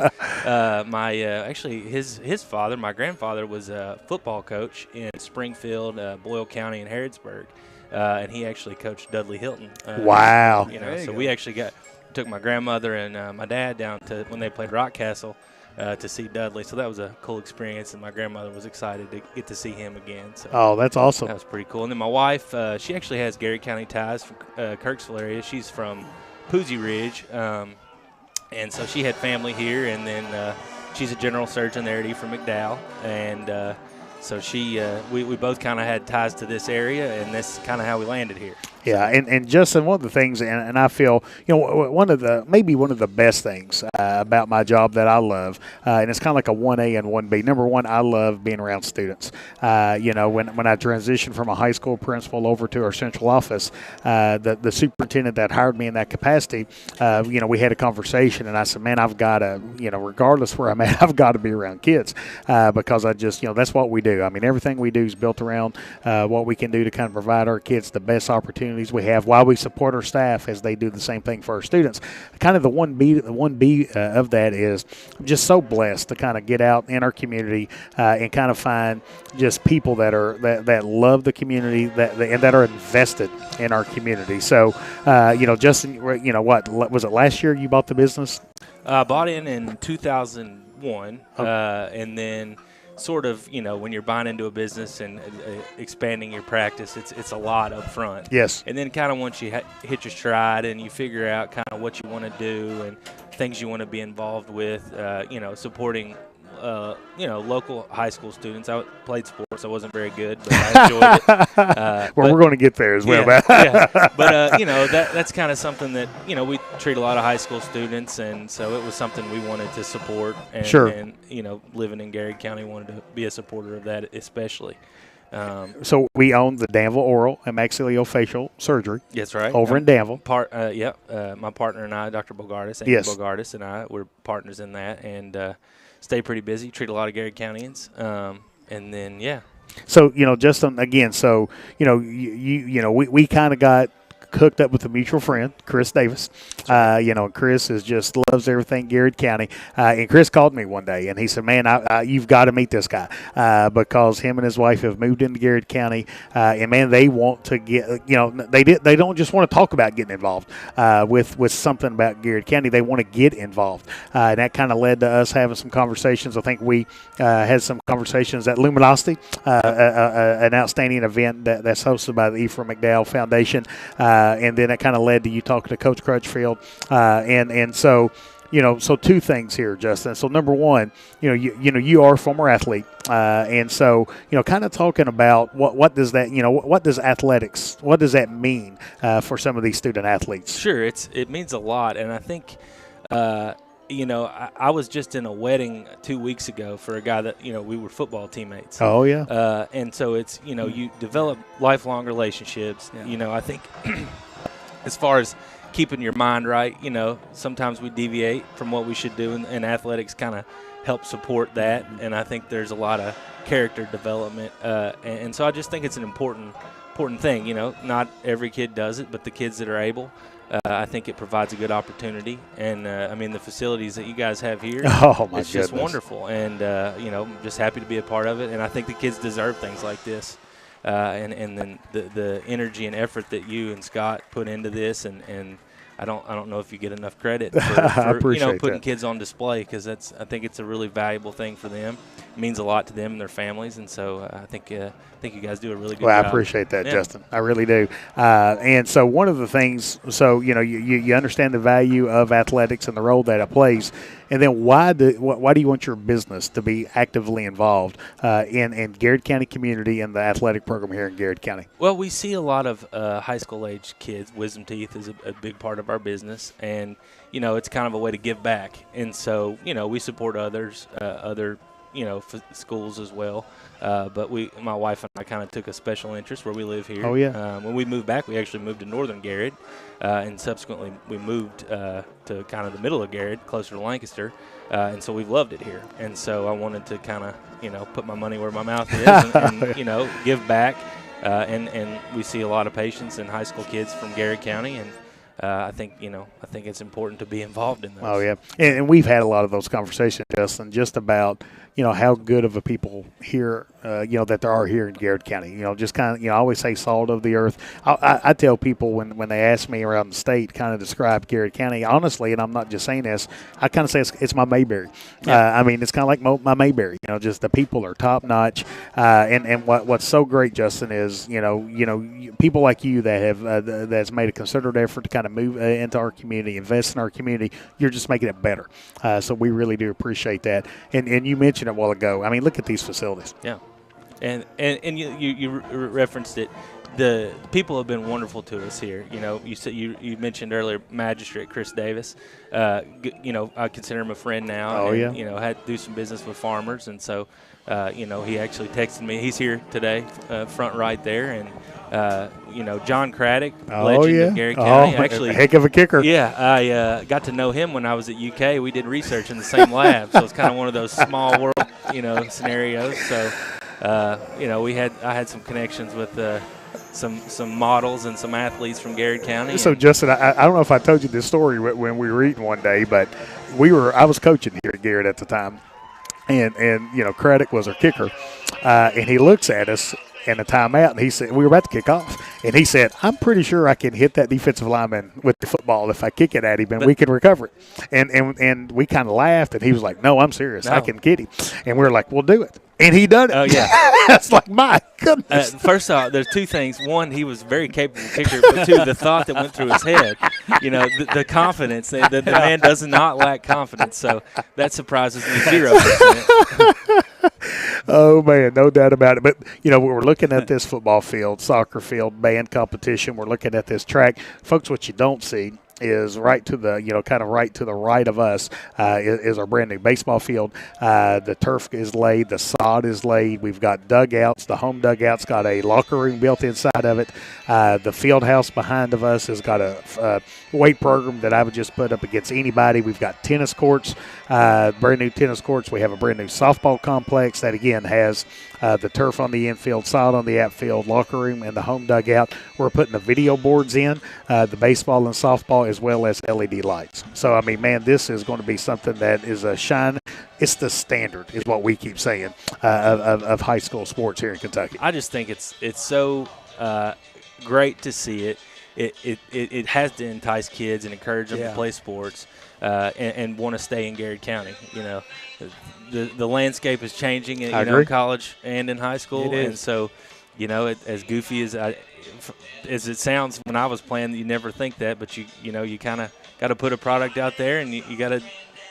Actually, his father, my grandfather, was a football coach in Springfield, Boyle County, and Harrodsburg, and he actually coached Dudley Hilton. Wow! So we actually took my grandmother and my dad down to when they played Rock Castle to see Dudley. So that was a cool experience, and my grandmother was excited to get to see him again. So oh, that's awesome. That was pretty cool. And then my wife, she actually has Garrard County ties from Kirksville area. She's from Poozy Ridge, and so she had family here, and then she's a general surgeon there at E. from McDowell, and so we both kind of had ties to this area, and this is kind of how we landed here. Yeah, and Justin, one of the things, and I feel, one of the best things about my job that I love, and it's kind of like a 1A and 1B. Number one, I love being around students. When I transitioned from a high school principal over to our central office, the superintendent that hired me in that capacity, we had a conversation, and I said, man, I've got to, regardless where I'm at, I've got to be around kids because I just, that's what we do. I mean, everything we do is built around what we can do to kind of provide our kids the best opportunities we have while we support our staff as they do the same thing for our students. Kind of the 1B of that is I'm just so blessed to kind of get out in our community and kind of find just people that love the community and that are invested in our community. So, Justin, what was it last year you bought the business? I bought in 2001, and then sort of, when you're buying into a business and expanding your practice, it's a lot up front. Yes. And then kind of once you hit your stride and you figure out kind of what you want to do and things you want to be involved with, supporting local high school students. I played sports. I wasn't very good, but I enjoyed it. We're going to get there as well. Yeah. But, that's kind of something that, we treat a lot of high school students, and so it was something we wanted to support. And, sure. And, living in Garrard County, wanted to be a supporter of that especially. So we own the Danville Oral and Maxillofacial Surgery. That's right. Over in Danville. My partner and I, Dr. Bogardus, Bogardus, and I, we're partners in that, and stay pretty busy, treat a lot of Garrard Countyans, and then, yeah. So, Justin, again, so, we kind of got hooked up with a mutual friend, Chris Davis. And Chris loves everything Garrard County. And Chris called me one day, and he said, man, you've got to meet this guy because him and his wife have moved into Garrard County. And, man, they want to get, they don't just want to talk about getting involved with something about Garrard County. They want to get involved. And that kind of led to us having some conversations. I think we had some conversations at Luminosity, an outstanding event that's hosted by the Ephraim McDowell Foundation. And then it kind of led to you talking to Coach Crutchfield. And so, so two things here, Justin. So number one, you are a former athlete, and so kind of talking about what does that what does athletics, what does that mean for some of these student athletes? Sure, it means a lot, and I think. I was just in a wedding 2 weeks ago for a guy that, we were football teammates. Oh, yeah. And so it's, you develop lifelong relationships. Yeah. I think as far as keeping your mind right, sometimes we deviate from what we should do, and athletics kind of help support that. And I think there's a lot of character development. And so I just think it's an important thing. Not every kid does it, but the kids that are able. I think it provides a good opportunity, and the facilities that you guys have here, it's just wonderful, and I'm just happy to be a part of it, and I think the kids deserve things like this, and then the energy and effort that you and Scott put into this, and I don't know if you get enough credit for putting kids on display, because I think it's a really valuable thing for them. It means a lot to them and their families, and so I think you guys do a really good job. I appreciate that, Justin. I really do. And so one of the things, you understand the value of athletics and the role that it plays, and then why do you want your business to be actively involved in Garrard County community and the athletic program here in Garrard County? Well, we see a lot of high school age kids. Wisdom Teeth is a big part of our business, and it's kind of a way to give back. And so we support others, other schools as well. But my wife and I kind of took a special interest where we live here. Oh, yeah. When we moved back, we actually moved to northern Garrard, and subsequently we moved to kind of the middle of Garrard, closer to Lancaster, and so we've loved it here. And so I wanted to kind of, put my money where my mouth is and give back. And we see a lot of patients and high school kids from Garrard County, and I think it's important to be involved in those. Oh, yeah. And we've had a lot of those conversations, Justin, just about, how good of a people here, that there are here in Garrard County. Just kind of, I always say salt of the earth. I tell people when they ask me around the state, kind of describe Garrard County, honestly, and I'm not just saying this, I kind of say it's my Mayberry. Yeah. It's kind of like my Mayberry. Just the people are top notch. And what's so great, Justin, is, people like you that have that's made a concerted effort to kind of move into our community, invest in our community. You're just making it better. So we really do appreciate that. And you mentioned a while ago, look at these facilities. Yeah. And you referenced it. The people have been wonderful to us here. You said you mentioned earlier Magistrate Chris Davis. I consider him a friend now. Oh, and, yeah. Had to do some business with farmers, and so he actually texted me. He's here today, front right there, and John Craddock, legend of Garrard County. Actually, a heck of a kicker. Yeah, I got to know him when I was at UK. We did research in the same lab, so it's kind of one of those small world, scenarios. So, I had some connections with some models and some athletes from Garrard County. So, Justin, I don't know if I told you this story when we were eating one day, but I was coaching here at Garrard at the time, and Craddock was our kicker, and he looks at us in a timeout, and he said, we were about to kick off, and he said, I'm pretty sure I can hit that defensive lineman with the football if I kick it at him, and we can recover it. And we kind of laughed, and he was like, no, I'm serious. I can get him. And we were like, we'll do it. And he done it. Oh, yeah. That's like, my goodness. First off, there's two things. One, he was a very capable kicker, but two, the thought that went through his head, the confidence. The man does not lack confidence, so that surprises me 0%. Oh, man, no doubt about it. But, we're looking at this football field, soccer field, band competition. We're looking at this track. Folks, what you don't see is right to the, kind of right to the right of us is our brand new baseball field. The turf is laid, the sod is laid. We've got dugouts. The home dugout's got a locker room built inside of it. The field house behind of us has got a weight program that I would just put up against anybody. We've got tennis courts, brand new tennis courts. We have a brand new softball complex that again has the turf on the infield, sod on the outfield, locker room, and the home dugout. We're putting the video boards in, the baseball and softball, as well as LED lights. So, I mean, man, this is going to be something that is a shine. It's the standard, is what we keep saying, of high school sports here in Kentucky. I just think it's so great to see it. It has to entice kids and encourage them to play sports and want to stay in Garrard County. You know, the landscape is changing in college and in high school, and so you know, as goofy as it sounds when I was playing, you never think that, but you kind of got to put a product out there, and you got to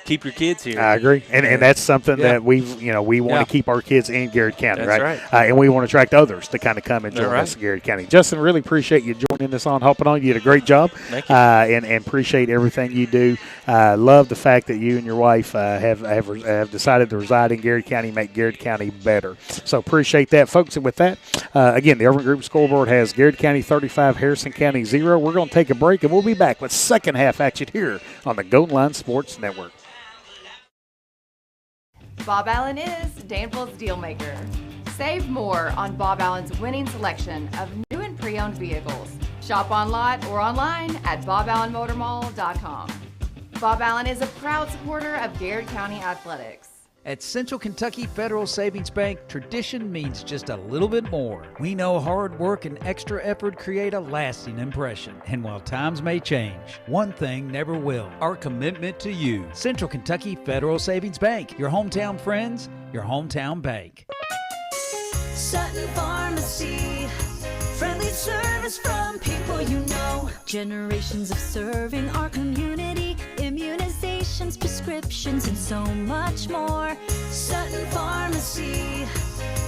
keep your kids here. I agree, and that's something that we want to keep our kids in Garrard County, right? And we want to attract others to kind of come and join us in Garrard County. Justin, really appreciate you joining us on Hopping On. You did a great job. Thank you. And appreciate everything you do. Love the fact that you and your wife have decided to reside in Garrard County, make Garrard County better. So appreciate that, folks. And with that, again, the Urban Group scoreboard has Garrard County 35, Harrison County 0. We're going to take a break, and we'll be back with second half action here on the Golden Line Sports Network. Bob Allen is Danville's deal maker. Save more on Bob Allen's winning selection of new and pre-owned vehicles. Shop on lot or online at boballenmotormall.com. Bob Allen is a proud supporter of Garrard County Athletics. At Central Kentucky Federal Savings Bank, tradition means just a little bit more. We know hard work and extra effort create a lasting impression. And while times may change, one thing never will: our commitment to you. Central Kentucky Federal Savings Bank, your hometown friends, your hometown bank. Sutton Pharmacy, friendly service from people you know. Generations of serving our community, immunizations, prescriptions, and so much more. Sutton Pharmacy,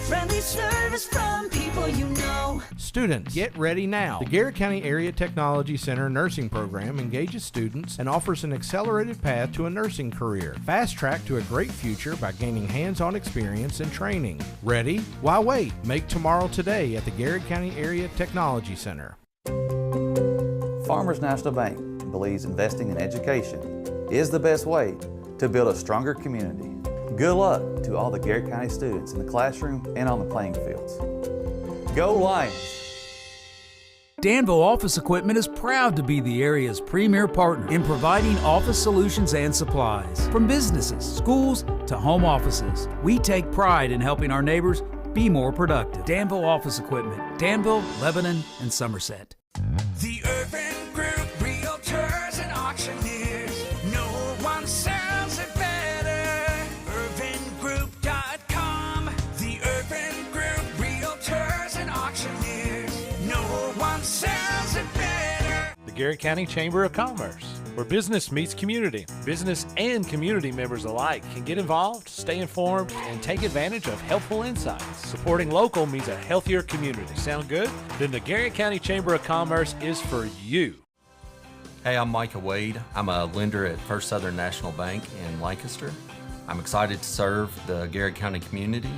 friendly service from people you know. Students, get ready now. The Garrard County Area Technology Center nursing program engages students and offers an accelerated path to a nursing career. Fast track to a great future by gaining hands-on experience and training. Ready? Why wait? Make tomorrow today at the Garrard County Area Technology Center. Farmers National Bank believes investing in education is the best way to build a stronger community. Good luck to all the Garrard County students in the classroom and on the playing fields. Go Lions! Danville Office Equipment is proud to be the area's premier partner in providing office solutions and supplies. From businesses, schools, to home offices, we take pride in helping our neighbors be more productive. Danville Office Equipment, Danville, Lebanon, and Somerset. The Urban Group, Realtors and Auctioneers. No one sells it better. UrbanGroup.com. The Urban Group, Realtors and Auctioneers. No one sells it better. The Garrard County Chamber of Commerce, where business meets community. Business and community members alike can get involved, stay informed, and take advantage of helpful insights. Supporting local means a healthier community. Sound good? Then the Garrard County Chamber of Commerce is for you. Hey, I'm Micah Wade. I'm a lender at First Southern National Bank in Lancaster. I'm excited to serve the Garrard County community.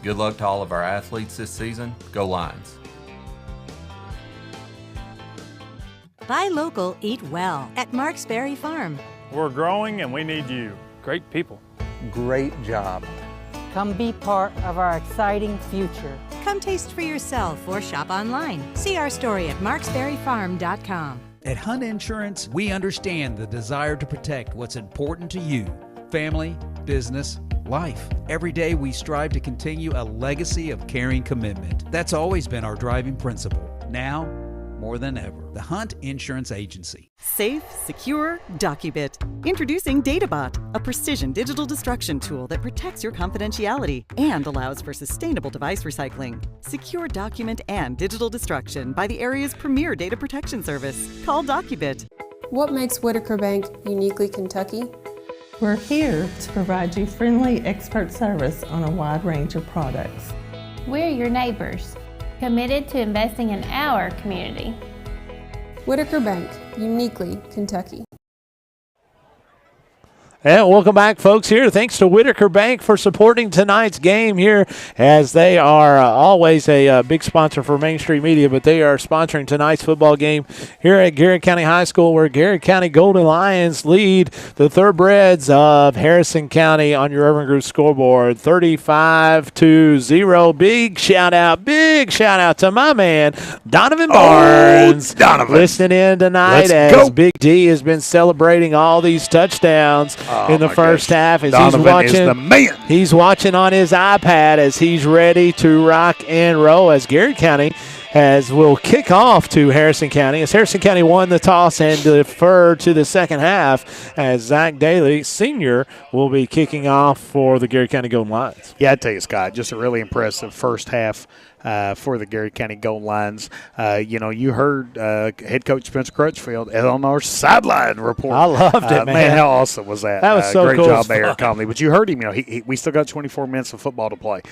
Good luck to all of our athletes this season. Go Lions! Buy local, eat well at Marks Berry Farm. We're growing and we need you. Great people. Great job. Come be part of our exciting future. Come taste for yourself or shop online. See our story at marksberryfarm.com. At Hunt Insurance, we understand the desire to protect what's important to you: family, business, life. Every day we strive to continue a legacy of caring commitment. That's always been our driving principle. Now, more than ever, the Hunt Insurance Agency. Safe, secure, DocuBit. Introducing DataBot, a precision digital destruction tool that protects your confidentiality and allows for sustainable device recycling. Secure document and digital destruction by the area's premier data protection service. Call DocuBit. What makes Whitaker Bank uniquely Kentucky? We're here to provide you friendly expert service on a wide range of products. We're your neighbors, committed to investing in our community. Whitaker Bank, uniquely Kentucky. And welcome back, folks, here. Thanks to Whitaker Bank for supporting tonight's game here, as they are always a big sponsor for Main Street Media, but they are sponsoring tonight's football game here at Garrard County High School, where Garrard County Golden Lions lead the Thoroughbreds of Harrison County on your Urban Group scoreboard, 35-0. Big shout out to my man, Donovan Barnes. Donovan. Listening in tonight as Big D has been celebrating all these touchdowns in the first half, as Donovan is the man. He's watching on his iPad as he's ready to rock and roll, as Garrard County will kick off to Harrison County, as Harrison County won the toss and deferred to the second half, as Zach Daly, senior, will be kicking off for the Garrard County Golden Lions. Yeah, I tell you, Scott, just a really impressive first half for the Garrard County Golden Lions. You heard head coach Spencer Crutchfield on our sideline report. I loved it, man. How awesome was that? That was so great cool. Great job there, Conley. But you heard him. We still got 24 minutes of football to play,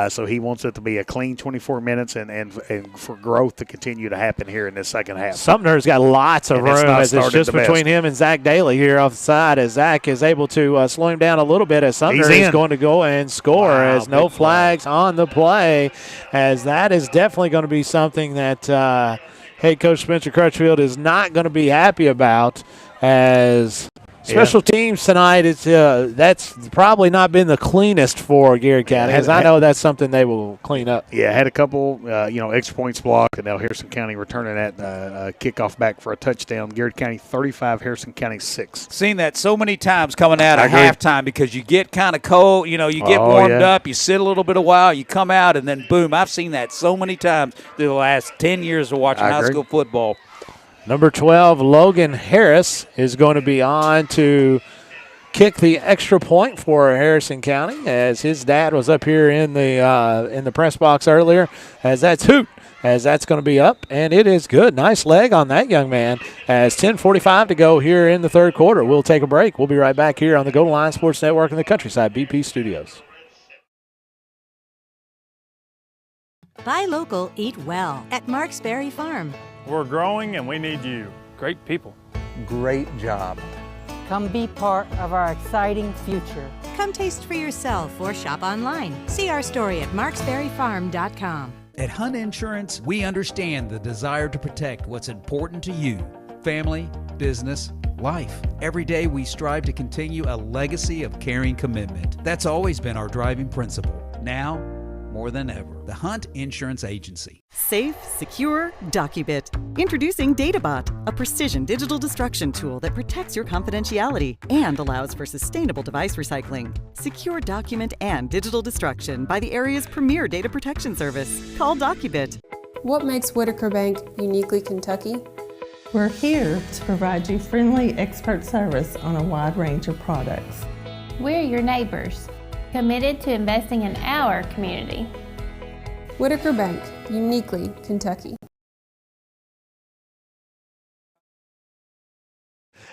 so he wants it to be a clean 24 minutes and for growth to continue to happen here in this second half. Sumner's got lots of room, as it's just between him and Zach Daly here off the side, as Zach is able to slow him down a little bit, as Sumner is going to go and score, as no flags on the play, as that is definitely going to be something that head coach Spencer Crutchfield is not going to be happy about, as special teams tonight, that's probably not been the cleanest for Garrard County, as I know that's something they will clean up. Yeah, had a couple, extra points blocked, and now Harrison County returning that kickoff back for a touchdown. Garrard County 35, Harrison County 6. Seen that so many times coming out of halftime, because you get kind of cold, you get warmed up, you sit a little bit a while, you come out, and then boom. I've seen that so many times through the last 10 years of watching high school football. Number 12, Logan Harris, is going to be on to kick the extra point for Harrison County, as his dad was up here in the press box earlier, as that's going to be up, and it is good. Nice leg on that young man, as 10:45 to go here in the third quarter. We'll take a break. We'll be right back here on the Golden Lion Sports Network in the Countryside BP Studios. Buy local, eat well at Marks Berry Farm. We're growing and we need you. Great people. Great job. Come be part of our exciting future. Come taste for yourself or shop online. See our story at marksberryfarm.com. At Hunt Insurance, we understand the desire to protect what's important to you: family, business, life. Every day we strive to continue a legacy of caring commitment. That's always been our driving principle. Now, more than ever, the Hunt Insurance Agency. Safe, secure, DocuBit. Introducing DataBot, a precision digital destruction tool that protects your confidentiality and allows for sustainable device recycling. Secure document and digital destruction by the area's premier data protection service. Call DocuBit. What makes Whitaker Bank uniquely Kentucky? We're here to provide you friendly expert service on a wide range of products. We're your neighbors, committed to investing in our community. Whitaker Bank, uniquely Kentucky.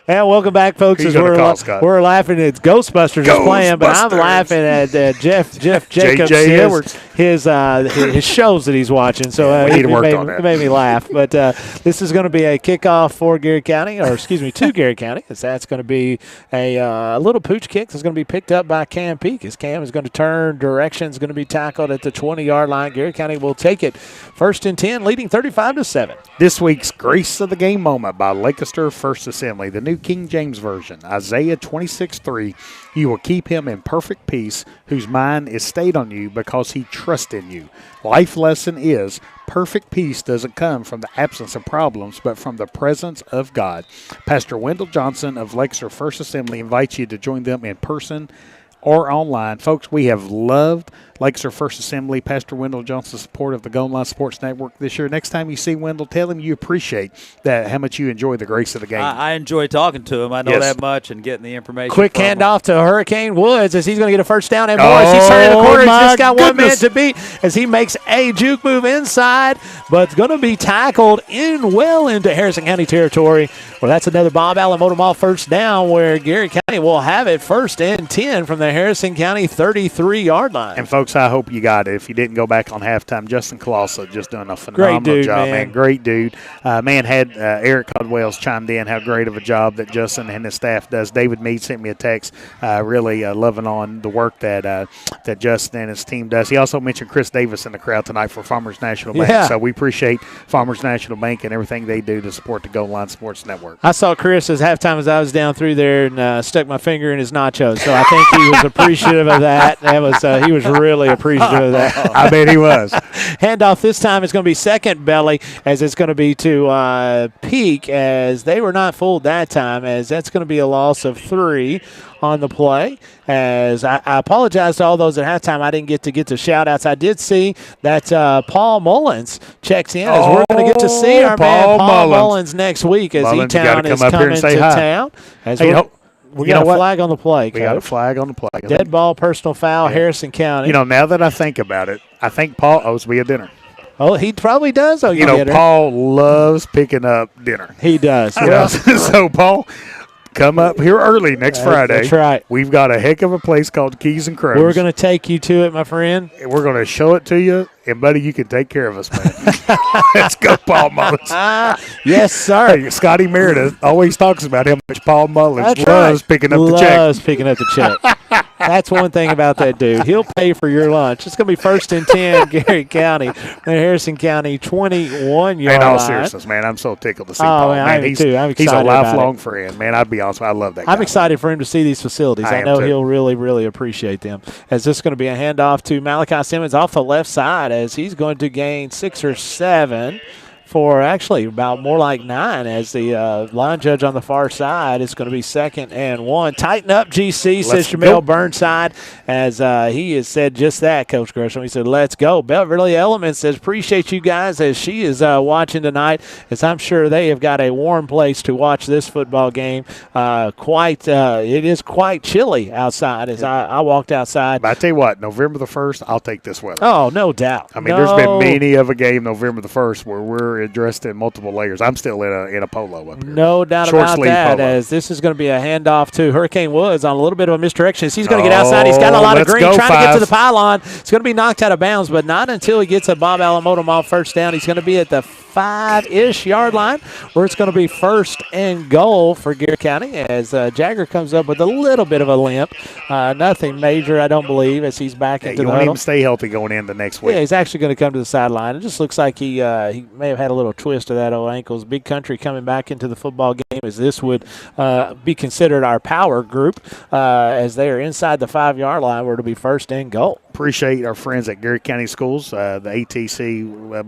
And welcome back, folks. As we're laughing at Ghostbusters is playing, but I'm laughing at Jeff Jacobs, his shows that he's watching. So we need to work on that. It made me laugh. But this is going to be a kickoff for Garrard County, to Garrard County. That's going to be a little pooch kick that's going to be picked up by Cam Peak. As Cam is going to turn direction, is going to be tackled at the 20-yard line. Garrard County will take it 1st and 10, leading 35-7. This week's Grace of the Game moment by Lancaster First Assembly, the New King James Version, Isaiah 26:3. You will keep him in perfect peace, whose mind is stayed on you because he trusts in you. Life lesson is perfect peace doesn't come from the absence of problems, but from the presence of God. Pastor Wendell Johnson of Lancaster First Assembly invites you to join them in person or online. Folks, we have loved Lancaster First Assembly, Pastor Wendell Johnson's support of the Golden Line Sports Network this year. Next time you see Wendell, tell him you appreciate that, how much you enjoy the grace of the game. I enjoy talking to him. I know that much, and getting the information. Quick handoff to Hurricane Woods, as he's going to get a first down. And Morris, he's turning the corner. He's just got 1 minute to beat as he makes a juke move inside, but it's going to be tackled into Harrison County territory. Well, that's another Bob Allen Motor Mall first down, where Garrard County will have it 1st and 10 from the Harrison County 33-yard line. And folks, folks, I hope you got it. If you didn't go back on halftime, Justin Colossa just doing a phenomenal job, man. Great dude. Had Eric Caldwell's chimed in how great of a job that Justin and his staff does. David Meade sent me a text really loving on the work that Justin and his team does. He also mentioned Chris Davis in the crowd tonight for Farmers National Bank. Yeah. So we appreciate Farmers National Bank and everything they do to support the Goal Line Sports Network. I saw Chris as halftime as I was down through there and stuck my finger in his nachos. So I think he was appreciative of that. He was really appreciative of that. I bet he was. Handoff this time is going to be second belly, as it's going to be to Peak, as they were not fooled that time, as that's going to be a loss of 3 on the play. As I apologize to all those at halftime, I didn't get to shout-outs. I did see that Paul Mullins checks in, as we're going to get to see our man Paul Mullins next week, as E-Town is coming to town. We got a flag on the play, Coach. We got a flag on the play. Dead ball, personal foul, Harrison County. You know, now that I think about it, I think Paul owes me a dinner. Oh, he probably does owe you dinner. Paul loves picking up dinner. He does. So, Paul, come up here early next Friday. That's right. We've got a heck of a place called Keys and Crows. We're going to take you to it, my friend. We're going to show it to you. And, buddy, you can take care of us, man. Let's go, Paul Mullins. Yes, sir. Hey, Scotty Meredith always talks about how much Paul Mullins loves picking up the check. Loves picking up the check. That's one thing about that dude. He'll pay for your lunch. It's going to be 1st and 10, Garrett County, and Harrison County 21-yard line. In all seriousness, man, I'm so tickled to see Paul. Man, he's, too. I'm excited. He's a lifelong friend, man. I'd be honest, I love that guy. I'm excited for him to see these facilities. I know he'll really, really appreciate them. As this is going to be a handoff to Malachi Simmons off the left side, as he's going to gain 6 or 7 for actually about more like 9, as the line judge on the far side is going to be 2nd and 1. Tighten up, GC, says Jamel Burnside, as he has said just that, Coach Gresham. He said, let's go. Beverly Element says, appreciate you guys, as she is watching tonight, as I'm sure they have got a warm place to watch this football game. It is quite chilly outside, as I walked outside. But I tell you what, November the 1st, I'll take this weather. Oh, no doubt. I mean, there's been many of a game November the 1st where we're dressed in multiple layers. I'm still in a polo up here. No doubt about that, as this is going to be a handoff to Hurricane Woods on a little bit of a misdirection. He's going to get outside. He's got a lot of green, trying to get to the pylon. It's going to be knocked out of bounds, but not until he gets a Bob Allen Motor Mall first down. He's going to be at the 5-ish yard line, where it's going to be 1st and goal for Garrett County, as Jagger comes up with a little bit of a limp. Nothing major, I don't believe, as he's back into the huddle. You want him to stay healthy going into next week. Yeah, he's actually going to come to the sideline. It just looks like he may have had a little twist of that old ankles. Big Country coming back into the football game, as this would be considered our power group, as they are inside the 5-yard line, where it'll be 1st and goal. Appreciate our friends at Garrett County Schools, the ATC.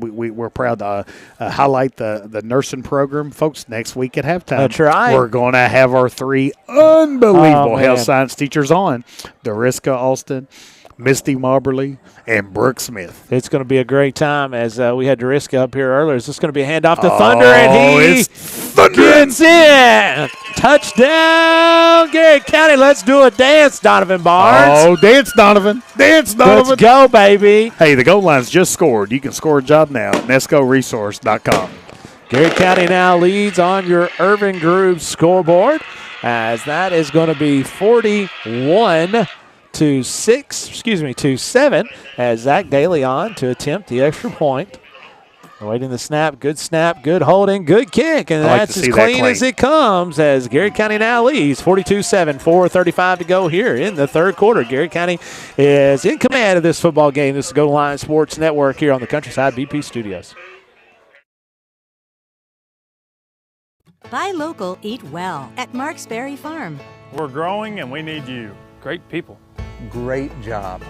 We're proud to highlight the nursing program. Folks, next week at halftime, that's right, we're going to have our 3 unbelievable health science teachers on, Dariska Alston, Misty Mauberly, and Brooke Smith. It's going to be a great time, as we had Dariska up here earlier. Is this going to be a handoff to Thunder, and he gets in. Touchdown, Garrett County. Let's do a dance, Donovan Barnes. Oh, dance, Donovan. Dance, Donovan. Let's go, baby. Hey, the goal line's just scored. You can score a job now at nescoresource.com. Garrett County now leads on your Irvin Group scoreboard, as that is going to be 41 to 7, as Zach Daly on to attempt the extra point. Awaiting the snap, good holding, good kick, and that's as clean as it comes, as Garrett County now leads 42-7, 4:35 to go here in the third quarter. Garrett County is in command of this football game. This is Goal Line Sports Network here on the Countryside BP Studios. Buy local, eat well at Marks Berry Farm. We're growing and we need you. Great people. Great job.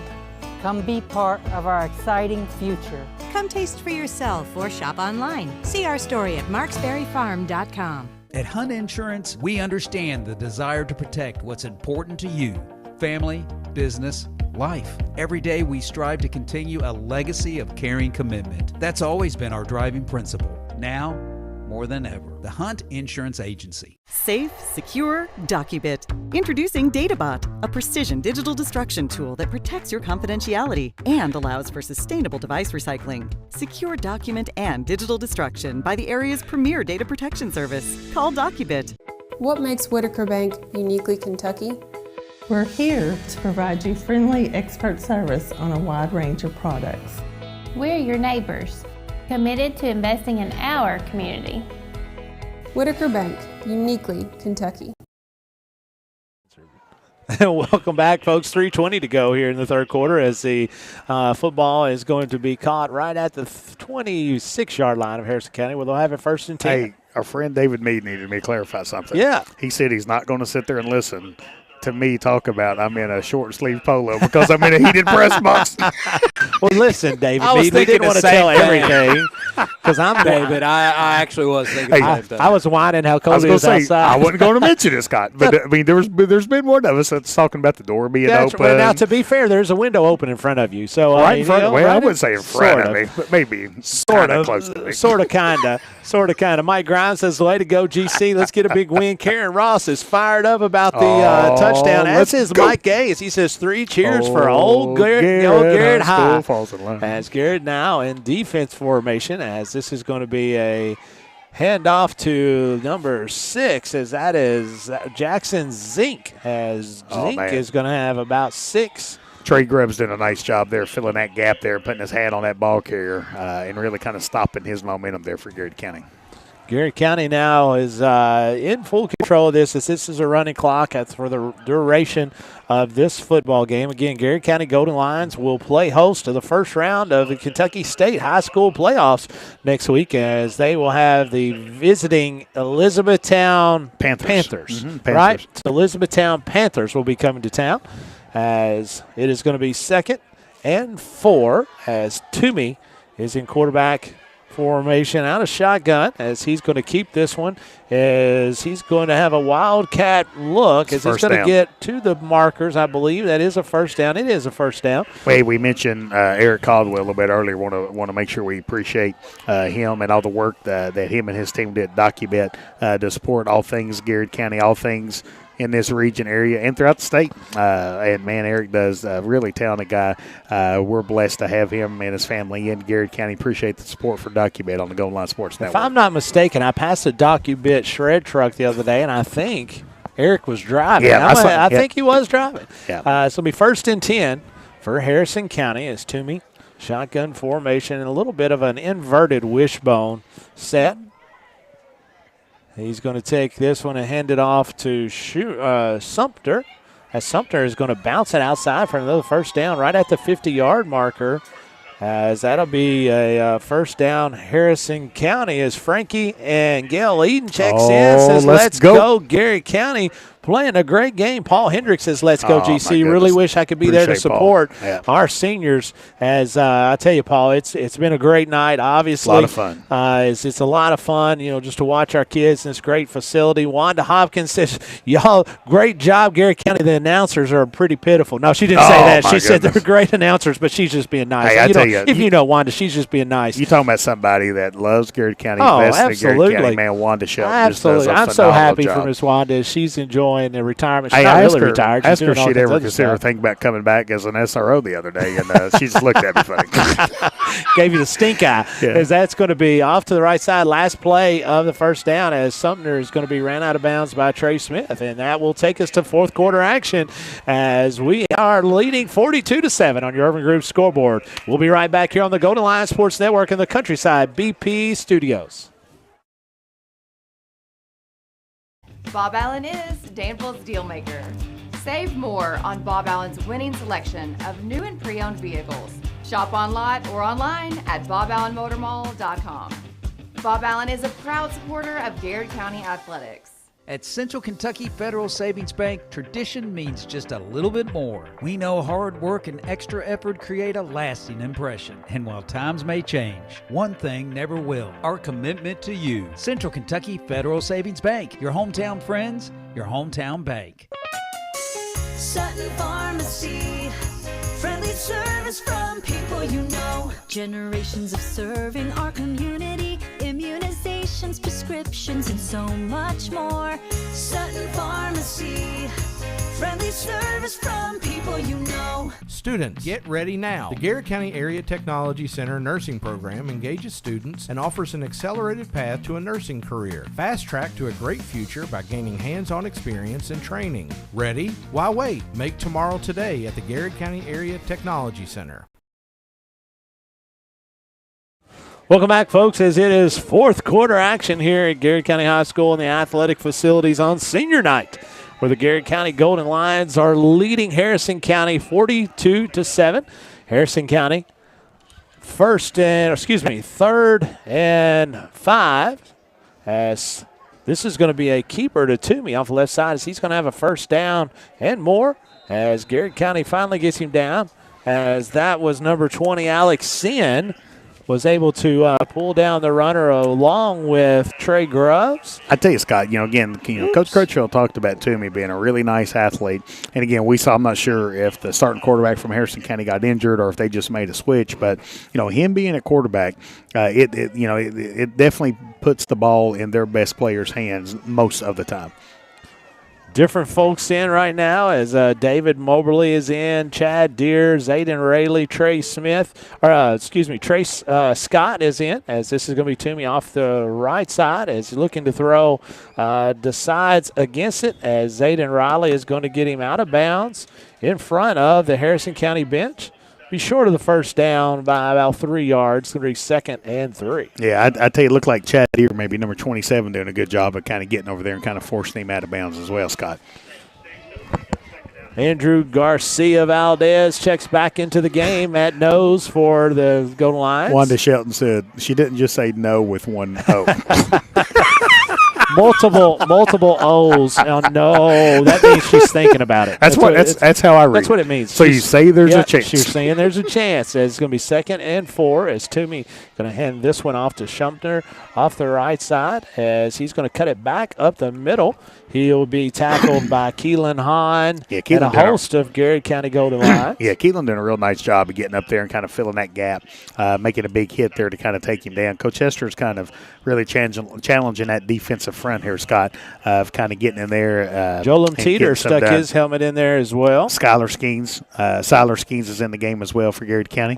Come be part of our exciting future. Come taste for yourself or shop online. See our story at marksberryfarm.com. At Hunt Insurance, we understand the desire to protect what's important to you: family, business, life. Every day we strive to continue a legacy of caring commitment. That's always been our driving principle. Now, more than ever, the Hunt Insurance Agency. Safe, secure, DocuBit. Introducing DataBot, a precision digital destruction tool that protects your confidentiality and allows for sustainable device recycling. Secure document and digital destruction by the area's premier data protection service. Call DocuBit. What makes Whitaker Bank uniquely Kentucky? We're here to provide you friendly expert service on a wide range of products. We're your neighbors, committed to investing in our community. Whitaker Bank, uniquely Kentucky. Welcome back, folks. 3:20 to go here in the third quarter as the football is going to be caught right at the 26-yard line of Harrison County, where they'll have it 1st and 10. Hey, our friend David Meade needed me to clarify something. Yeah. He said he's not going to sit there and listen to me talk about I'm in a short sleeve polo because I'm in a heated press box. Well, listen, David, I was we thinking didn't the want to same tell thing. everything because I'm David, I actually was thinking the same thing. I was whining how I cold was it going is to say, outside. I wasn't going to mention it, Scott. But, I mean, there's been one of us that's talking about the door being That's open. right. Now, to be fair, there's a window open in front of you. So, Right in front of me. right I wouldn't say in front of me, but maybe Sort of, close to me. sort of, kind of. Mike Grimes says, way to go, GC. Let's get a big win. Karen Ross is fired up about the touchdown, as let's is go. Mike Gaze. He says 3 cheers for old Garrett High. Falls in line. As Garrett now in defense formation, as this is going to be a handoff to number 6, as that is Jackson Zink, as Zink man. is going to have about 6. Trey Grubbs did a nice job there, filling that gap there, putting his hand on that ball carrier, and really kind of stopping his momentum there for Garrett County. Garrett County now is in full control of this, as this is a running clock for the duration of this football game. Again, Garrett County Golden Lions will play host to the first round of the Kentucky State High School playoffs next week, as they will have the visiting Elizabethtown Panthers. Right? So Elizabethtown Panthers will be coming to town, as it is going to be 2nd and 4, as Toomey is in quarterback formation out of shotgun, as he's going to keep this one, as he's going to have a wildcat look, as he's going to get to the markers. I believe that is a first down. It is a first down. Wait, we mentioned Eric Caldwell a little bit earlier. Want to make sure we appreciate him and all the work that him and his team did at DocuBet to support all things Garrett County, all things in this region area and throughout the state. And, man, Eric does a really talented guy. We're blessed to have him and his family in Garrett County. Appreciate the support for DocuBet on the Golden Line Sports Network. If I'm not mistaken, I passed a DocuBet shred truck the other day, and I think Eric was driving. Yeah, I think he was driving. Yeah. So it'll be 1st and 10 for Harrison County as Toomey, shotgun formation, and a little bit of an inverted wishbone set. He's going to take this one and hand it off to Sumter, as Sumter is going to bounce it outside for another first down right at the 50-yard marker, as that'll be a first down Harrison County, as Frankie and Gail Eden checks in, says let's go Garrett County. Playing a great game. Paul Hendricks says, let's go, GC. Really wish I could be there to support our seniors. As I tell you, Paul, it's been a great night, obviously. A lot of fun. It's a lot of fun, just to watch our kids in this great facility. Wanda Hopkins says, y'all, great job, Garrett County. The announcers are pretty pitiful. No, she didn't say that. She said they're great announcers, but she's just being nice. Hey, I tell you, if you know Wanda, she's just being nice. You're talking about somebody that loves Garrett County, invested in Garrett County. Man, Wanda Shelton Absolutely. just does a I'm so happy job. for Miss Wanda. She's enjoying the retirement. She's Hey, not I really asked her, retired. asked She's her if doing all she'd kinds ever of consider stuff. thinking about coming back as an SRO the other day, and she just looked at me funny. Gave you the stink eye. Yeah. As that's going to be off to the right side. Last play of the first down, as Sumter is going to be ran out of bounds by Trey Smith. And that will take us to fourth quarter action, as we are leading 42-7 on your Urban Group scoreboard. We'll be right back here on the Golden Lion Sports Network in the Countryside BP Studios. Bob Allen is Danville's deal maker. Save more on Bob Allen's winning selection of new and pre-owned vehicles. Shop on lot or online at boballenmotormall.com. Bob Allen is a proud supporter of Garrett County Athletics. At Central Kentucky Federal Savings Bank, tradition means just a little bit more. We know hard work and extra effort create a lasting impression. And while times may change, one thing never will: our commitment to you. Central Kentucky Federal Savings Bank, your hometown friends, your hometown bank. Sutton Pharmacy, friendly service from people you know. Generations of serving our community, immunizations, prescriptions, and so much more. Sutton Pharmacy, Friendly service from people you know. Students, get ready now. The Garrard County Area Technology Center nursing program engages students and offers an accelerated path to a nursing career. Fast track to a great future by gaining hands-on experience and training. Ready? Why wait? Make tomorrow today at the Garrard County Area Technology Center. Welcome back, folks, as it is fourth quarter action here at Garrard County High School in the athletic facilities on senior night, where the Garrard County Golden Lions are leading Harrison County 42-7. Harrison County third and 5, as this is going to be a keeper to Toomey off the left side, as he's going to have a first down and more, as Garrard County finally gets him down, as that was number 20, Alex Sin, was able to pull down the runner along with Trey Grubbs. I tell you, Scott, Coach Crutchfield talked about Toomey being a really nice athlete. And, again, we saw, I'm not sure if the starting quarterback from Harrison County got injured or if they just made a switch. But, him being a quarterback, it definitely puts the ball in their best players' hands most of the time. Different folks in right now as David Moberly is in, Chad Deere, Zayden Rayleigh, Trey Scott is in, as this is going to be Toomey off the right side as he's looking to throw, decides against it as Zayden Riley is going to get him out of bounds in front of the Harrison County bench. Be short of the first down by about 3 yards. It's going to be 2nd and 3. Yeah, I tell you, it looked like Chad Deere, maybe number 27, doing a good job of kind of getting over there and kind of forcing him out of bounds as well, Scott. Andrew Garcia Valdez checks back into the game at nose for the Golden Lions. Wanda Shelton said she didn't just say no with one O. multiple O's. Oh, no, that means she's thinking about it. That's how I read. That's what it means. So you say there's a chance. She's saying there's a chance. It's going to be 2nd and 4 as Toomey going to hand this one off to Shumpner off the right side as he's going to cut it back up the middle. He'll be tackled by Keelan Hahn and a host of Garrard County Golden Lions. Yeah, Keelan doing a real nice job of getting up there and kind of filling that gap, making a big hit there to kind of take him down. Coach Hester's kind of really challenging that defensive front here, Scott, of kind of getting in there. Jolam Teeter stuck his helmet in there as well. Skylar Skeens is in the game as well for Garrard County.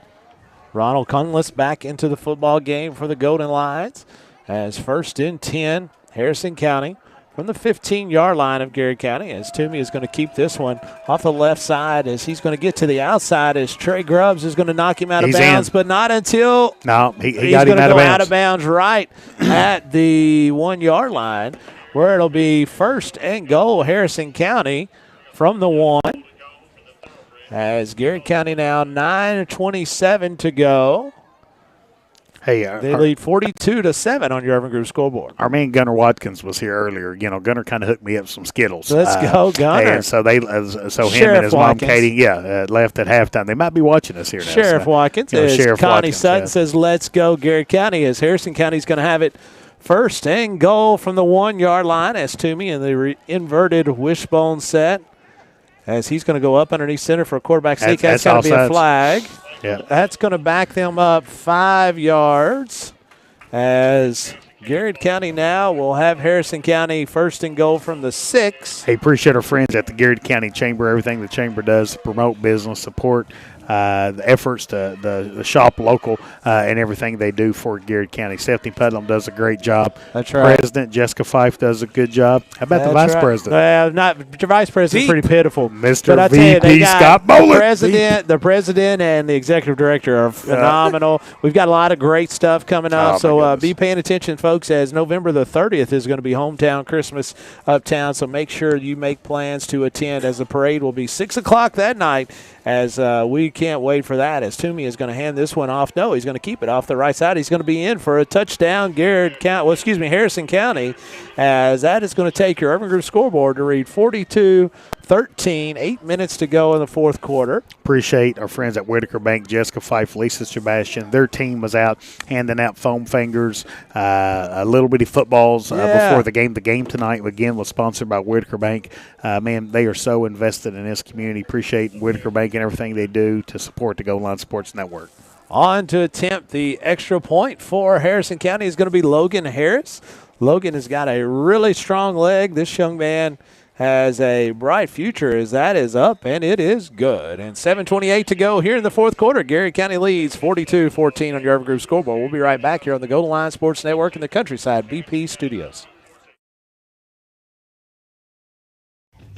Ronald Cunliffe back into the football game for the Golden Lions as 1st and 10, Harrison County from the 15-yard line of Garrard County, as Toomey is going to keep this one off the left side as he's going to get to the outside as Trey Grubbs is going to knock him out of bounds, but not until he got him out of bounds right at the 1-yard line, where it'll be 1st and goal Harrison County from the 1. As Garrard County now 9:27 to go. Hey, they lead 42-7 on your Urban Group scoreboard. Our man Gunnar Watkins was here earlier. Gunnar kind of hooked me up some Skittles. Let's go, Gunnar. And so him and his mom Katie, left at halftime. They might be watching us here now. Sheriff Watkins. Sheriff Connie Watkins, Sutton says, "Let's go, Garrard County." As Harrison County's going to have it 1st and goal from the 1-yard line as Toomey in the inverted wishbone set. As he's going to go up underneath center for a quarterback sneak. That's going to be a flag. Yeah. That's going to back them up 5 yards as Garrard County now will have Harrison County 1st and goal from the 6. Hey, appreciate our friends at the Garrard County Chamber, everything the Chamber does to promote business, support the efforts to the shop local and everything they do for Garrard County. Stephanie Pudlum does a great job. That's right. President Jessica Fife does a good job. How about the Vice President? The Vice President's pretty pitiful. Mr. VP Scott Bowler. The President and the Executive Director are phenomenal. We've got a lot of great stuff coming up, so be paying attention, folks, as November the 30th is going to be hometown Christmas uptown, so make sure you make plans to attend, as the parade will be 6 o'clock that night, as we can't wait for that, as Toomey is going to hand this one off. No, he's going to keep it off the right side. He's going to be in for a touchdown, Harrison County, as that is going to take your Urban Group scoreboard to read 42-13, 8 minutes to go in the fourth quarter. Appreciate our friends at Whitaker Bank, Jessica Fife, Lisa Sebastian. Their team was out handing out foam fingers, little bitty footballs before the game. The game tonight, again, was sponsored by Whitaker Bank. Man, they are so invested in this community. Appreciate Whitaker Bank and everything they do to support the Gold Line Sports Network. On to attempt the extra point for Harrison County is going to be Logan Harris. Logan has got a really strong leg. This young man has a bright future as that is up, and it is good. And 7:28 to go here in the fourth quarter. Garrett County leads 42-14 on your Urban Group scoreboard. We'll be right back here on the Golden Line Sports Network in the Countryside BP Studios.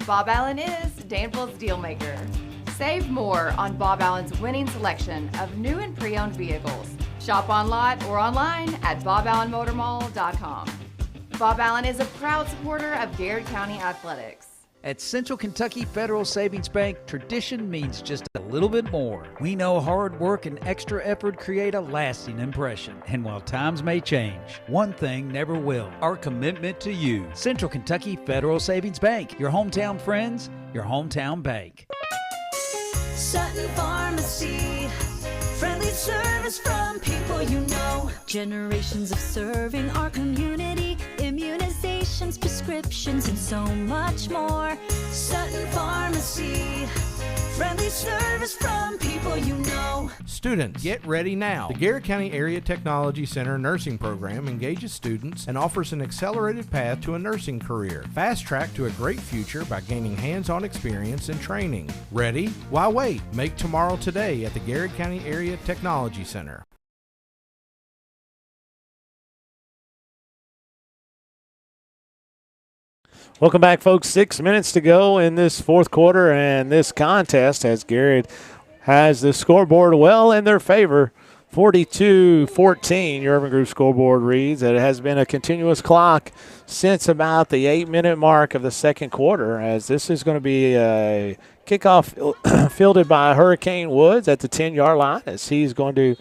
Bob Allen is Danville's deal maker. Save more on Bob Allen's winning selection of new and pre-owned vehicles. Shop on lot or online at boballenmotormall.com. Bob Allen is a proud supporter of Garrard County Athletics. At Central Kentucky Federal Savings Bank, tradition means just a little bit more. We know hard work and extra effort create a lasting impression. And while times may change, one thing never will: our commitment to you. Central Kentucky Federal Savings Bank, your hometown friends, your hometown bank. Sutton Pharmacy, friendly service from people you know. Generations of serving our community, immunizations, prescriptions, and so much more. Sutton Pharmacy, friendly service from people you know. Students, get ready now. The Garrett County Area Technology Center Nursing Program engages students and offers an accelerated path to a nursing career. Fast track to a great future by gaining hands-on experience and training. Ready? Why wait? Make tomorrow today at the Garrett County Area Technology Center. Welcome back, folks. 6 minutes to go in this fourth quarter and this contest as Garrett has the scoreboard well in their favor. 42-14, your Urban Group scoreboard reads that it has been a continuous clock since about the 8-minute mark of the second quarter, as this is going to be a kickoff fielded by Hurricane Woods at the 10-yard line, as he's going to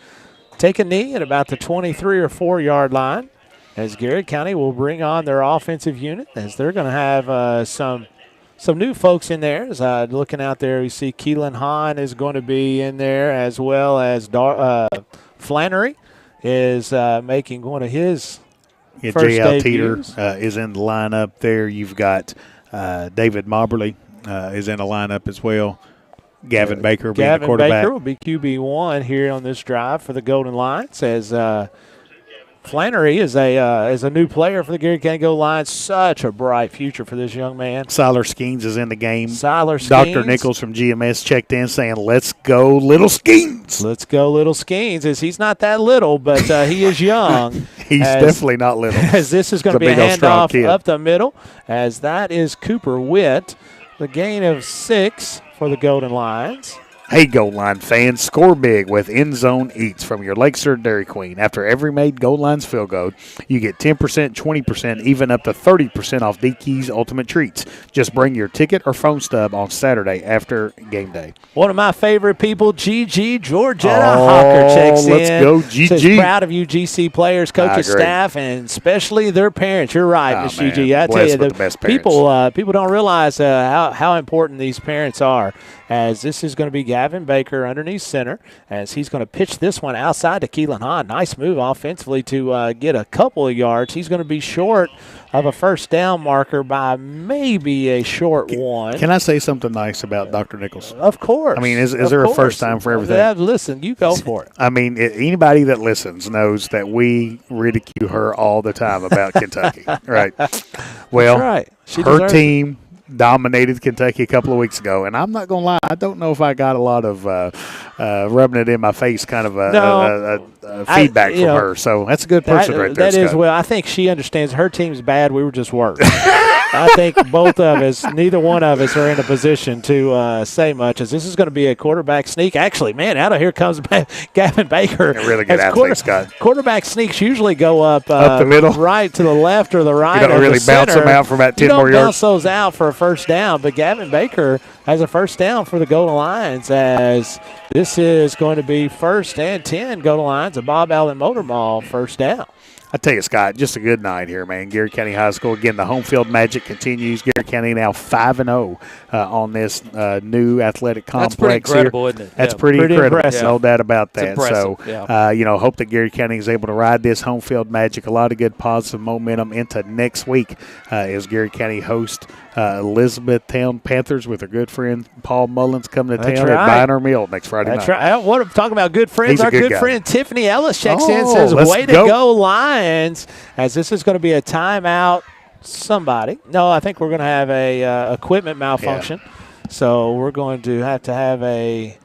take a knee at about the 23 or 4-yard line, as Garrett County will bring on their offensive unit, as they're going to have some new folks in there. As looking out there, you see Keelan Hahn is going to be in there, as well as Flannery is making one of his first J.L. debuts. Teeter is in the lineup there. You've got David Moberly is in the lineup as well. Gavin Baker being the quarterback. Gavin Baker will be QB1 here on this drive for the Golden Lions, as Flannery is a new player for the Garrett County Golden Lions. Such a bright future for this young man. Siler Skeens is in the game. Siler Skeens. Dr. Nichols from GMS checked in saying, "Let's go, little Skeens." Let's go, little Skeens. As he's not that little, but he is young. He's definitely not little. As this is going to be a handoff up the middle, as that is Cooper Witt. The gain of 6 for the Golden Lions. Hey, Gold Line fans, score big with End Zone Eats from your Lakeshore Dairy Queen. After every made Gold Line's field goal, you get 10%, 20%, even up to 30% off DKey's Ultimate Treats. Just bring your ticket or phone stub on Saturday after game day. One of my favorite people, GG Georgetta Hawker, checks in. Let's go, GG. Says, proud of you, GC players, coaches, staff, and especially their parents. You're right, Miss GG. I tell you, the best people don't realize how important these parents are, as this is going to be Gavin Baker underneath center, as he's going to pitch this one outside to Keelan Hahn. Nice move offensively to get a couple of yards. He's going to be short of a first down marker by maybe a short one. Can I say something nice about Dr. Nichols? Of course. I mean, is there a first time for everything? Yeah, listen, you go for it. I mean, anybody that listens knows that we ridicule her all the time about Kentucky, right? Well, that's right. Her team dominated Kentucky a couple of weeks ago, and I'm not going to lie, I don't know if I got a lot of rubbing it in my face kind of feedback from her. So that's a good person right there, That is, Scott. well, I think she understands her team's bad. We were just worse. I think both of us, neither one of us are in a position to say much, as this is going to be a quarterback sneak. Actually, man, out of here comes Gavin Baker. A really good athlete, Scott. Quarterback sneaks usually go up the middle, right to the left or the right. You don't really bounce them out for about 10 more yards. You don't bounce those out for a first down, but Gavin Baker has a first down for the Golden Lions, as this is going to be 1st and 10 Golden Lions, a Bob Allen Motor Mall first down. I tell you, Scott, just a good night here, man. Garrett County High School, again, the home field magic continues. Garrett County now 5-0 on this new athletic complex. That's pretty incredible, isn't it? That's Yeah. pretty incredible. impressive. No doubt about that. impressive. So, hope that Garrett County is able to ride this home field magic. A lot of good positive momentum into next week as Garrett County hosts Elizabethtown Panthers with their good friend Paul Mullins coming to town at Buying Our Meal next Friday night. That's right. What I'm talking about, good friends. He's a Our good guy. friend Tiffany Ellis checks in, says, let's way to go, Lions, as this is going to be a timeout somebody. No, I think we're going to have a equipment malfunction. Yeah. So we're going to have a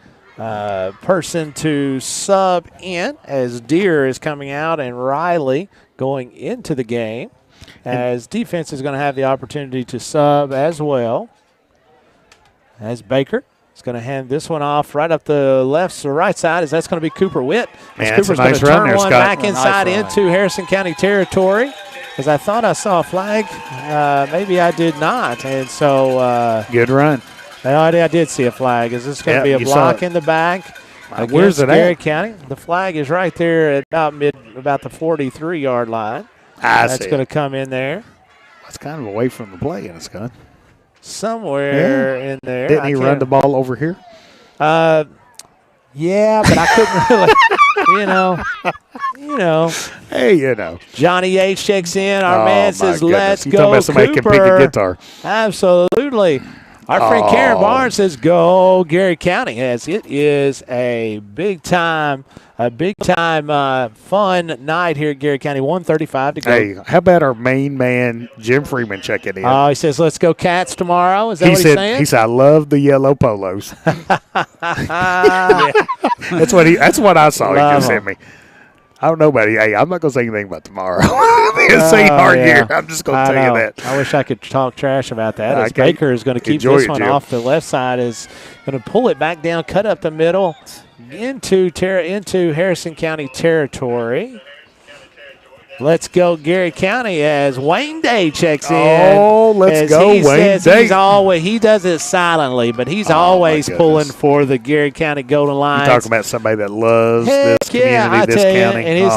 person to sub in as Deere is coming out and Riley going into the game, as defense is going to have the opportunity to sub as well. As Baker is going to hand this one off right up the left or right side, as that's going to be Cooper Witt. Man, Cooper's going to turn there, one Scott. back inside into Harrison County territory. As I thought I saw a flag, maybe I did not, and so good run. I did see a flag. Is this going to be a block in the back? Where's it Garrett at? County. The flag is right there at about the 43-yard line. That's going to come in there. That's kind of away from the play, and it's gone somewhere in there. Didn't he run the ball over here? Yeah, but I couldn't really, you know. Hey, Johnny H checks in. Our man says, "Let's you go, talking about somebody Cooper." can pick a guitar. Absolutely. Our friend Karen Barnes says, "Go Garrett County," as it is a big time fun night here at Garrett County. 1:35 to go. Hey, how about our main man Jim Freeman checking in? Oh, he says, "Let's go Cats tomorrow." Is that what he's saying? He said, "I love the yellow polos." That's what I saw. He just sent me. I don't know about it. Hey, I'm not going to say anything about tomorrow. It's a hard year. I'm just going to tell you that. I wish I could talk trash about that. As Baker is going to keep this one off the left side, is going to pull it back down, cut up the middle into Harrison County territory. Let's go Garrett County as Wayne Day checks in. Oh, let's go Wayne Day. He does it silently, but he's always pulling for the Garrett County Golden Lions. You're talking about somebody that loves this community, this county. And his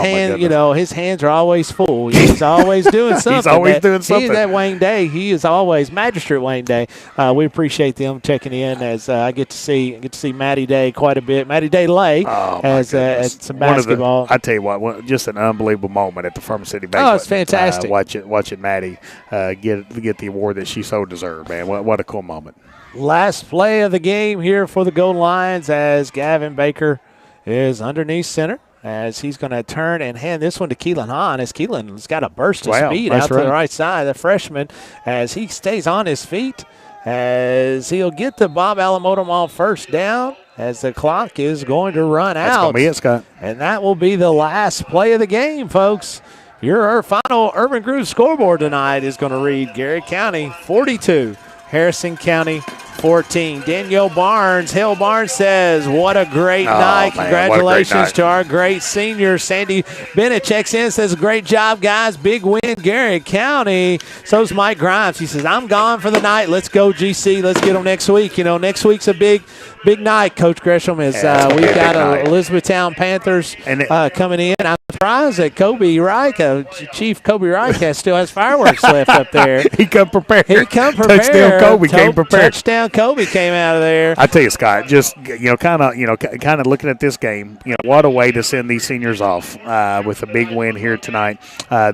his hands are always full. He's always doing something. He's always doing something. He's that Wayne Day. He is always Magistrate Wayne Day. We appreciate them checking in, as I get to see Matty Day quite a bit. Matty Day Lay at some basketball. I tell you what, just an unbelievable moment at the Farmer City Bank. Oh, it's fantastic. Watching Maddie get the award that she so deserved, man. What a cool moment. Last play of the game here for the Golden Lions, as Gavin Baker is underneath center, as he's going to turn and hand this one to Keelan Hahn, as Keelan's got a burst of speed out to the right side, the freshman, as he stays on his feet, as he'll get the Bob Allen Motor Mall first down, as the clock is going to run out. That's going to be it, Scott. And that will be the last play of the game, folks. Your final Urban Groove scoreboard tonight is going to read Garrett County 42, Harrison County 14. Danielle Barnes, Hale Barnes says, what a great night. Congratulations to our great senior. Sandy Bennett checks in, says, great job, guys. Big win, Garrett County. So's Mike Grimes. He says, I'm gone for the night. Let's go, GC. Let's get them next week. Next week's a big night, Coach Gresham. We've got Elizabethtown Panthers coming in. I'm surprised that Kobe Reich, Chief Kobe Reich, still has fireworks left up there. He come prepared. Touchdown Kobe came prepared. Touchdown Kobe came out of there. I tell you, Scott, just kind of looking at this game, what a way to send these seniors off with a big win here tonight.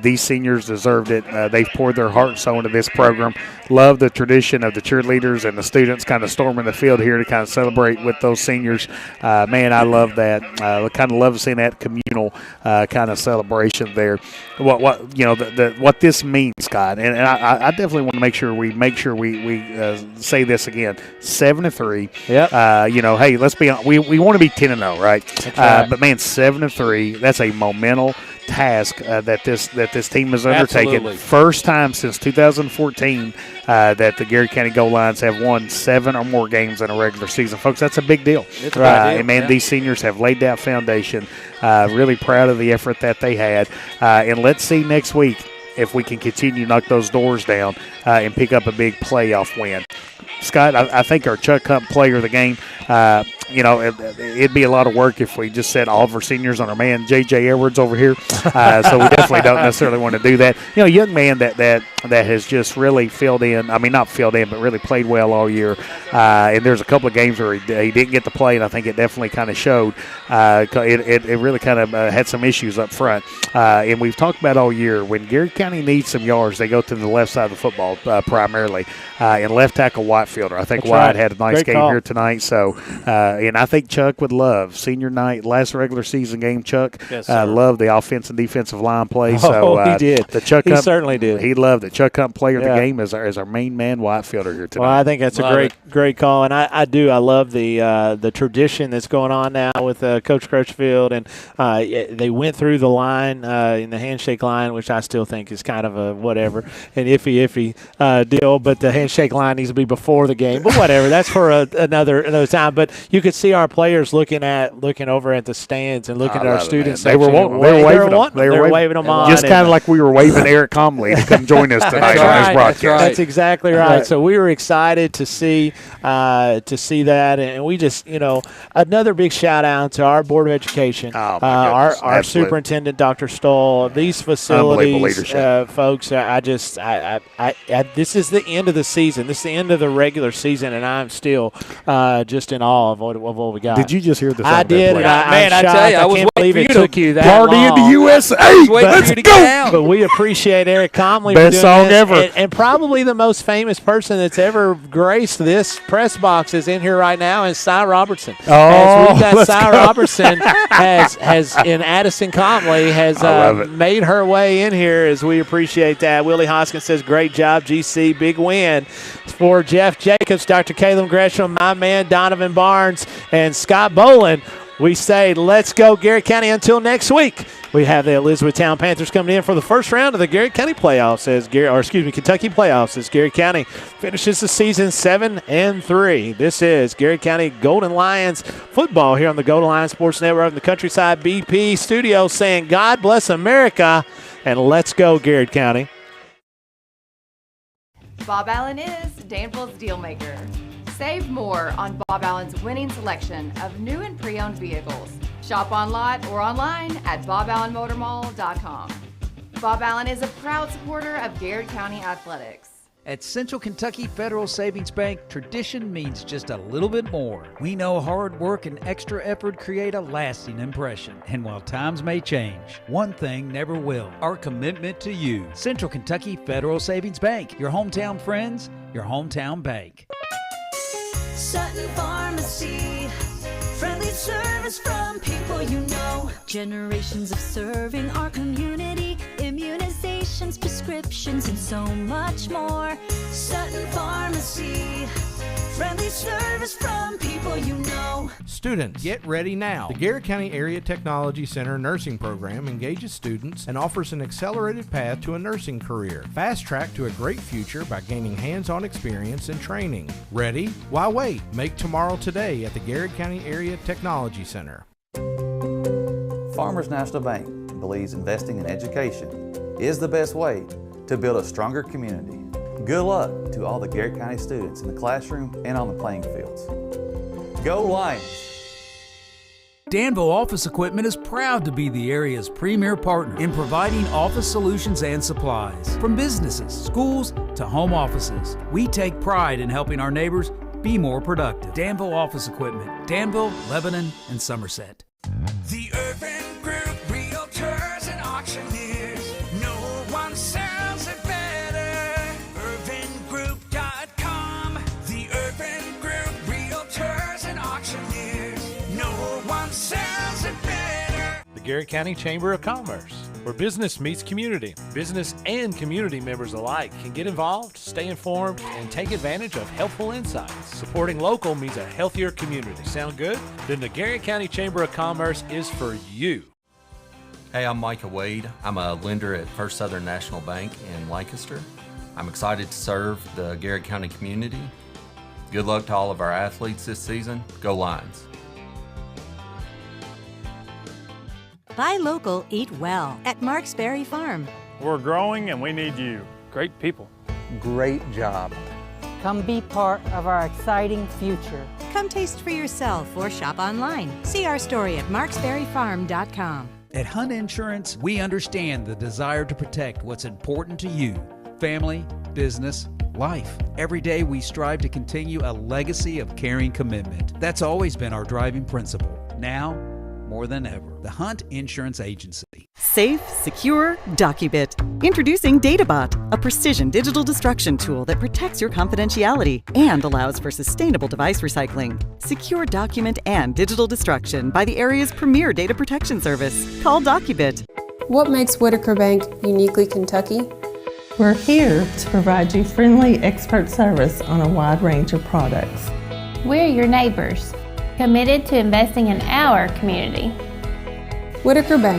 These seniors deserved it. They've poured their heart and soul into this program. Love the tradition of the cheerleaders and the students kind of storming the field here to kind of celebrate with those seniors. Man, I love that. Kind of love seeing that communal kind of celebration there. What this means, Scott, and I definitely want to make sure we say this again. 7-3. Yep. Hey, let's be honest. We want to be 10-0, right? That's right. But man, 7-3. That's a monumental task that this team has undertaken. Absolutely. First time since 2014 that the Garrett County Gold Lions have won 7 or more games in a regular season. Folks, that's a big deal. It's a big deal. And man, these seniors have laid that foundation. Really proud of the effort that they had. And let's see next week if we can continue to knock those doors down and pick up a big playoff win. Scott, I think our Chuck Hunt player of the game, it'd be a lot of work if we just set all of our seniors on our man J.J. Edwards over here. So we definitely don't necessarily want to do that. A young man that has just really filled in. I mean, not filled in, but really played well all year. And there's a couple of games where he didn't get to play, and I think it definitely kind of showed. It really kind of had some issues up front. And we've talked about all year, when Garrett County needs some yards, they go to the left side of the football primarily. And left tackle Whitefielder. I think That's White right. had a nice Great game call. here tonight. So, and I think Chuck would love senior night, last regular season game. Chuck Yes, sir. loved the offensive and defensive line play. Oh, So he did. The Chuck He Hunt, certainly did. He loved it. Chuck Hunt, player of Yeah. the game, is our main man, Whitefielder here tonight. Well, I think that's a great call, and I love the tradition that's going on now with Coach Crutchfield, and they went through the line in the handshake line, which I still think is kind of a whatever, an iffy deal. But the handshake line needs to be before the game, but whatever. That's for another time. But you could see our players looking over at the stands and looking at our students. They were waving them on, just kind of like we were waving Eric Comley to come join us tonight on this broadcast. That's exactly right. So we were excited to see that, and we just, another big shout out to our Board of Education, our superintendent, Dr. Stoll, these facilities, folks. This is the end of the season. This is the end of the regular season, and I'm still just in awe of what we got. Did you just hear this? I did, and I tell you, I can't believe it took you that Party long. in the USA. Let's go. But we appreciate Eric Comley Best for doing song this, ever. and probably the most famous person that's ever graced this press box is in here right now is Cy Robertson. Oh, we've got let's Cy go. Robertson has in Addison Comley has made her way in here as we appreciate that. Willie Hoskins says, great job, GC, big win. For Jeff Jacobs, Dr. Caleb Gresham, my man Donovan Barnes, and Scott Boland, we say let's go Garrett County until next week. We have the Elizabethtown Panthers coming in for the first round of the Garrett County playoffs Kentucky playoffs as Garrett County finishes the season 7-3. This is Garrett County Golden Lions football here on the Golden Lions Sports Network in the Countryside BP studio saying God bless America and let's go Garrett County. Bob Allen is Danville's deal maker. Save more on Bob Allen's winning selection of new and pre-owned vehicles. Shop on lot or online at boballenmotormall.com. Bob Allen is a proud supporter of Garrett County Athletics. At Central Kentucky Federal Savings Bank, tradition means just a little bit more. We know hard work and extra effort create a lasting impression. And while times may change, one thing never will: our commitment to you. Central Kentucky Federal Savings Bank, your hometown friends, your hometown bank. Sutton Pharmacy, friendly service from people you know. Generations of serving our community, immunizations, prescriptions, and so much more. Sutton Pharmacy, friendly service from people you know. Students, get ready now. The Garrett County Area Technology Center nursing program engages students and offers an accelerated path to a nursing career. Fast track to a great future by gaining hands-on experience and training. Ready? Why wait? Make tomorrow today at the Garrett County Area Technology Center. Farmers National Bank believes investing in education is the best way to build a stronger community. Good luck to all the Garrett County students in the classroom and on the playing fields. Go Lions! Danville Office Equipment is proud to be the area's premier partner in providing office solutions and supplies. From businesses, schools, to home offices, we take pride in helping our neighbors be more productive. Danville Office Equipment, Danville, Lebanon, and Somerset. The Urban Group, Realtors and Auctioneers. No one sells it better. UrbanGroup.com. The Urban Group, Realtors and Auctioneers. No one sells it better. The Garrett County Chamber of Commerce, where business meets community. Business and community members alike can get involved, stay informed, and take advantage of helpful insights. Supporting local means a healthier community. Sound good? Then the Garrett County Chamber of Commerce is for you. Hey, I'm Micah Wade. I'm a lender at First Southern National Bank in Lancaster. I'm excited to serve the Garrett County community. Good luck to all of our athletes this season. Go Lions! Buy local, eat well at Marks Berry Farm. We're growing and we need you. Great people. Great job. Come be part of our exciting future. Come taste for yourself or shop online. See our story at marksberryfarm.com. At Hunt Insurance, we understand the desire to protect what's important to you: family, business, life. Every day we strive to continue a legacy of caring commitment. That's always been our driving principle. Now more than ever. The Hunt Insurance Agency. Safe, secure, DocuBit. Introducing DataBot, a precision digital destruction tool that protects your confidentiality and allows for sustainable device recycling. Secure document and digital destruction by the area's premier data protection service. Call DocuBit. What makes Whitaker Bank uniquely Kentucky? We're here to provide you friendly expert service on a wide range of products. We're your neighbors, committed to investing in our community. Whitaker Bank,